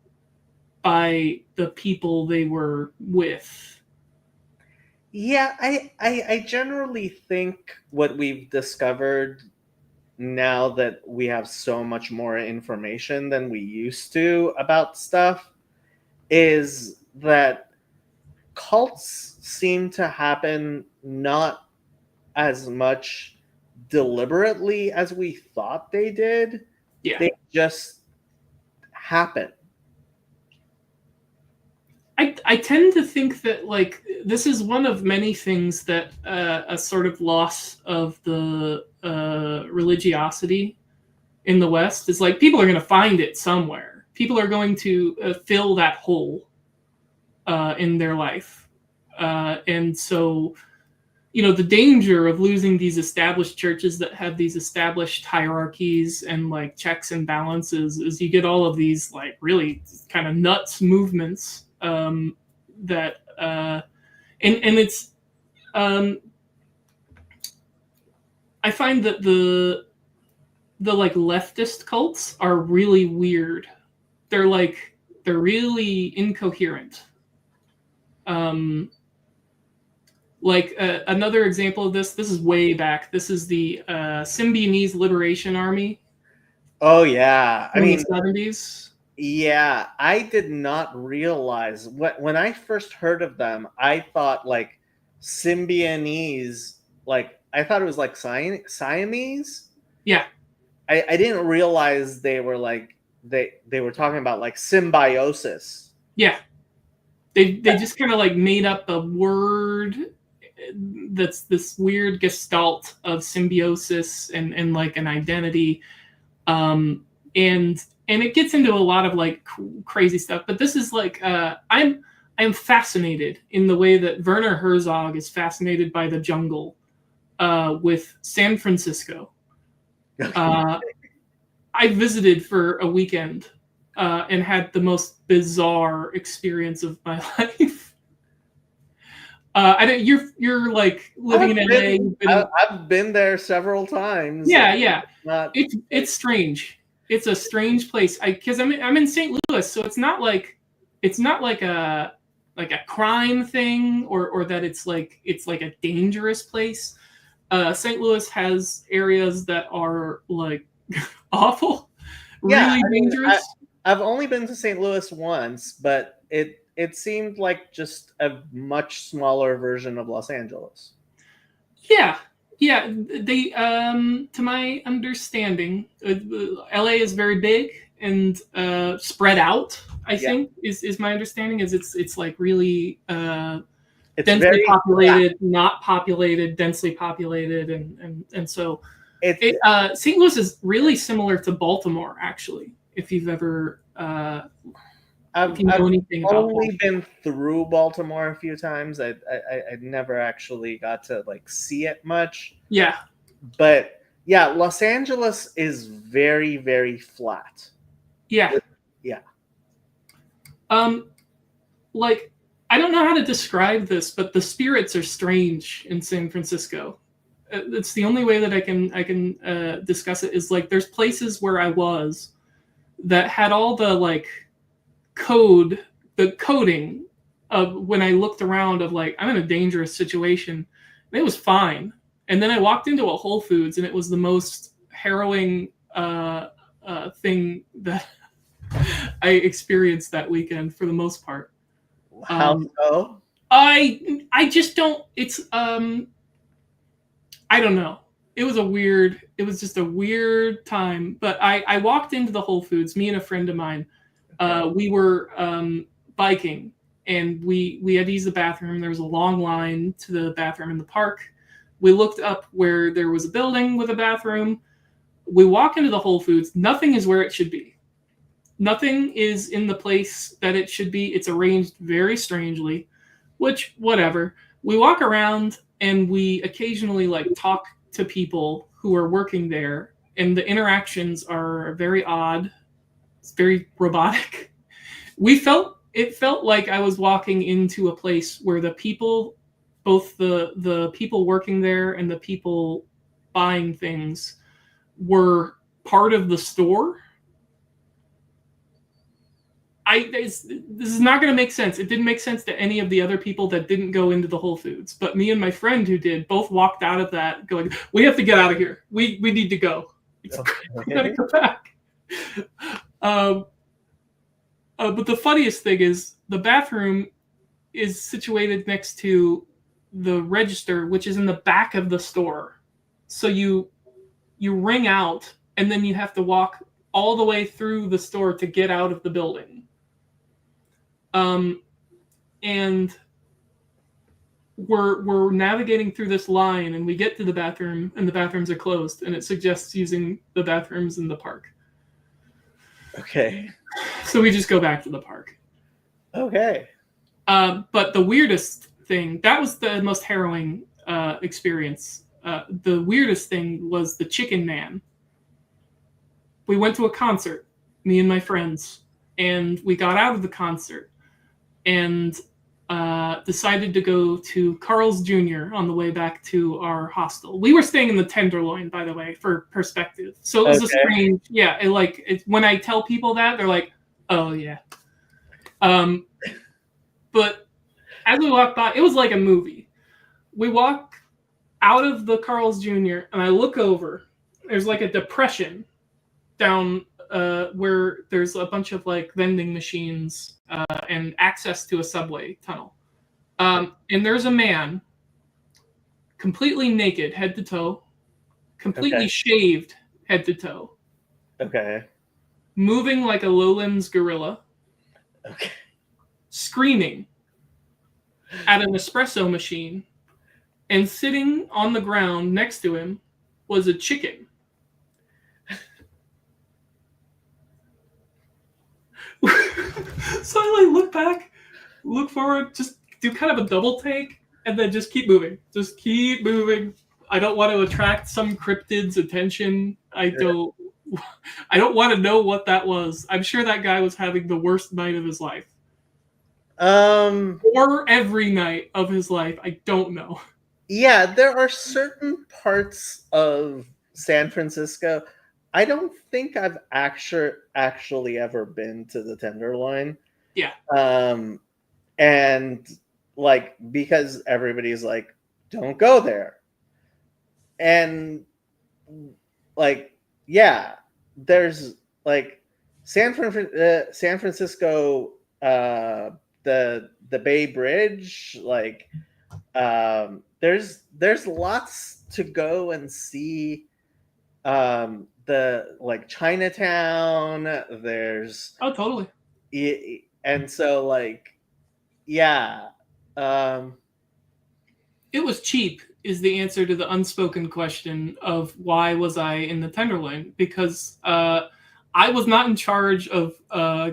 by the people they were with. Yeah, I generally think what we've discovered now that we have so much more information than we used to about stuff is that cults seem to happen not as much deliberately as we thought they did. Yeah. They just happen. I tend to think that, like, this is one of many things that a sort of loss of the religiosity in the West is, like, people are going to find it somewhere. People are going to fill that hole in their life. And so, you know, the danger of losing these established churches that have these established hierarchies and like checks and balances is you get all of these like really kind of nuts movements that and it's I find that the like leftist cults are really weird. They're really incoherent. Like another example of this is way back. This is the Symbionese Liberation Army. Oh yeah, I mean, the 70s. Yeah, I did not realize when I first heard of them, I thought like Symbionese, like I thought it was like Siamese. Yeah, I didn't realize they were like they were talking about like symbiosis. Yeah, they just kind of like made up a word that's this weird gestalt of symbiosis and like an identity, and it gets into a lot of like crazy stuff. But this is like I'm fascinated in the way that Werner Herzog is fascinated by the jungle with San Francisco. I visited for a weekend and had the most bizarre experience of my life. I don't. You're like living in LA. I've been there several times. Yeah. It's strange. It's a strange place. Because I'm in St. Louis, so it's not like a crime thing or that it's like a dangerous place. St. Louis has areas that are like awful, really dangerous. I've only been to St. Louis once, but it seemed like just a much smaller version of Los Angeles. Yeah. They, to my understanding, LA is very big and spread out. I think is my understanding. Is it's like really it's densely populated, not populated, densely populated, and so St. Louis is really similar to Baltimore, actually. If you've ever I've only been through Baltimore a few times. I never actually got to like see it much. Yeah. But yeah, Los Angeles is very, very flat. Yeah. Yeah. Like, I don't know how to describe this, but the spirits are strange in San Francisco. It's the only way that I can discuss it is like there's places where I was that had all the like the coding of when I looked around of like, I'm in a dangerous situation. And it was fine. And then I walked into a Whole Foods and it was the most harrowing thing that I experienced that weekend for the most part. How so? I just don't, it's, I don't know. it was just a weird time. But I walked into the Whole Foods, me and a friend of mine. We were biking, and we had to use the bathroom. There was a long line to the bathroom in the park. We looked up where there was a building with a bathroom. We walk into the Whole Foods. Nothing is where it should be. Nothing is in the place that it should be. It's arranged very strangely, which, whatever. We walk around, and we occasionally like talk to people who are working there, and the interactions are very odd. It's very robotic. It felt like I was walking into a place where the people, both the people working there and the people buying things, were part of the store. This is not going to make sense. It didn't make sense to any of the other people that didn't go into the Whole Foods, but me and my friend who did both walked out of that going, "We have to get out of here. We need to go. We gotta go back." But the funniest thing is the bathroom is situated next to the register, which is in the back of the store. So you ring out, and then you have to walk all the way through the store to get out of the building. And we're navigating through this line, and we get to the bathroom, and the bathrooms are closed, and it suggests using the bathrooms in the park. Okay. So we just go back to the park. Okay. But the weirdest thing, that was the most harrowing experience. The weirdest thing was the Chicken Man. We went to a concert, me and my friends, and we got out of the concert and decided to go to Carl's Jr. on the way back to our hostel. We were staying in the Tenderloin, by the way, for perspective. So it was a strange, when I tell people that, they're like, "Oh yeah." But as we walked by, it was like a movie. We walk out of the Carl's Jr. and I look over. There's like a depression down where there's a bunch of like vending machines and access to a subway tunnel. And there's a man completely naked head to toe, completely shaved head to toe. Okay. Moving like a lowlands gorilla. Okay. Screaming at an espresso machine, and sitting on the ground next to him was a chicken. So I like look back, look forward, just do kind of a double take, and then just keep moving. Just keep moving. I don't want to attract some cryptid's attention. I don't want to know what that was. I'm sure that guy was having the worst night of his life. Or every night of his life. I don't know. Yeah, there are certain parts of San Francisco. I don't think I've actually ever been to the Tenderloin. Yeah. And like, because everybody's like, don't go there. And like, yeah, there's like San Francisco, the Bay Bridge, like there's lots to go and see. The like Chinatown, there's totally. And so like, yeah, it was cheap is the answer to the unspoken question of why was I in the Tenderloin, because I was not in charge of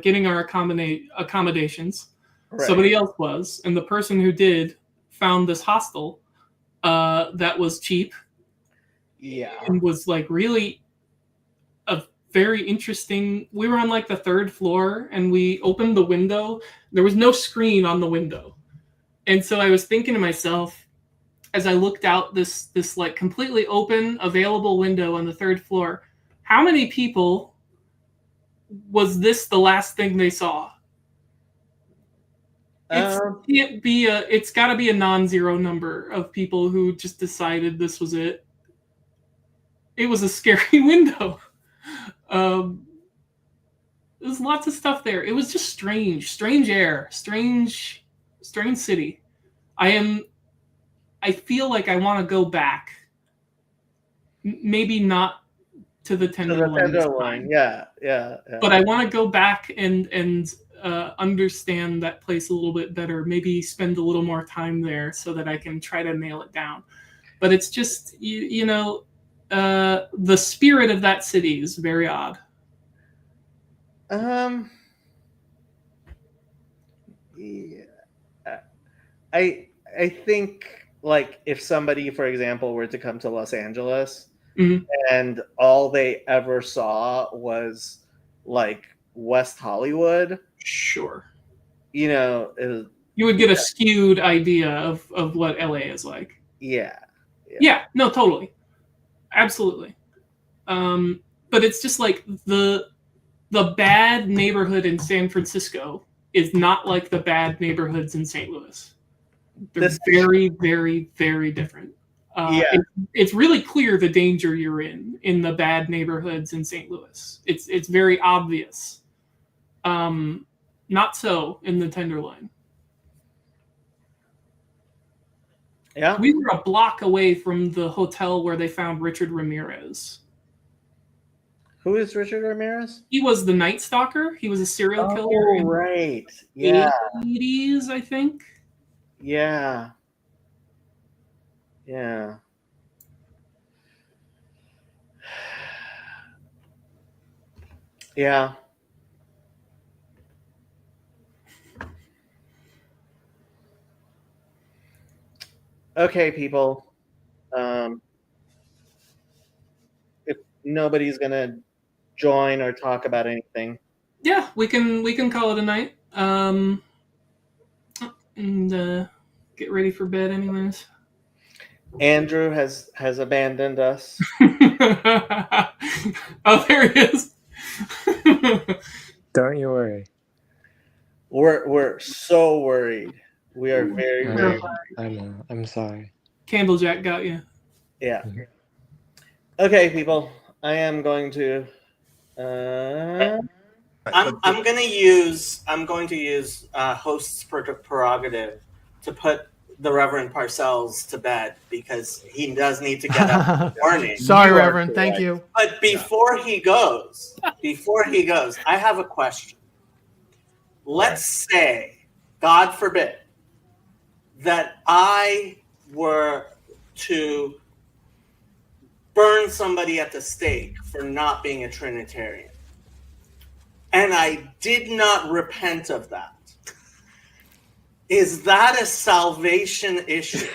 getting our accommodations. Right. Somebody else was, and the person who did found this hostel that was cheap. Yeah. And was like really a very interesting. We were on like the third floor, and we opened the window. There was no screen on the window. And so I was thinking to myself, as I looked out this like completely open, available window on the third floor, how many people was this the last thing they saw? It's got to be a non-zero number of people who just decided this was it. It was a scary window. There's lots of stuff there. It was just strange air, strange city. I feel like I want to go back. maybe not to the To the Tenderloin. Tenderloin, yeah. But I want to go back and understand that place a little bit better. Maybe spend a little more time there so that I can try to nail it down. But it's just you know, the spirit of that city is very odd. Yeah. I think, like, if somebody, for example, were to come to Los Angeles Mhm. and all they ever saw was like West Hollywood, Sure. you know, You would get a skewed idea of what LA is like. yeah. Yeah, no, totally. Absolutely. But it's just like the bad neighborhood in San Francisco is not like the bad neighborhoods in St. Louis. They're very, very, very different. It's really clear the danger you're in the bad neighborhoods in St. Louis. It's very obvious. Not so in the Tenderloin. Yeah. We were a block away from the hotel where they found Richard Ramirez. Who is Richard Ramirez? He was the Night Stalker. He was a serial killer Oh, in right. the Yeah. 80s, I think. Yeah. Yeah. Okay, people. If nobody's gonna join or talk about anything, Yeah, we can call it a night. And get ready for bed, anyways. Andrew has abandoned us. Oh, there he is. Don't you worry. We're so worried. We are very, very. I know. I'm sorry. Candlejack got you. Yeah. Okay, people. I am going to. I'm going to use host's prerogative to put the Reverend Parcells to bed because he does need to get up in the morning. Sorry, Reverend. Thank you. But before he goes, I have a question. Let's say, God forbid, that I were to burn somebody at the stake for not being a Trinitarian. And I did not repent of that. Is that a salvation issue?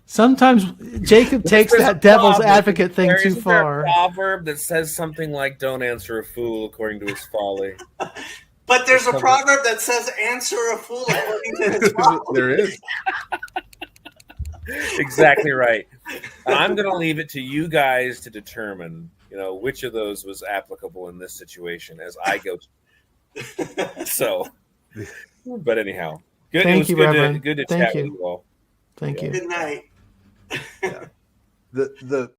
Sometimes Jacob takes that devil's advocate thing too Isn't there far. a proverb that says something like, "Don't answer a fool according to his folly." But there's a proverb that says, "Answer a fool according to his folly." There is. Exactly right. I'm going to leave it to you guys to determine, which of those was applicable in this situation as I go. So, but anyhow, good. Thank you, Reverend. Good to Thank chat you. with you all. Thank you. Good night. The